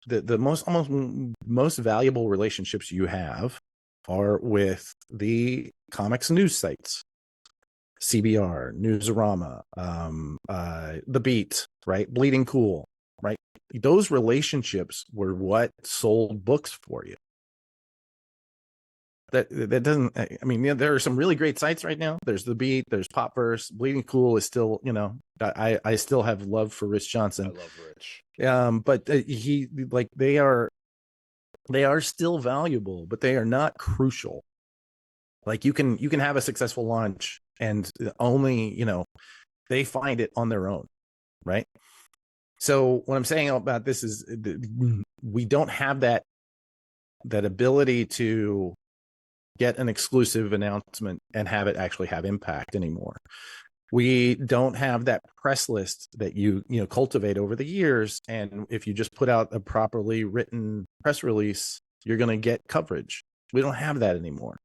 the most valuable relationships you have are with the comics news sites, CBR, Newsarama, The Beat, right? Bleeding Cool, right? Those relationships were what sold books for you. That doesn't, I mean, there are some really great sites right now. There's The Beat, there's Popverse. Bleeding Cool is still, I still have love for Rich Johnson. I love Rich. But they are still valuable, but they are not crucial. Like you can have a successful launch and only, they find it on their own, right? So what I'm saying about this is we don't have that ability to get an exclusive announcement and have it actually have impact anymore. We don't have that press list that you cultivate over the years. And if you just put out a properly written press release, you're going to get coverage. We don't have that anymore.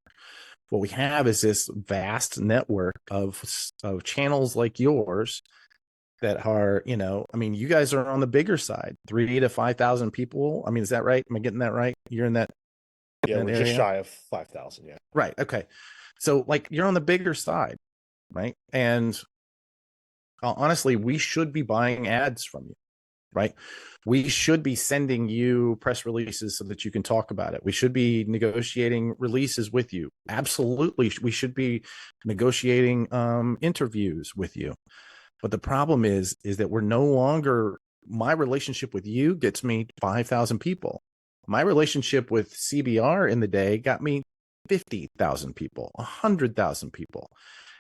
What we have is this vast network of channels like yours that are, you guys are on the bigger side, 3,000 to 5,000 people. I mean, is that right? Am I getting that right? You're in that? Yeah, we're area? just shy of 5,000. Yeah. Right. Okay. So like you're on the bigger side, right? And honestly, we should be buying ads from you, right? We should be sending you press releases so that you can talk about it. We should be negotiating releases with you. Absolutely. We should be negotiating interviews with you. But the problem is that we're no longer, my relationship with you gets me 5,000 people. My relationship with CBR in the day got me 50,000 people, 100,000 people.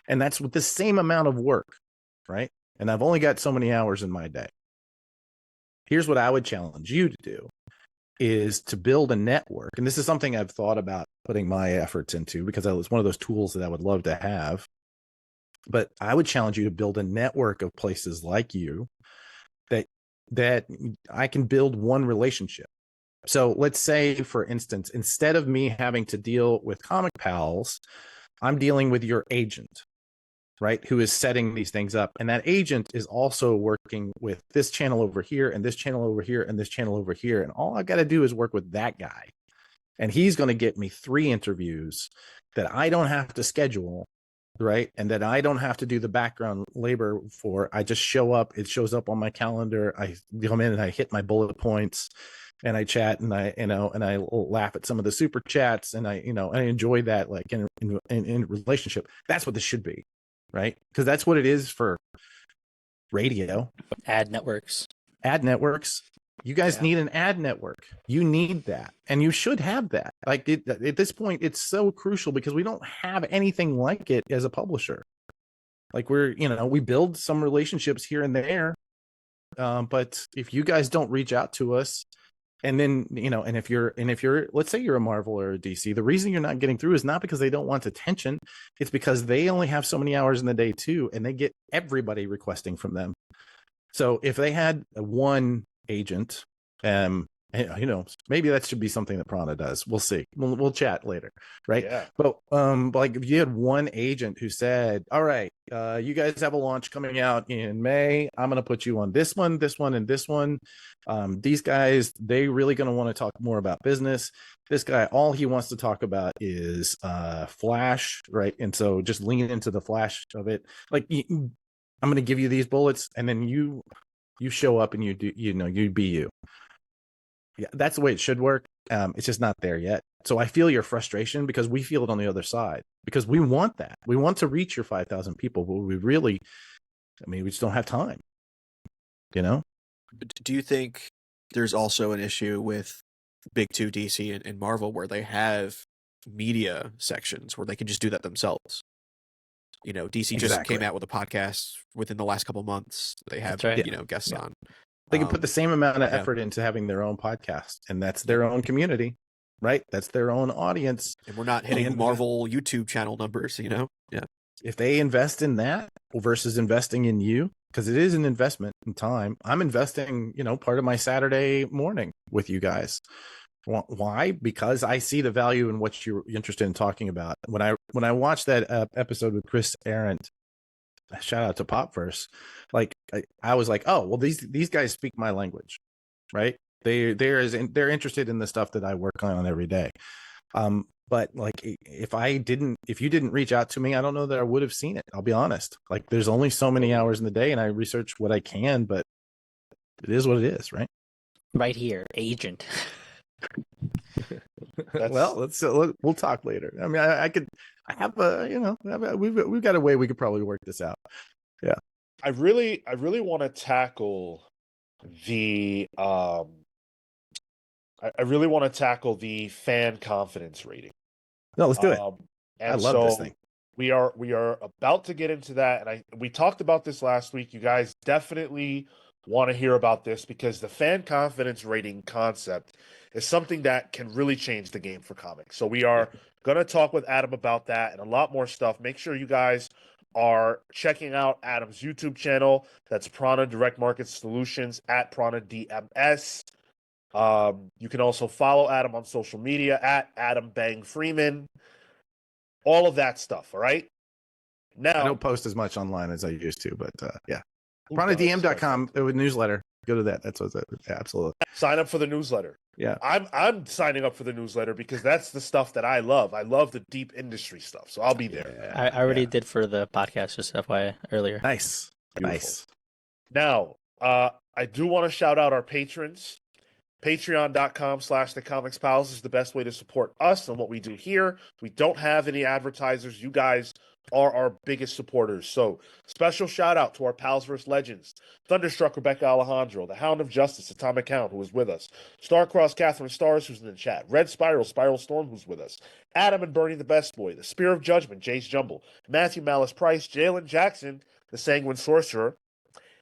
And that's with the same amount of work, right? And I've only got so many hours in my day. Here's what I would challenge you to do is to build a network. And this is something I've thought about putting my efforts into because it's one of those tools that I would love to have. But I would challenge you to build a network of places like you that I can build one relationship. So let's say, for instance, instead of me having to deal with Comic Pals, I'm dealing with your agent, right? Who is setting these things up. And that agent is also working with this channel over here and this channel over here and this channel over here. And all I got to do is work with that guy. And he's going to get me 3 interviews that I don't have to schedule, right? And that I don't have to do the background labor for. I just show up. It shows up on my calendar. I come in and I hit my bullet points and I chat and I laugh at some of the super chats and I enjoy that, like in relationship. That's what this should be, right? Because that's what it is for radio. Ad networks. You guys need an ad network. You need that, and you should have that. Like at this point, it's so crucial because we don't have anything like it as a publisher. Like we build some relationships here and there, but if you guys don't reach out to us, and then and if you're let's say you're a Marvel or a DC, the reason you're not getting through is not because they don't want attention. It's because they only have so many hours in the day too, and they get everybody requesting from them. So if they had one agent, maybe that should be something that Prana does. We'll see. We'll chat later, right? Yeah. But like if you had one agent who said, all right, you guys have a launch coming out in May, I'm going to put you on this one, and this one. These guys, they really going to want to talk more about business. This guy, all he wants to talk about is Flash, right? And so just lean into the Flash of it. Like I'm going to give you these bullets, and then you show up and you do, you be you. Yeah, that's the way it should work. It's just not there yet. So I feel your frustration because we feel it on the other side because we want that. We want to reach your 5,000 people, but we just don't have time. Do you think there's also an issue with Big Two, DC, and Marvel where they have media sections where they can just do that themselves? DC just came out with a podcast within the last couple of months. They have, guests on. They can put the same amount of effort into having their own podcast, and that's their own community, right? That's their own audience. And we're not hitting Marvel YouTube channel numbers, Yeah. If they invest in that versus investing in you, because it is an investment in time. I'm investing, part of my Saturday morning with you guys. Why? Because I see the value in what you're interested in talking about. When I watched that episode with Chris Arendt, shout out to Popverse, like I was like, oh well, these guys speak my language, right? They're interested in the stuff that I work on every day. But like if you didn't reach out to me, I don't know that I would have seen it. I'll be honest. Like there's only so many hours in the day, and I research what I can, but it is what it is, right? Right here, agent. Well, we'll talk later. I mean, we've got a way we could probably work this out. Yeah. I really want to tackle the fan confidence rating. No, let's do it. And I love this thing. We are about to get into that, and we talked about this last week. You guys definitely want to hear about this because the fan confidence rating concept is something that can really change the game for comics. So we are going to talk with Adam about that and a lot more stuff. Make sure you guys are checking out Adam's YouTube channel. That's Prana Direct Market Solutions at Prana DMS. You can also follow Adam on social media at Adam Bang Freeman. All of that stuff. All right. Now I don't post as much online as I used to, but yeah. who does? PranaDM.com with newsletter. Go to that. That's what's absolutely. Sign up for the newsletter. Yeah. I'm signing up for the newsletter because that's the stuff that I love. I love the deep industry stuff. So I'll be there. I already did for the podcast, just FYI, earlier. Nice. Beautiful. Nice. Now, I do want to shout out our patrons. Patreon.com/TheComicsPals is the best way to support us and what we do here. We don't have any advertisers. You guys are our biggest supporters. So special shout out to our Pals vs. Legends, Thunderstruck Rebecca Alejandro, the Hound of Justice, Atomic Hound, who is with us, Starcross Catherine Stars, who's in the chat, Red Spiral, Spiral Storm, who's with us, Adam and Bernie the Best Boy, the Spear of Judgment, Jace Jumble, Matthew Malice Price, Jalen Jackson, the Sanguine Sorcerer.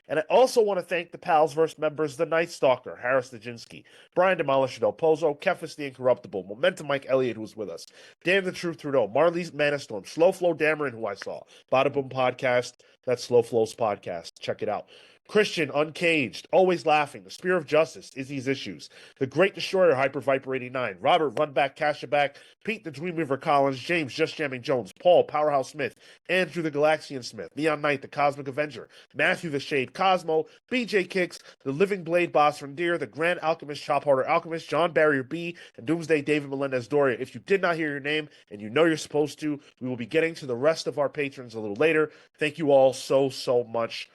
And I also want to thank the Palsverse members, the Night Stalker, Harris Dajinski, Brian Demolisher Del Pozo, Kefis the Incorruptible, Momentum Mike Elliott, who's with us, Dan the Truth Trudeau, Marley's Manastorm, Slow Flow Dameron, who I saw, Bada Boom Podcast, that's Slow Flow's podcast. Check it out. Christian, Uncaged, Always Laughing, The Spear of Justice, Izzy's Issues, The Great Destroyer, Hyper Viper 89, Robert, Runback, Cashaback, Pete the Dreamweaver Collins, James, Just Jamming Jones, Paul, Powerhouse Smith, Andrew the Galaxian Smith, Neon Knight, The Cosmic Avenger, Matthew the Shade, Cosmo, BJ Kicks, The Living Blade, Boss Deer, The Grand Alchemist, Chop Harder Alchemist, John Barrier B, and Doomsday David Melendez Doria. If you did not hear your name and you know you're supposed to, we will be getting to the rest of our patrons a little later. Thank you all so much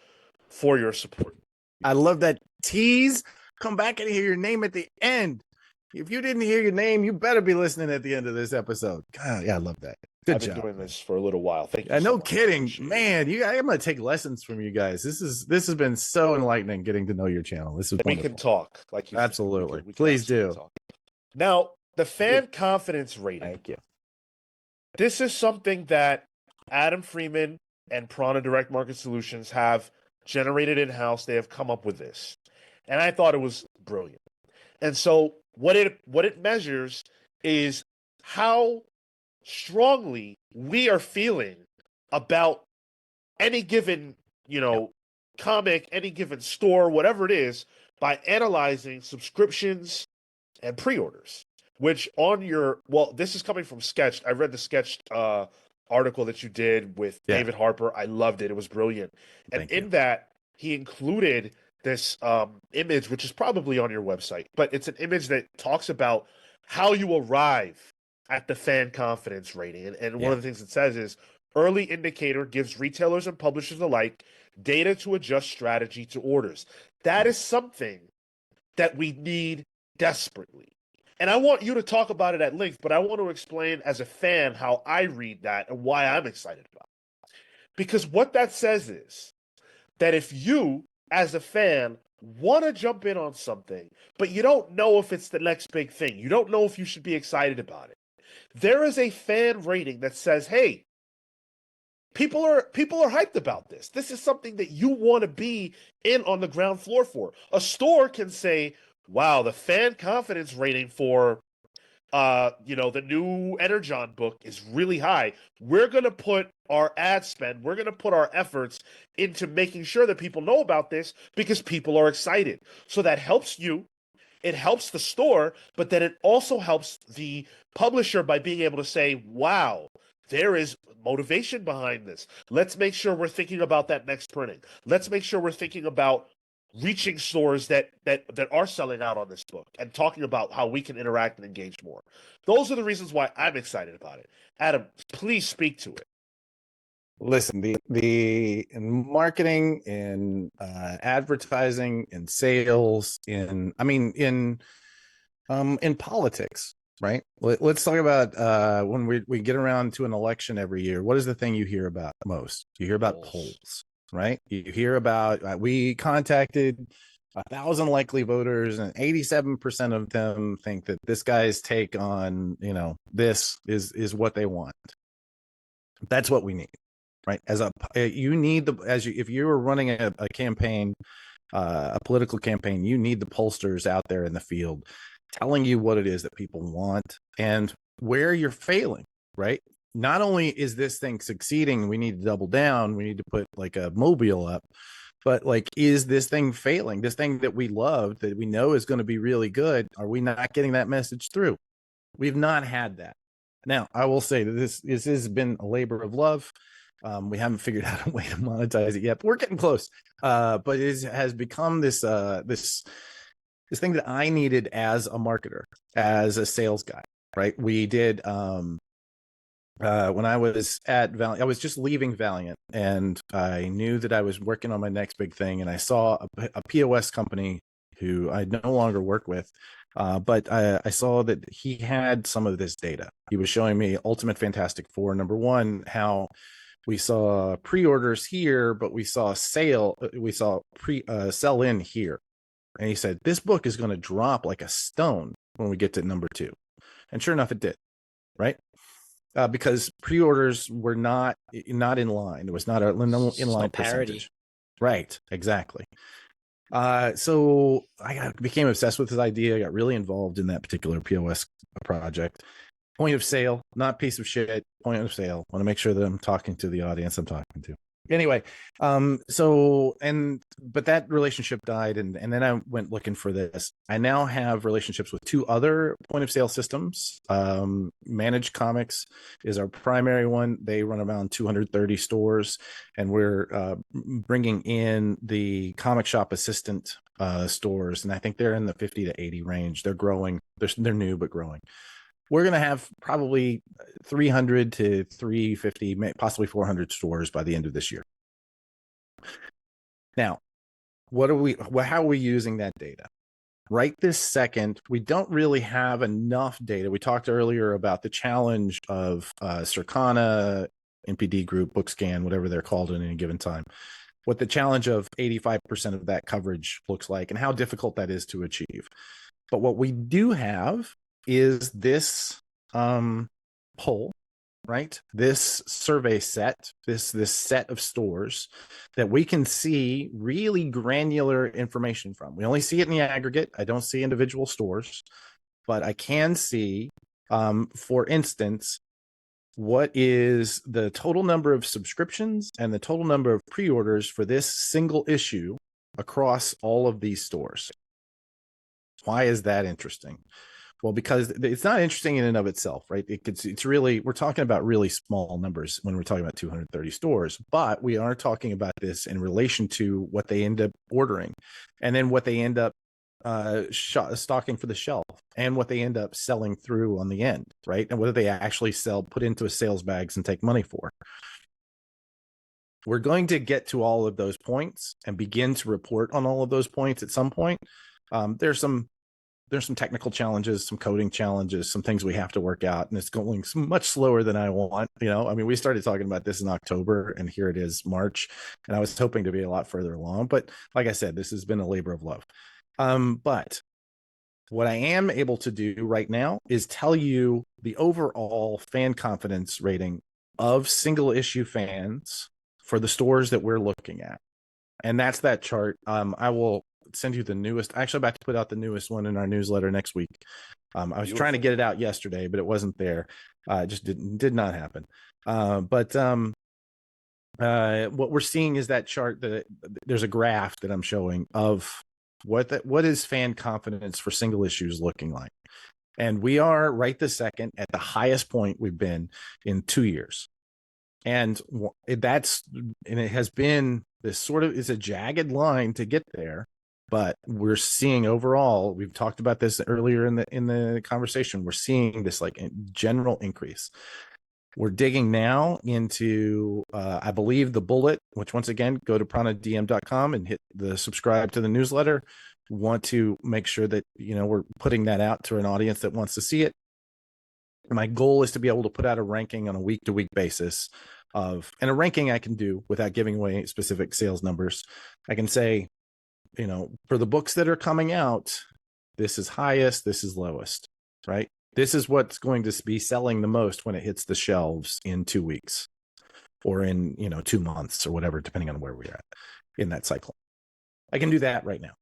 for your support. I love that tease. Come back and hear your name at the end. If you didn't hear your name, you better be listening at the end of this episode. God, yeah, I love that. Good I've job. been doing this for a little while. Thank you. No much. kidding, man. I'm gonna take lessons from you guys. This has been so enlightening getting to know your channel. This is we wonderful. can talk like you said. Absolutely. We can Please absolutely do. talk. Now, the fan confidence rating. Thank you. This is something that Adam Freeman and Prana Direct Market Solutions have generated in-house. They have come up with this. And I thought it was brilliant. And so what it measures is how strongly we are feeling about any given, comic, any given store, whatever it is, by analyzing subscriptions and pre-orders. Which this is coming from Sketched. I read the Sketched article that you did with David Harper. I loved it. It was brilliant. And Thank you. that, he included this image, which is probably on your website, but it's an image that talks about how you arrive at the fan confidence rating. And one of the things it says is, early indicator gives retailers and publishers alike data to adjust strategy to orders. That is something that we need desperately. And I want you to talk about it at length, but I want to explain as a fan how I read that and why I'm excited about it. Because what that says is that if you, as a fan, want to jump in on something, but you don't know if it's the next big thing, you don't know if you should be excited about it, there is a fan rating that says, hey, people are hyped about this. This is something that you want to be in on the ground floor for. A store can say, wow, the fan confidence rating for the new Energon book is really high. We're going to put our ad spend, we're going to put our efforts into making sure that people know about this because people are excited. So that helps you. It helps the store, but then it also helps the publisher by being able to say, wow, there is motivation behind this. Let's make sure we're thinking about that next printing. Let's make sure we're thinking about reaching stores that are selling out on this book and talking about how we can interact and engage more. Those are the reasons why I'm excited about it. Adam, please speak to it. Listen, the in marketing, in advertising, in sales, in politics, right? Let's talk about when we get around to an election every year. What is the thing you hear about most? You hear about polls, right? You hear about we contacted 1,000 likely voters, and 87% of them think that this guy's take on this is what they want. That's what we need. Right, if you were running a campaign, a political campaign, you need the pollsters out there in the field telling you what it is that people want and where you're failing. Right, not only is this thing succeeding, we need to double down, we need to put like a mobile up, but like, is this thing failing? This thing that we love, that we know is going to be really good, are we not getting that message through? We've not had that. Now, I will say that this has been a labor of love. We haven't figured out a way to monetize it yet, but we're getting close. But it has become this this thing that I needed as a marketer, as a sales guy, right? We did when I was at Valiant, I was just leaving Valiant, and I knew that I was working on my next big thing, and I saw a POS company who I no longer work with. But I saw that he had some of this data. He was showing me Ultimate Fantastic Four, number one, how we saw pre-orders here, but we saw sell in here. And he said, this book is going to drop like a stone when we get to number two. And sure enough, it did, right? Because pre-orders were not in line. It was not an in-line percentage. Right, exactly. So I became obsessed with this idea. I got really involved in that particular POS project. Point of sale, not piece of shit. Point of sale. Want to make sure that I'm talking to the audience I'm talking to. Anyway, but that relationship died, and then I went looking for this. I now have relationships with two other point of sale systems. Managed Comics is our primary one. They run around 230 stores, and we're bringing in the Comic Shop Assistant stores, and I think they're in the 50 to 80 range. They're growing. They're new but growing. We're going to have probably 300 to 350, possibly 400 stores by the end of this year. Now, how are we using that data? Right this second, we don't really have enough data. We talked earlier about the challenge of Circana, NPD Group, Bookscan, whatever they're called at any given time. What the challenge of 85% of that coverage looks like and how difficult that is to achieve. But what we do have is this poll, right? This survey set, this set of stores that we can see really granular information from. We only see it in the aggregate. I don't see individual stores, but I can see, for instance, what is the total number of subscriptions and the total number of pre-orders for this single issue across all of these stores. Why is that interesting? Well, because it's not interesting in and of itself, right? It's really, we're talking about really small numbers when we're talking about 230 stores, but we are talking about this in relation to what they end up ordering, and then what they end up stocking for the shelf, and what they end up selling through on the end, right? And what do they actually sell, put into sales bags and take money for? We're going to get to all of those points and begin to report on all of those points at some point. There's some technical challenges, some coding challenges, some things we have to work out, and it's going much slower than I want. I mean, we started talking about this in October, and here it is March, and I was hoping to be a lot further along. But like I said, this has been a labor of love. But what I am able to do right now is tell you the overall fan confidence rating of single issue fans for the stores that we're looking at. And that's that chart. I will send you the newest. Actually, I'm about to put out the newest one in our newsletter next week. I was trying to get it out yesterday, but it wasn't there. It just did not happen. But what we're seeing is that chart. There's a graph that I'm showing of what is fan confidence for single issues looking like, and we are right this second at the highest point we've been in 2 years, and it has been this sort of, is a jagged line to get there. But we're seeing overall, we've talked about this earlier in the conversation, we're seeing this like general increase. We're digging now into, I believe, the bullet, which once again, go to pranadm.com and hit the subscribe to the newsletter. We want to make sure that, we're putting that out to an audience that wants to see it. My goal is to be able to put out a ranking on a week-to-week basis and a ranking I can do without giving away specific sales numbers. I can say, for the books that are coming out, this is highest, this is lowest, right? This is what's going to be selling the most when it hits the shelves in 2 weeks or in, 2 months or whatever, depending on where we're at in that cycle. I can do that right now.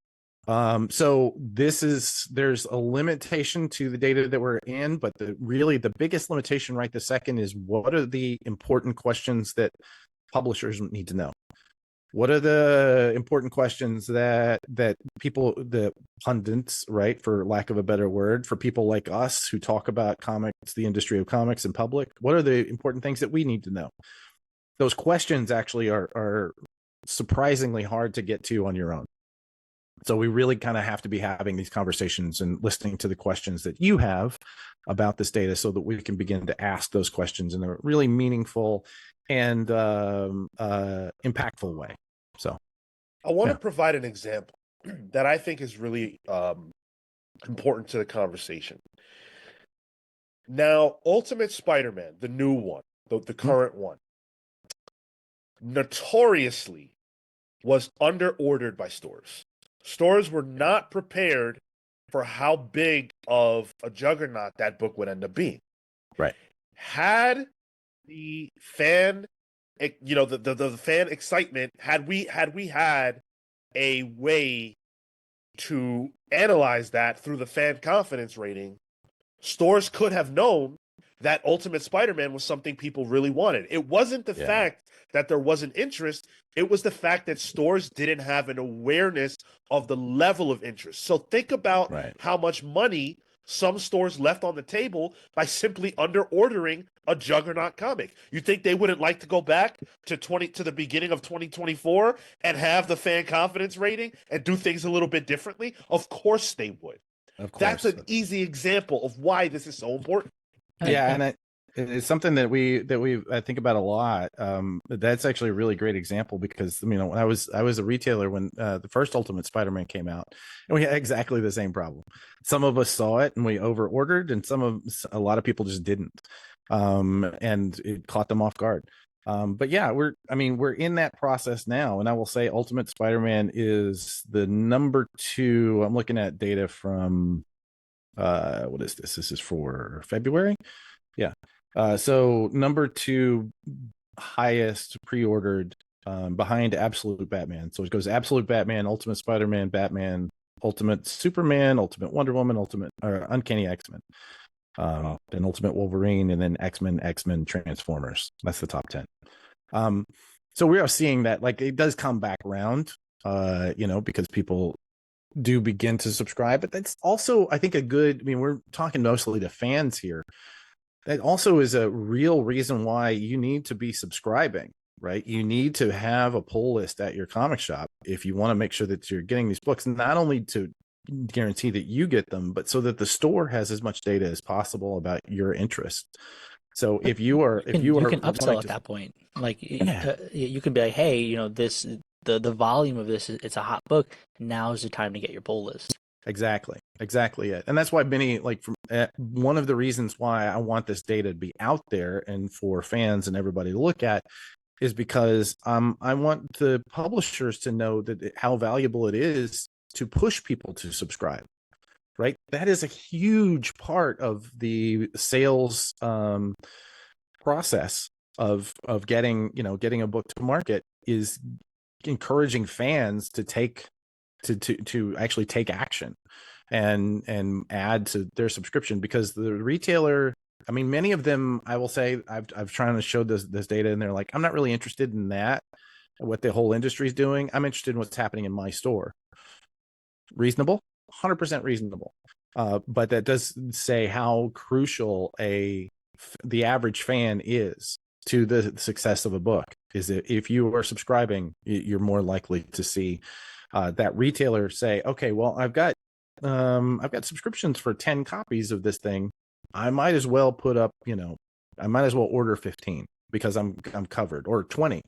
So there's a limitation to the data that we're in, but the biggest limitation right this second is what are the important questions that publishers need to know? What are the important questions that people, the pundits, right, for lack of a better word, for people like us who talk about comics, the industry of comics in public, what are the important things that we need to know? Those questions actually are surprisingly hard to get to on your own. So we really kind of have to be having these conversations and listening to the questions that you have about this data so that we can begin to ask those questions in a really meaningful and impactful way. So I want to provide an example that I think is really important to the conversation. Now, Ultimate Spider-Man, the new one, the current one, notoriously was under-ordered by stores. Stores were not prepared for how big of a juggernaut that book would end up being. Right. Had the fan, the fan excitement, had we had a way to analyze that through the fan confidence rating, stores could have known that Ultimate Spider-Man was something people really wanted. It wasn't the fact that there wasn't interest. It was the fact that stores didn't have an awareness of the level of interest. So think about how much money some stores left on the table by simply under-ordering a juggernaut comic. You think they wouldn't like to go back to the beginning of 2024 and have the fan confidence rating and do things a little bit differently? Of course they would. Of course. That's an easy example of why this is so important. Yeah, and it's something that we I think about a lot. That's actually a really great example because when I was a retailer when the first Ultimate Spider-Man came out, and we had exactly the same problem. Some of us saw it and we over ordered, and a lot of people just didn't, and it caught them off guard. But yeah, we're in that process now, and I will say Ultimate Spider-Man is the number 2. I'm looking at data from what is this? This is for February. Yeah. So number 2 highest pre-ordered behind Absolute Batman. So it goes Absolute Batman, Ultimate Spider-Man, Batman, Ultimate Superman, Ultimate Wonder Woman, Uncanny X-Men, then Ultimate Wolverine, and then X-Men, Transformers. That's the top 10. So we are seeing that it does come back around, because people do begin to subscribe, but that's also, I think, we're talking mostly to fans here. That also is a real reason why you need to be subscribing, right? You need to have a pull list at your comic shop if you want to make sure that you're getting these books, not only to guarantee that you get them, but so that the store has as much data as possible about your interest. So if you can upsell at that point, you can be like, hey, this, the volume of this, it's a hot book. Now's the time to get your pull list. Exactly it. And that's why one of the reasons why I want this data to be out there and for fans and everybody to look at is because I want the publishers to know that how valuable it is to push people to subscribe. Right? That is a huge part of the sales process of getting a book to market, is encouraging fans to actually take action and add to their subscription, because the retailer, many of them, I will say, I've trying to show this data, and they're like, I'm not really interested in that, what the whole industry is doing. I'm interested in what's happening in my store. Reasonable, 100% reasonable. But that does say how crucial the average fan is to the success of a book. Is that if you are subscribing, you're more likely to see that retailer say, okay, well, I've got subscriptions for 10 copies of this thing. I might as well I might as well order 15 because I'm covered, or 20.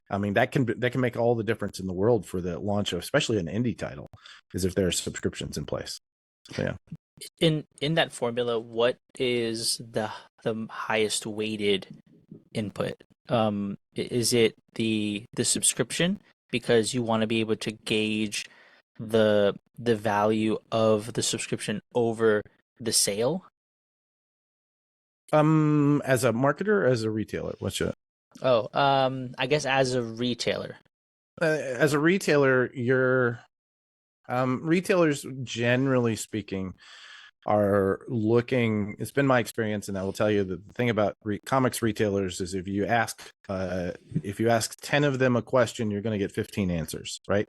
That can make all the difference in the world for the launch of, especially an indie title, is if there are subscriptions in place. So, yeah. In that formula, what is the highest weighted input? Is it the subscription, because you want to be able to gauge the value of the subscription over the sale? As a marketer, as a retailer, what's your? I guess as a retailer. As a retailer, Retailers, generally speaking, are looking. It's been my experience, and I will tell you that the thing about comics retailers is if you ask 10 of them a question, you're going to get 15 answers, right?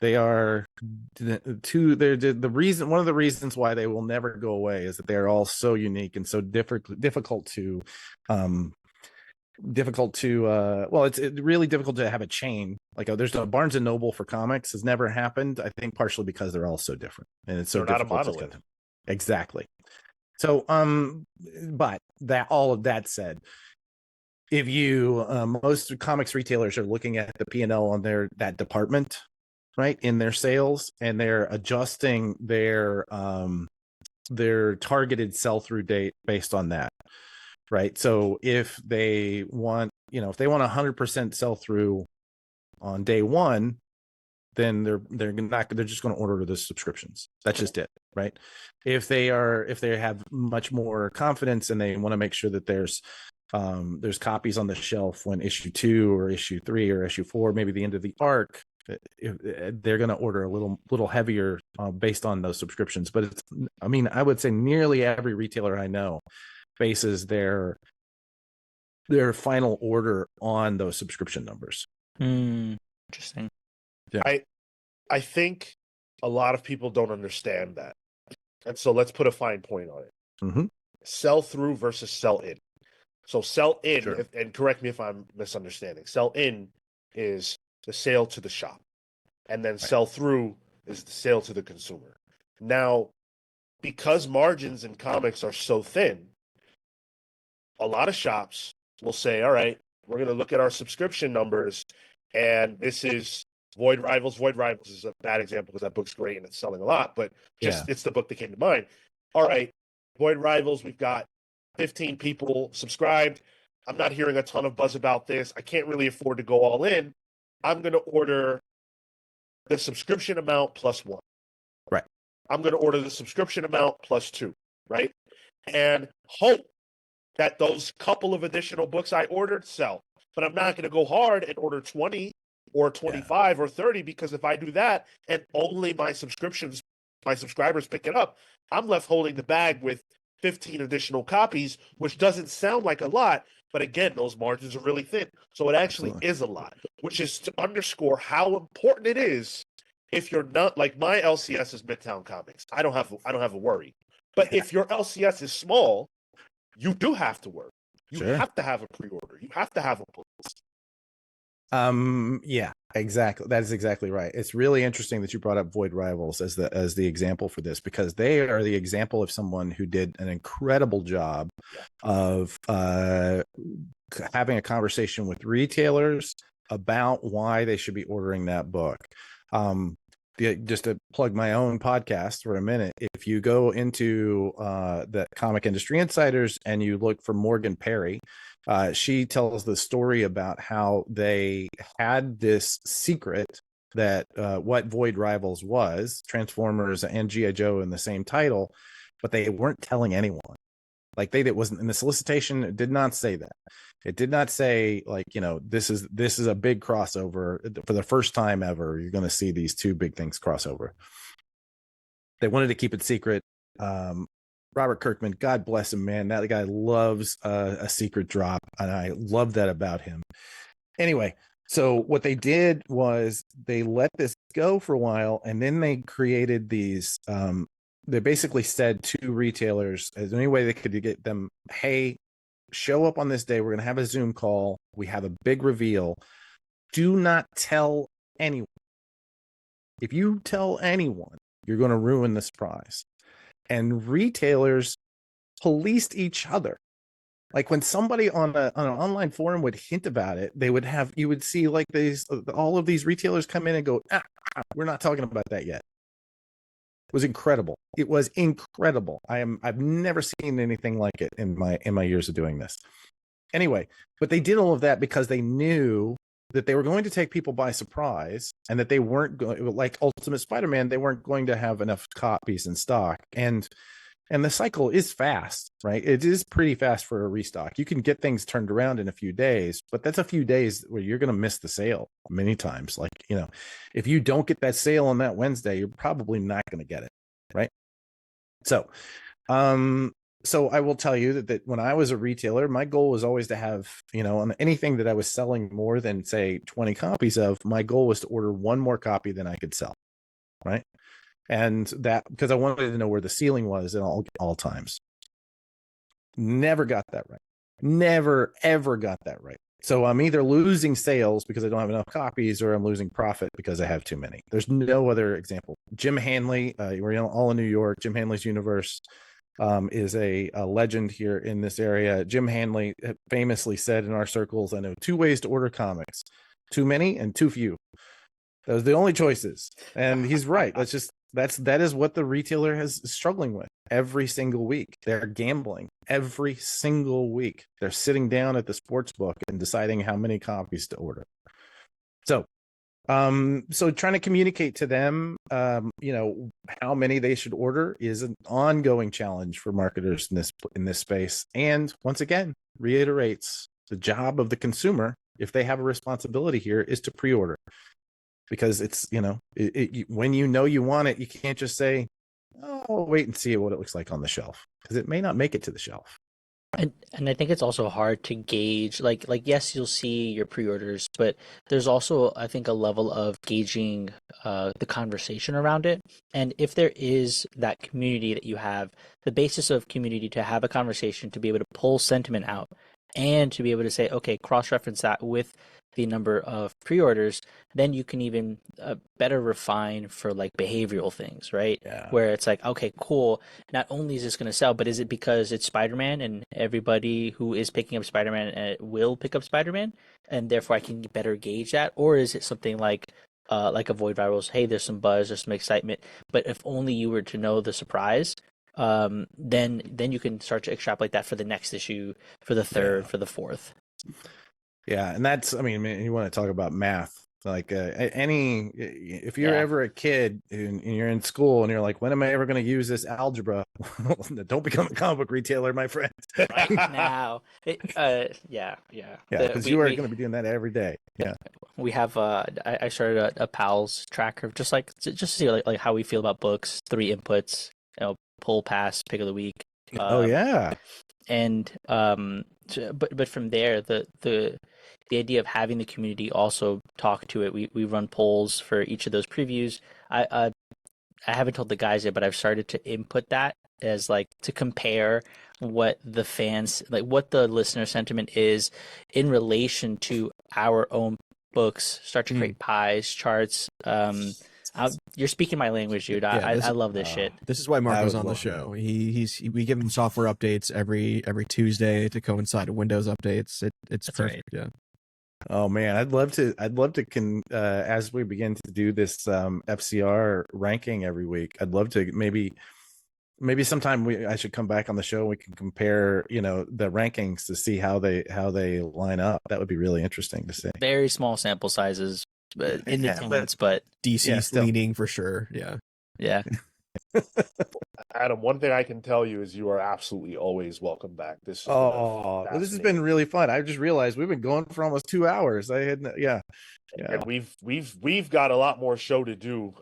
They are they're the reason. One of the reasons why they will never go away is that they're all so unique and so difficult to well, it's really difficult to have a chain like there's a Barnes and Noble for comics has never happened. I think partially because they're all so different and it's so They're not a difficult monolith. exactly. So but that, all of that said, if you most comics retailers are looking at the P&L on that department, right, in their sales, and they're adjusting their targeted sell-through date based on that. Right. So if they want, if they want 100% sell through on day one, then they're just going to order the subscriptions. That's just it. Right. If they have much more confidence and they want to make sure that there's copies on the shelf when issue 2 or issue 3 or issue 4, maybe the end of the arc, they're going to order a little heavier based on those subscriptions. But I would say nearly every retailer I know bases their final order on those subscription numbers. Interesting. Yeah. I think a lot of people don't understand that. And so let's put a fine point on it. Mm-hmm. Sell through versus sell in. So sell in, Sure. and correct me if I'm misunderstanding, sell in is the sale to the shop. And then sell through is the sale to the consumer. Now, because margins in comics are so thin, a lot of shops will say, all right, we're going to look at our subscription numbers, and this is Void Rivals. Void Rivals is a bad example because that book's great and it's selling a lot, but it's the book that came to mind. All right, Void Rivals, we've got 15 people subscribed. I'm not hearing a ton of buzz about this. I can't really afford to go all in. I'm going to order the subscription amount plus 1. Right. I'm going to order the subscription amount plus 2, right? And hope that those couple of additional books I ordered sell. But I'm not going to go hard and order 20 or 25 or 30, because if I do that and only my subscribers pick it up, I'm left holding the bag with 15 additional copies, which doesn't sound like a lot. But again, those margins are really thin. So it actually is a lot, which is to underscore how important it is. If you're not, like, my LCS is Midtown Comics, I don't have a worry. But if your LCS is small, you do have to work. You have to have a pre-order. You have to have a book. Yeah, exactly. That is exactly right. It's really interesting that you brought up Void Rivals as the example for this, because they are the example of someone who did an incredible job of having a conversation with retailers about why they should be ordering that book. Just to plug my own podcast for a minute, if you go into the Comic Industry Insiders and you look for Morgan Perry, she tells the story about how they had this secret that what Void Rivals was, Transformers and G.I. Joe in the same title, but they weren't telling anyone. Like, it wasn't in the solicitation. It did not say that. It did not say, like, this is a big crossover for the first time ever. You're going to see these two big things crossover. They wanted to keep it secret. Robert Kirkman, God bless him, man. That guy loves a secret drop, and I love that about him. Anyway, so what they did was they let this go for a while, and then they created these. They basically said to retailers, as any way they could get them, hey, show up on this day. We're going to have a Zoom call. We have a big reveal. Do not tell anyone. If you tell anyone, you're going to ruin the surprise. And retailers policed each other. Like, when somebody on an online forum would hint about it, you would see like all of these retailers come in and go, we're not talking about that yet. It was incredible. It was incredible. I've never seen anything like it in my years of doing this. Anyway, but they did all of that because they knew that they were going to take people by surprise, and that they weren't going, like Ultimate Spider-Man, they weren't going to have enough copies in stock. And And the cycle is fast, right? It is pretty fast for a restock. You can get things turned around in a few days, but that's a few days where you're going to miss the sale many times. Like, if you don't get that sale on that Wednesday, you're probably not going to get it, right? So, so I will tell you that when I was a retailer, my goal was always to have, on anything that I was selling more than, say, 20 copies of, my goal was to order one more copy than I could sell, right? And that because I wanted to know where the ceiling was at all times. Never got that right. Never, ever got that right. So I'm either losing sales because I don't have enough copies, or I'm losing profit because I have too many. There's no other example. Jim Hanley, we're all in New York. Jim Hanley's Universe is a legend here in this area. Jim Hanley famously said in our circles, I know two ways to order comics: too many and too few. Those are the only choices. And he's right. That is what the retailer is struggling with every single week. They're gambling every single week. They're sitting down at the sports book and deciding how many copies to order. So trying to communicate to them, how many they should order is an ongoing challenge for marketers in this space. And once again, reiterates the job of the consumer, if they have a responsibility here, is to pre-order. Because it's, when you want it, you can't just say, oh, I'll wait and see what it looks like on the shelf, because it may not make it to the shelf. And I think it's also hard to gauge, like yes, you'll see your pre-orders, but there's also, I think, a level of gauging the conversation around it. And if there is that community that you have, the basis of community to have a conversation, to be able to pull sentiment out, and to be able to say, okay, cross-reference that with the number of pre-orders, then you can even better refine for like behavioral things, right? Yeah. Where it's like, okay, cool. Not only is this going to sell, but is it because it's Spider-Man and everybody who is picking up Spider-Man will pick up Spider-Man, and therefore I can better gauge that? Or is it something like Avoid Virals? Hey, there's some buzz, there's some excitement, but if only you were to know the surprise, then you can start to extrapolate that for the next issue, for the third, for the fourth. Yeah, and that's, you want to talk about math. Like if you're ever a kid and you're in school and you're like, when am I ever going to use this algebra? Don't become a comic book retailer, my friend. Right now, because you are going to be doing that every day. Yeah, we have. I started a PALS tracker, just to see like how we feel about books. 3 inputs, pull, pass, pick of the week. And but from there, the idea of having the community also talk to it. We run polls for each of those previews. I haven't told the guys yet, but I've started to input that as like to compare what the fans, like what the listener sentiment is in relation to our own books. Start to create pies, charts. You're speaking my language, dude. I love this shit. This is why Marco's on the show. We give him software updates every Tuesday to coincide with Windows updates. It's That's perfect. right. Yeah. Oh man, I'd love to as we begin to do this FCR ranking every week, I'd love to maybe sometime I should come back on the show and we can compare, the rankings to see how they line up. That would be really interesting to see. Very small sample sizes, but in attendance, but DC's leading for sure. Yeah. Yeah. Adam, one thing I can tell you is you are absolutely always welcome back. This has been really fun. I just realized we've been going for almost 2 hours. And we've got a lot more show to do.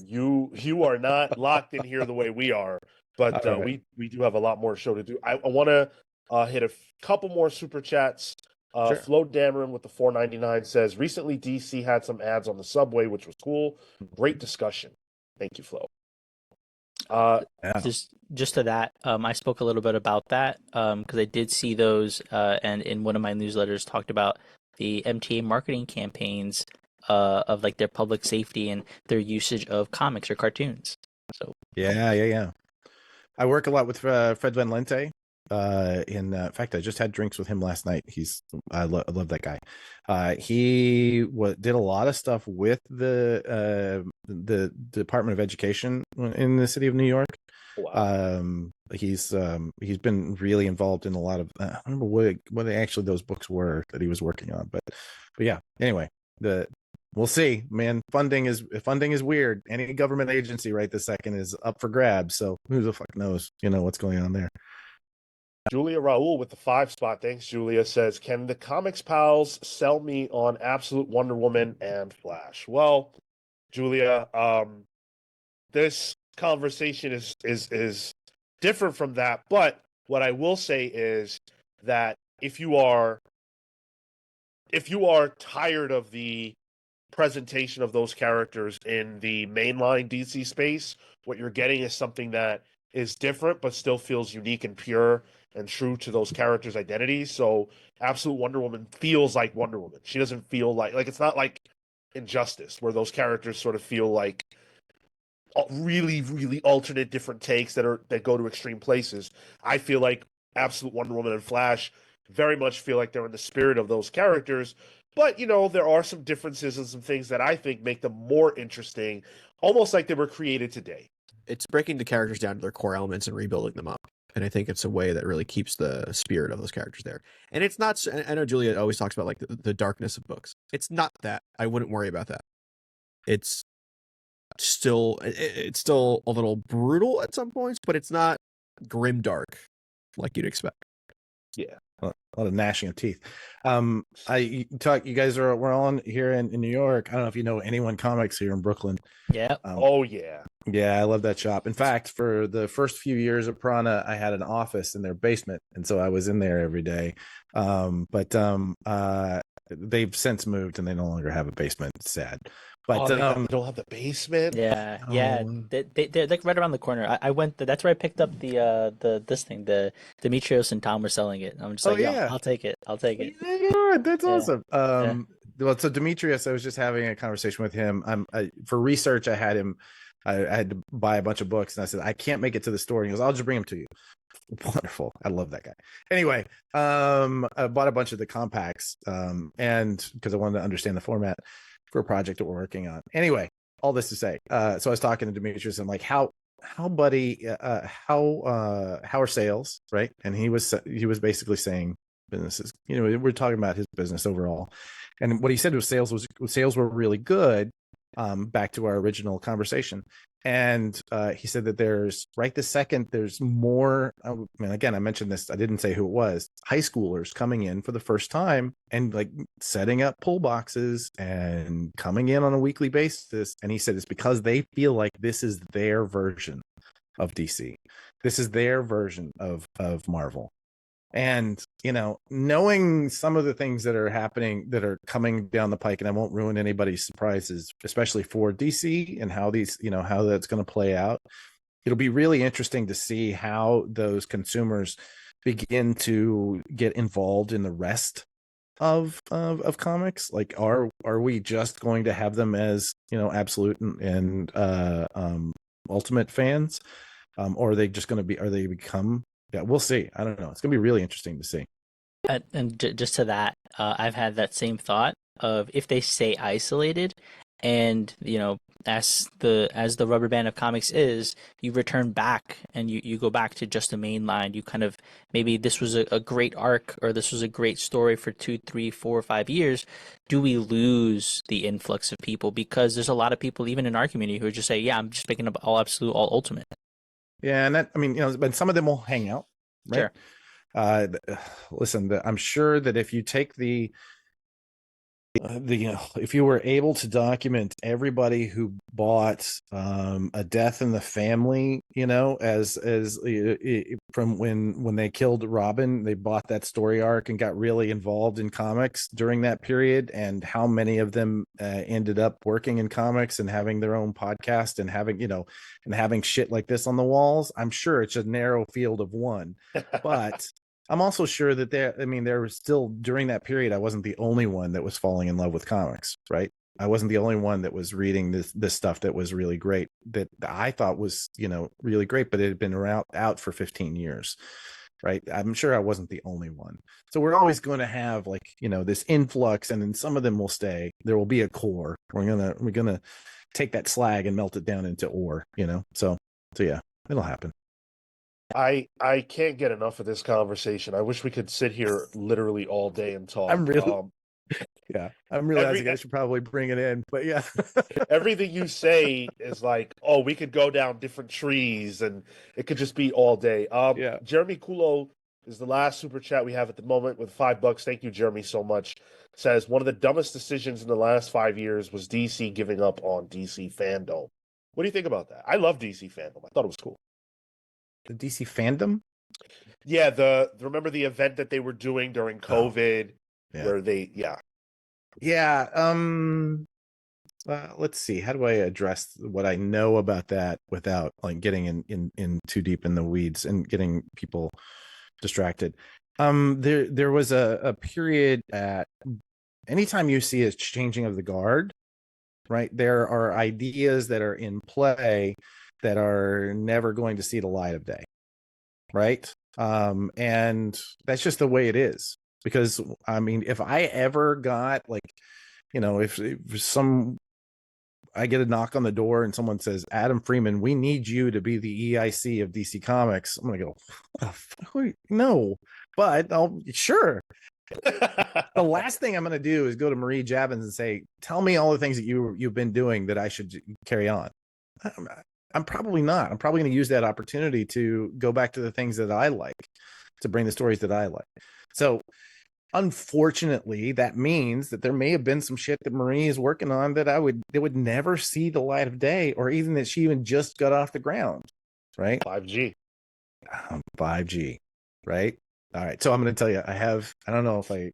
You are not locked in here the way we are, but right. we do have a lot more show to do. I want to hit a couple more super chats. Sure. Flo Dameron with the $4.99 says, recently DC had some ads on the subway, which was cool. Great discussion. Thank you, Flo. Just to that, I spoke a little bit about that because I did see those, and in one of my newsletters talked about the MTA marketing campaigns of like their public safety and their usage of comics or cartoons. So yeah. I work a lot with Fred Van Lente. In fact, I just had drinks with him last night. I love that guy. He did a lot of stuff with the Department of Education in the city of New York. Wow. He's been really involved in a lot of. I don't remember what actually those books were that he was working on, but yeah. Anyway, we'll see, man. Funding is weird. Any government agency right this second is up for grabs. So who the fuck knows, what's going on there. Julia Raul with the 5 spot. Thanks, Julia. Says, can the comics pals sell me on Absolute Wonder Woman and Flash? Well, Julia, this conversation is different from that. But what I will say is that if you are tired of the presentation of those characters in the mainline DC space, what you're getting is something that is different but still feels unique and pure and true to those characters' identities. So Absolute Wonder Woman feels like Wonder Woman. She doesn't feel like it's not like Injustice, where those characters sort of feel like really, really alternate different takes that go to extreme places. I feel like Absolute Wonder Woman and Flash very much feel like they're in the spirit of those characters. But, there are some differences and some things that I think make them more interesting, almost like they were created today. It's breaking the characters down to their core elements and rebuilding them up. And I think it's a way that really keeps the spirit of those characters there. And it's not, I know Julia always talks about like the darkness of books. It's not that. I wouldn't worry about that. It's still a little brutal at some points, but it's not grim dark like you'd expect. Yeah. A lot of gnashing of teeth. You guys we're all here in New York. I don't know if you know Anyone Comics here in Brooklyn. Yeah. Oh yeah. Yeah, I love that shop. In fact, for the first few years of Piranha, I had an office in their basement, and so I was in there every day. But they've since moved, and they no longer have a basement. It's sad. But they don't have the basement. Yeah, yeah. They're like right around the corner. I went. That's where I picked up this thing. The Demetrios and Tom were selling it. I'm just like, yeah, I'll take it. I'll take it. Yeah, that's awesome. Yeah. Well, so Demetrius, I was just having a conversation with him. For research, I had to buy a bunch of books, and I said I can't make it to the store. And he goes, "I'll just bring them to you." Wonderful. I love that guy. Anyway, I bought a bunch of the compacts, and because I wanted to understand the format for a project that we're working on. Anyway, all this to say, so I was talking to Demetrius, and like, how buddy, how are sales, right? And he was basically saying businesses, we're talking about his business overall, and what he said was sales were really good. Back to our original conversation. And he said that there's more. I mean, again, I mentioned this. I didn't say who it was. High schoolers coming in for the first time and like setting up pull boxes and coming in on a weekly basis. And he said it's because they feel like this is their version of DC. This is their version of Marvel. And, knowing some of the things that are happening, that are coming down the pike, and I won't ruin anybody's surprises, especially for DC and how how that's going to play out. It'll be really interesting to see how those consumers begin to get involved in the rest of comics. Like, are we just going to have them as, absolute and ultimate fans? Or are they just going to be, yeah, we'll see. I don't know. It's going to be really interesting to see. And just to that, I've had that same thought of if they stay isolated, and as the rubber band of comics is, you return back and you go back to just the main line. You kind of, maybe this was a great arc, or this was a great story for 2, 3, 4, 5 years. Do we lose the influx of people? Because there's a lot of people, even in our community, who just say, yeah, I'm just picking up all absolute, all ultimate. Yeah, and that, I mean, but some of them will hang out, right? Sure. Listen, I'm sure that if you take if you were able to document everybody who bought a death in the family, as from when they killed Robin, they bought that story arc and got really involved in comics during that period, and how many of them ended up working in comics and having their own podcast and having shit like this on the walls. I'm sure it's a narrow field of one, but I'm also sure that there was still, during that period, I wasn't the only one that was falling in love with comics, right? I wasn't the only one that was reading this stuff that was really great, that I thought was, really great, but it had been out for 15 years, right? I'm sure I wasn't the only one. So we're always going to have this influx, and then some of them will stay. There will be a core. We're gonna take that slag and melt it down into ore, So yeah, it'll happen. I can't get enough of this conversation. I wish we could sit here literally all day and talk. Yeah, I'm realizing I should probably bring it in, but yeah. Everything you say is like, oh, we could go down different trees and it could just be all day. Yeah. Jeremy Kulo is the last super chat we have at the moment with $5. Thank you, Jeremy, so much. Says one of the dumbest decisions in the last 5 years was DC giving up on DC FanDome. What do you think about that? I love DC FanDome. I thought it was cool. The DC FanDome? Yeah, remember the event that they were doing during COVID where they Yeah. Let's see. How do I address what I know about that without like getting in too deep in the weeds and getting people distracted? There was a period at anytime you see a changing of the guard, right? There are ideas that are in play that are never going to see the light of day, right? And that's just the way it is. Because I mean, if I ever got like, if I get a knock on the door and someone says, Adam Freeman, we need you to be the EIC of DC Comics, I'm gonna go, no, but sure. The last thing I'm gonna do is go to Marie Javins and say, tell me all the things that you've been doing that I should carry on. I'm probably not. I'm probably going to use that opportunity to go back to the things that I like, to bring the stories that I like. So unfortunately, that means that there may have been some shit that Marie is working on that would never see the light of day, or even that she even just got off the ground, right? 5G. 5G, right? All right. So I'm going to tell you, I don't know if I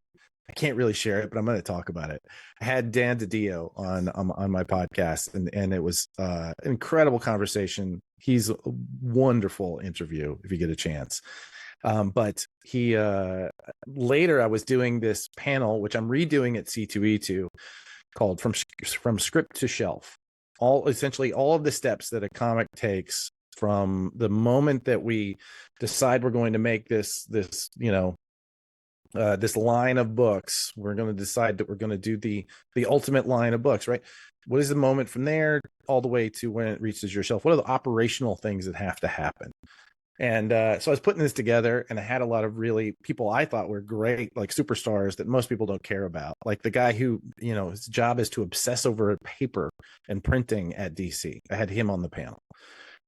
can't really share it, but I'm going to talk about it. I had Dan DiDio on my podcast, and it was an incredible conversation. He's a wonderful interview if you get a chance. But he later I was doing this panel, which I'm redoing at C2E2, called From Script to Shelf. Essentially all of the steps that a comic takes from the moment that we decide we're going to make this line of books. We're going to decide that we're going to do the ultimate line of books, right? What is the moment from there all the way to when it reaches your shelf? What are the operational things that have to happen? And so I was putting this together, and I had a lot of really people I thought were great, like superstars that most people don't care about. Like the guy who, his job is to obsess over paper and printing at DC. I had him on the panel.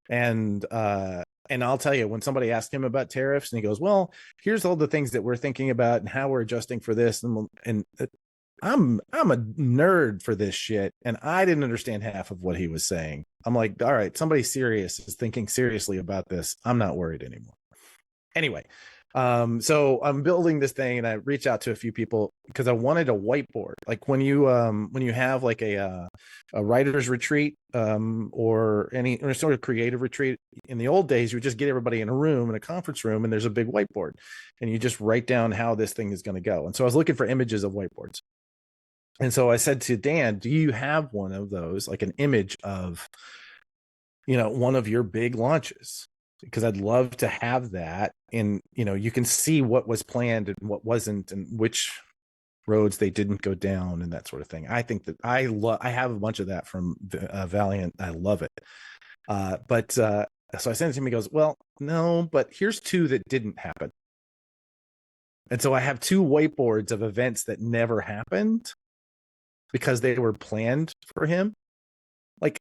And I'll tell you, when somebody asked him about tariffs, and he goes, well, here's all the things that we're thinking about and how we're adjusting for this. And I'm a nerd for this shit, and I didn't understand half of what he was saying. I'm like, all right, somebody serious is thinking seriously about this. I'm not worried anymore. Anyway, so I'm building this thing, and I reach out to a few people because I wanted a whiteboard. Like when you have like a writer's retreat or any sort of creative retreat, in the old days, you would just get everybody in a room, in a conference room, and there's a big whiteboard, and you just write down how this thing is going to go. And so I was looking for images of whiteboards. And so I said to Dan, do you have one of those, like an image of, one of your big launches? Because I'd love to have that. And, you can see what was planned and what wasn't, and which roads they didn't go down and that sort of thing. I think that I have a bunch of that from Valiant. I love it. So I sent it to him. He goes, well, no, but here's two that didn't happen. And so I have two whiteboards of events that never happened because they were planned for him. Like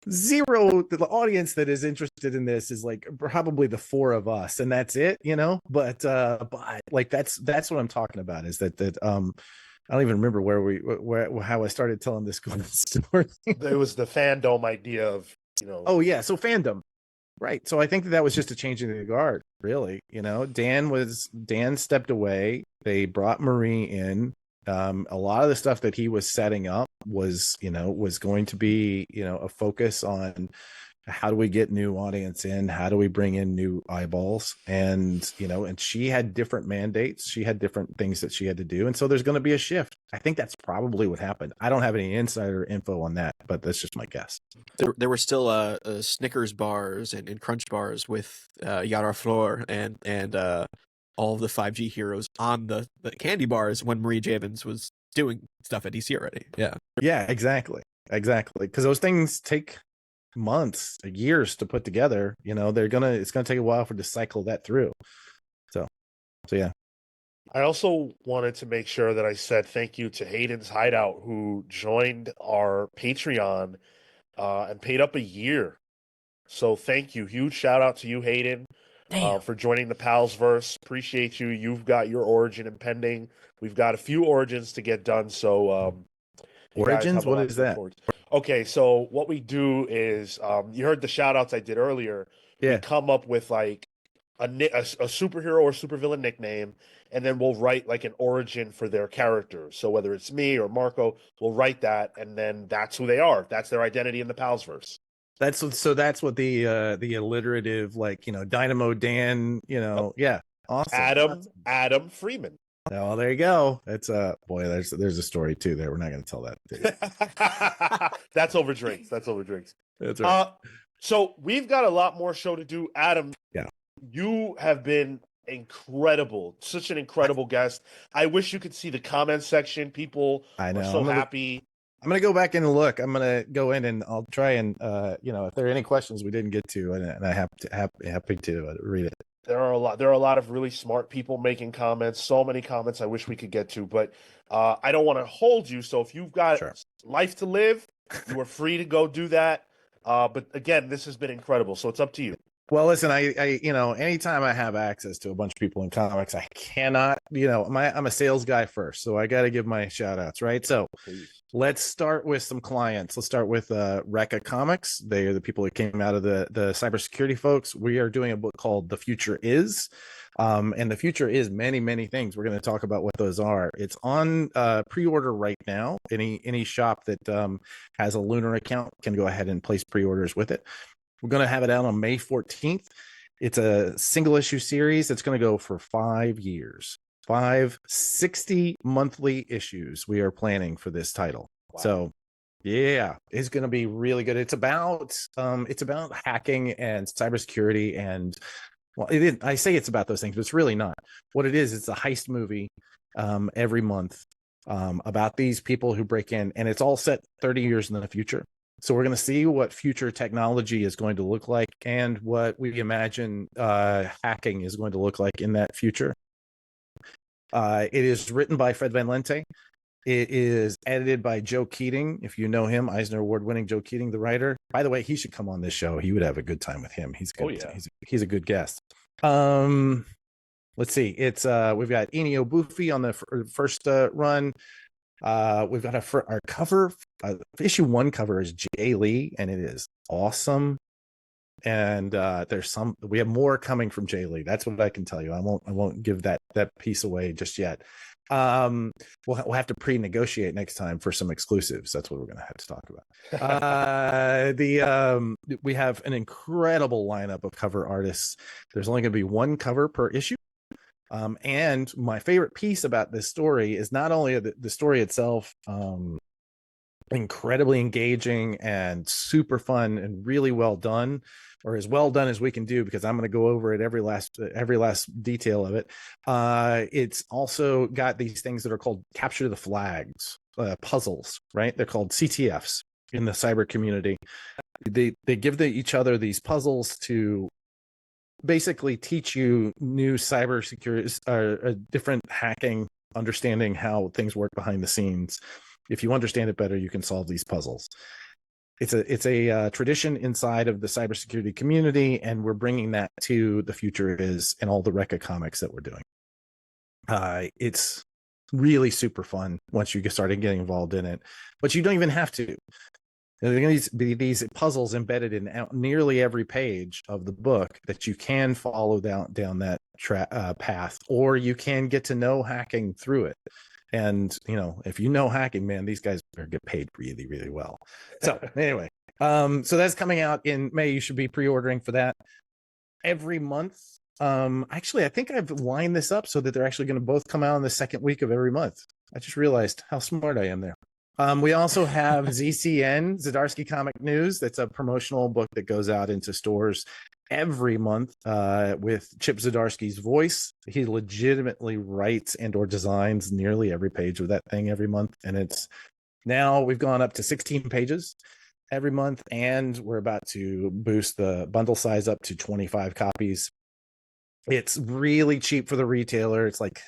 zero, the audience that is interested in this is like probably the four of us, and that's it, but like that's what I'm talking about, is that I don't even remember how I started telling this story. It was the FanDome idea of, Oh yeah, so FanDome, right? So I think that was just a change in the guard, really. Dan stepped away. They brought Marie in. A lot of the stuff that he was setting up was going to be, a focus on how do we get new audience in? How do we bring in new eyeballs? And, and she had different mandates. She had different things that she had to do. And so there's going to be a shift. I think that's probably what happened. I don't have any insider info on that, but that's just my guess. There were still Snickers bars and Crunch bars with Yara Flor and all of the 5G heroes on the candy bars when Marie Javins was doing stuff at DC already. Yeah, exactly. Because those things take months, years to put together. It's gonna take a while to cycle that through. So yeah. I also wanted to make sure that I said thank you to Hayden's Hideout, who joined our Patreon and paid up a year. So thank you. Huge shout out to you, Hayden, Damn. for joining the Pals verse. Appreciate you. You've got your origin impending. We've got a few origins to get done. So you guys Origins? have a What lot is to look that? forward to. Okay, so what we do is you heard the shout outs I did earlier. We Yeah. come up with like a superhero or supervillain nickname, and then we'll write like an origin for their character. So whether it's me or Marco, we'll write that, and then that's who they are. That's their identity in the Palsverse. That's what the alliterative, like, Dynamo Dan, yeah. Awesome. Adam Freeman. Oh, there you go. That's boy, there's a story too there. We're not going to tell that today. That's over drinks. That's over drinks. That's right. So we've got a lot more show to do. Adam, Yeah. You have been incredible. Such an incredible guest. I wish you could see the comment section. People I know. are so happy. I'm gonna go back and look. I'm gonna go in and I'll try and if there are any questions we didn't get to, and I happy to read it. There are a lot of really smart people making comments. So many comments I wish we could get to, but I don't want to hold you. So if you've got life to live, you are free to go do that. But again, this has been incredible. So it's up to you. Well, listen, I anytime I have access to a bunch of people in comics, I cannot, I'm a sales guy first, so I got to give my shout outs, right? So let's start with some clients. Let's start with Recca Comics. They are the people that came out of the cybersecurity folks. We are doing a book called The Future Is. And the future is many, many things. We're going to talk about what those are. It's on pre-order right now. Any shop that has a Lunar account can go ahead and place pre-orders with it. We're going to have it out on May 14th. It's a single issue series. It's going to go for 5 years, 60 monthly issues we are planning for this title. Wow. So yeah, it's going to be really good. It's about hacking and cybersecurity, and well, I say it's about those things, but it's really not. What it is, it's a heist movie every month about these people who break in, and it's all set 30 years in the future. So we're going to see what future technology is going to look like and what we imagine hacking is going to look like in that future. It is written by Fred Van Lente. It is edited by Joe Keating. If you know him, Eisner Award-winning Joe Keating, the writer. By the way, he should come on this show. He would have a good time with him. He's good. Oh, yeah. He's a good guest. Let's see. It's we've got Enio Buffy on the first run. We've got our cover. Issue 1 cover is Jay Lee, and it is awesome. And we have more coming from Jay Lee. That's what I can tell you. I won't give that piece away just yet. We'll have to pre-negotiate next time for some exclusives. That's what we're going to have to talk about. We have an incredible lineup of cover artists. There's only going to be 1 cover per issue. And my favorite piece about this story is not only the story itself, incredibly engaging and super fun and really well done, or as well done as we can do, because I'm going to go over it every last detail of it. It's also got these things that are called capture the flags puzzles, right? They're called CTFs in the cyber community. They give each other these puzzles to basically teach you new cybersecurity, different hacking, understanding how things work behind the scenes. If you understand it better, you can solve these puzzles. It's a tradition inside of the cybersecurity community, and we're bringing that to The Future Is and all the Recca comics that we're doing. It's really super fun once you started getting involved in it, but you don't even have to. There are going to be these puzzles embedded in nearly every page of the book that you can follow down that path, or you can get to know hacking through it. And, if you know hacking, man, these guys are get paid really, really well. So anyway, so that's coming out in May. You should be pre-ordering for that every month. Actually, I think I've lined this up so that they're actually going to both come out in the second week of every month. I just realized how smart I am there. We also have ZCN, Zdarsky Comic News. That's a promotional book that goes out into stores every month with Chip Zdarsky's voice. He legitimately writes and or designs nearly every page of that thing every month. And we've gone up to 16 pages every month, and we're about to boost the bundle size up to 25 copies. It's really cheap for the retailer. It's like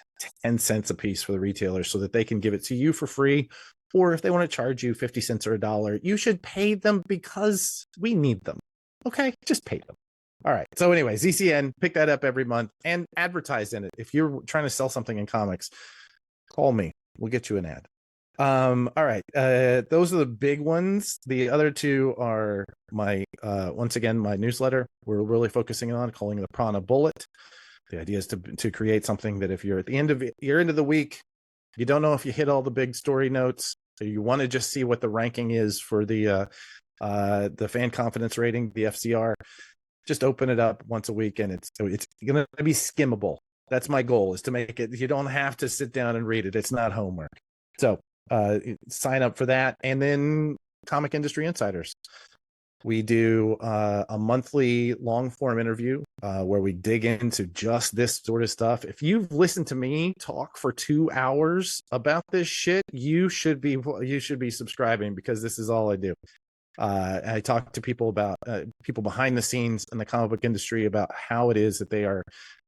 10 cents a piece for the retailers so that they can give it to you for free. Or if they want to charge you 50 cents or $1, you should pay them because we need them. Okay, just pay them. All right. So anyway, ZCN, pick that up every month and advertise in it. If you're trying to sell something in comics, call me. We'll get you an ad. All right. Those are the big ones. The other two are my once again my newsletter. We're really focusing on calling the Prana Bullet. The idea is to create something that if you're at the end of the week, you don't know if you hit all the big story notes, so you want to just see what the ranking is for the fan confidence rating, the FCR. Just open it up once a week, and it's going to be skimmable. That's my goal, is to make it. You don't have to sit down and read it. It's not homework. So sign up for that. And then Comic Industry Insiders. We do a monthly long form interview where we dig into just this sort of stuff. If you've listened to me talk for 2 hours about this shit, you should be subscribing, because this is all I do. I talk to people about people behind the scenes in the comic book industry about how it is that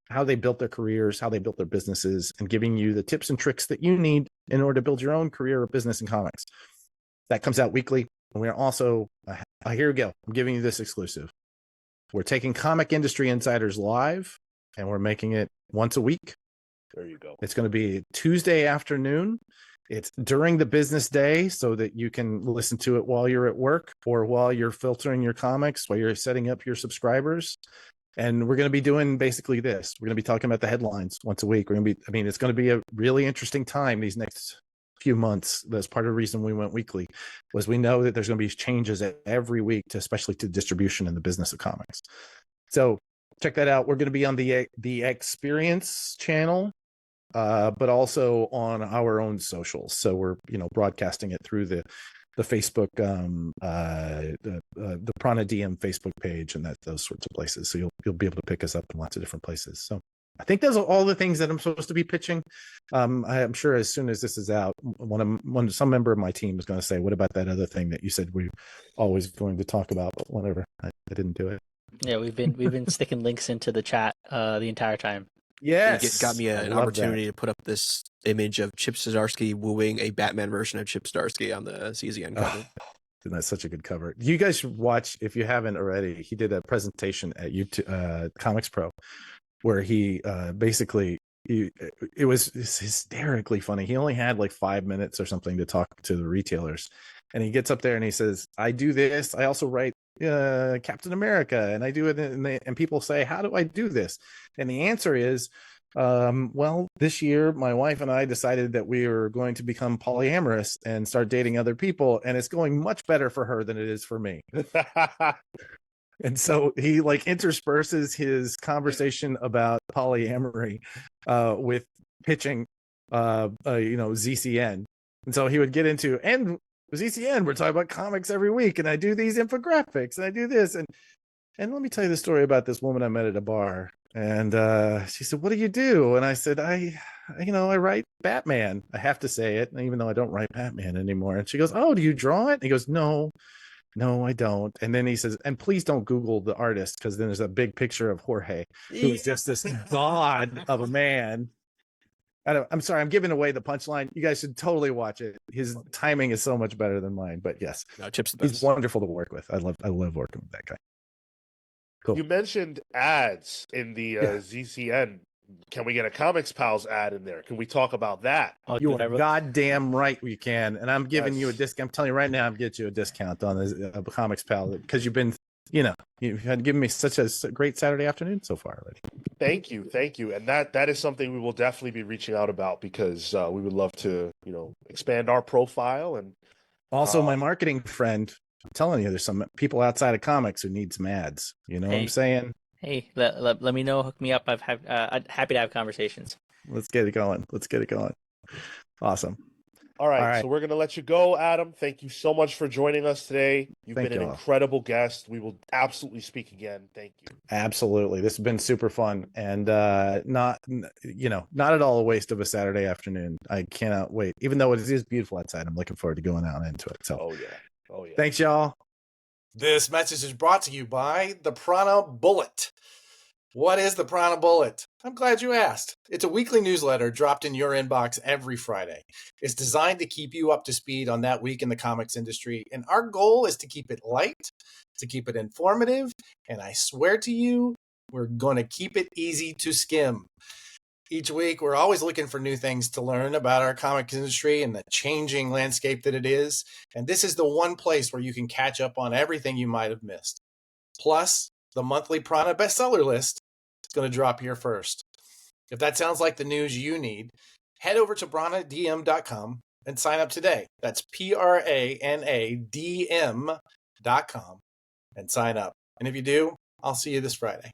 how they built their careers, how they built their businesses, and giving you the tips and tricks that you need in order to build your own career or business in comics. That comes out weekly. And we're also, here we go. I'm giving you this exclusive. We're taking Comic Industry Insiders live, and we're making it once a week. There you go. It's going to be Tuesday afternoon. It's during the business day, so that you can listen to it while you're at work or while you're filtering your comics, while you're setting up your subscribers. And we're going to be doing basically this. We're going to be talking about the headlines once a week. It's going to be a really interesting time these next few months. That's part of the reason we went weekly, was we know that there's going to be changes every week, especially to distribution in the business of comics. So check that out. We're going to be on the Experience channel, but also on our own socials. So we're broadcasting it through the Facebook, the Prana DM Facebook page, and those sorts of places. So you'll be able to pick us up in lots of different places. So I think those are all the things that I'm supposed to be pitching. I'm sure as soon as this is out, some member of my team is going to say, "What about that other thing that you said we're always going to talk about?" But whatever, I didn't do it. Yeah, we've been sticking links into the chat the entire time. Yes, It got me an opportunity to put up this image of Chip Zdarsky wooing a Batman version of Chip Zdarsky on the CZN cover. And that's such a good cover. You guys should watch, if you haven't already. He did a presentation at YouTube, Comics Pro, where he it was hysterically funny. He only had like 5 minutes or something to talk to the retailers, and he gets up there and he says, "I do this. I also write Captain America, and I do it." And people say, "How do I do this?" And the answer is, well, this year my wife and I decided that we were going to become polyamorous and start dating other people, and it's going much better for her than it is for me. And so he intersperses his conversation about polyamory with pitching ZCN. And so he would get into, and ZCN, we're talking about comics every week, and I do these infographics, and I do this, and let me tell you the story about this woman I met at a bar. And she said, "What do you do?" And I said, I write Batman. I have to say it, even though I don't write Batman anymore. And she goes, "Oh, do you draw it?" And he goes, No, I don't." And then he says, "And please don't Google the artist, because then there's a big picture of Jorge, who's just this god of a man." I'm sorry, I'm giving away the punchline. You guys should totally watch it. His timing is so much better than mine. But yes, No, Chip's the best. he's wonderful to work with. I love working with that guy. Cool. You mentioned ads in the ZCN. Can we get a Comics Pals ad in there? Can we talk about that? You are goddamn right we can. And I'm giving you a discount. I'm telling you right now, I'm getting you a discount on the Comics Pal, because you've been, you've had given me such a great Saturday afternoon so far already. Thank you. And that is something we will definitely be reaching out about, because we would love to, expand our profile. And also my marketing friend, I'm telling you, there's some people outside of comics who need some ads. You know what I'm saying? Hey, let me know. Hook me up. I'm happy to have conversations. Let's get it going. Awesome. All right. So we're going to let you go, Adam. Thank you so much for joining us today. You've been an incredible guest. We will absolutely speak again. Thank you. Absolutely. This has been super fun, and not at all a waste of a Saturday afternoon. I cannot wait. Even though it is beautiful outside, I'm looking forward to going out into it. So, oh yeah. Thanks, y'all. This message is brought to you by the Prana Bullet. What is the Prana Bullet? I'm glad you asked. It's a weekly newsletter dropped in your inbox every Friday. It's designed to keep you up to speed on that week in the comics industry, and our goal is to keep it light, to keep it informative, and I swear to you, we're going to keep it easy to skim. Each week, we're always looking for new things to learn about our comic industry and the changing landscape that it is, and this is the one place where you can catch up on everything you might have missed. Plus, the monthly Prana bestseller list is going to drop here first. If that sounds like the news you need, head over to pranadm.com and sign up today. That's PRANADM.com and sign up. And if you do, I'll see you this Friday.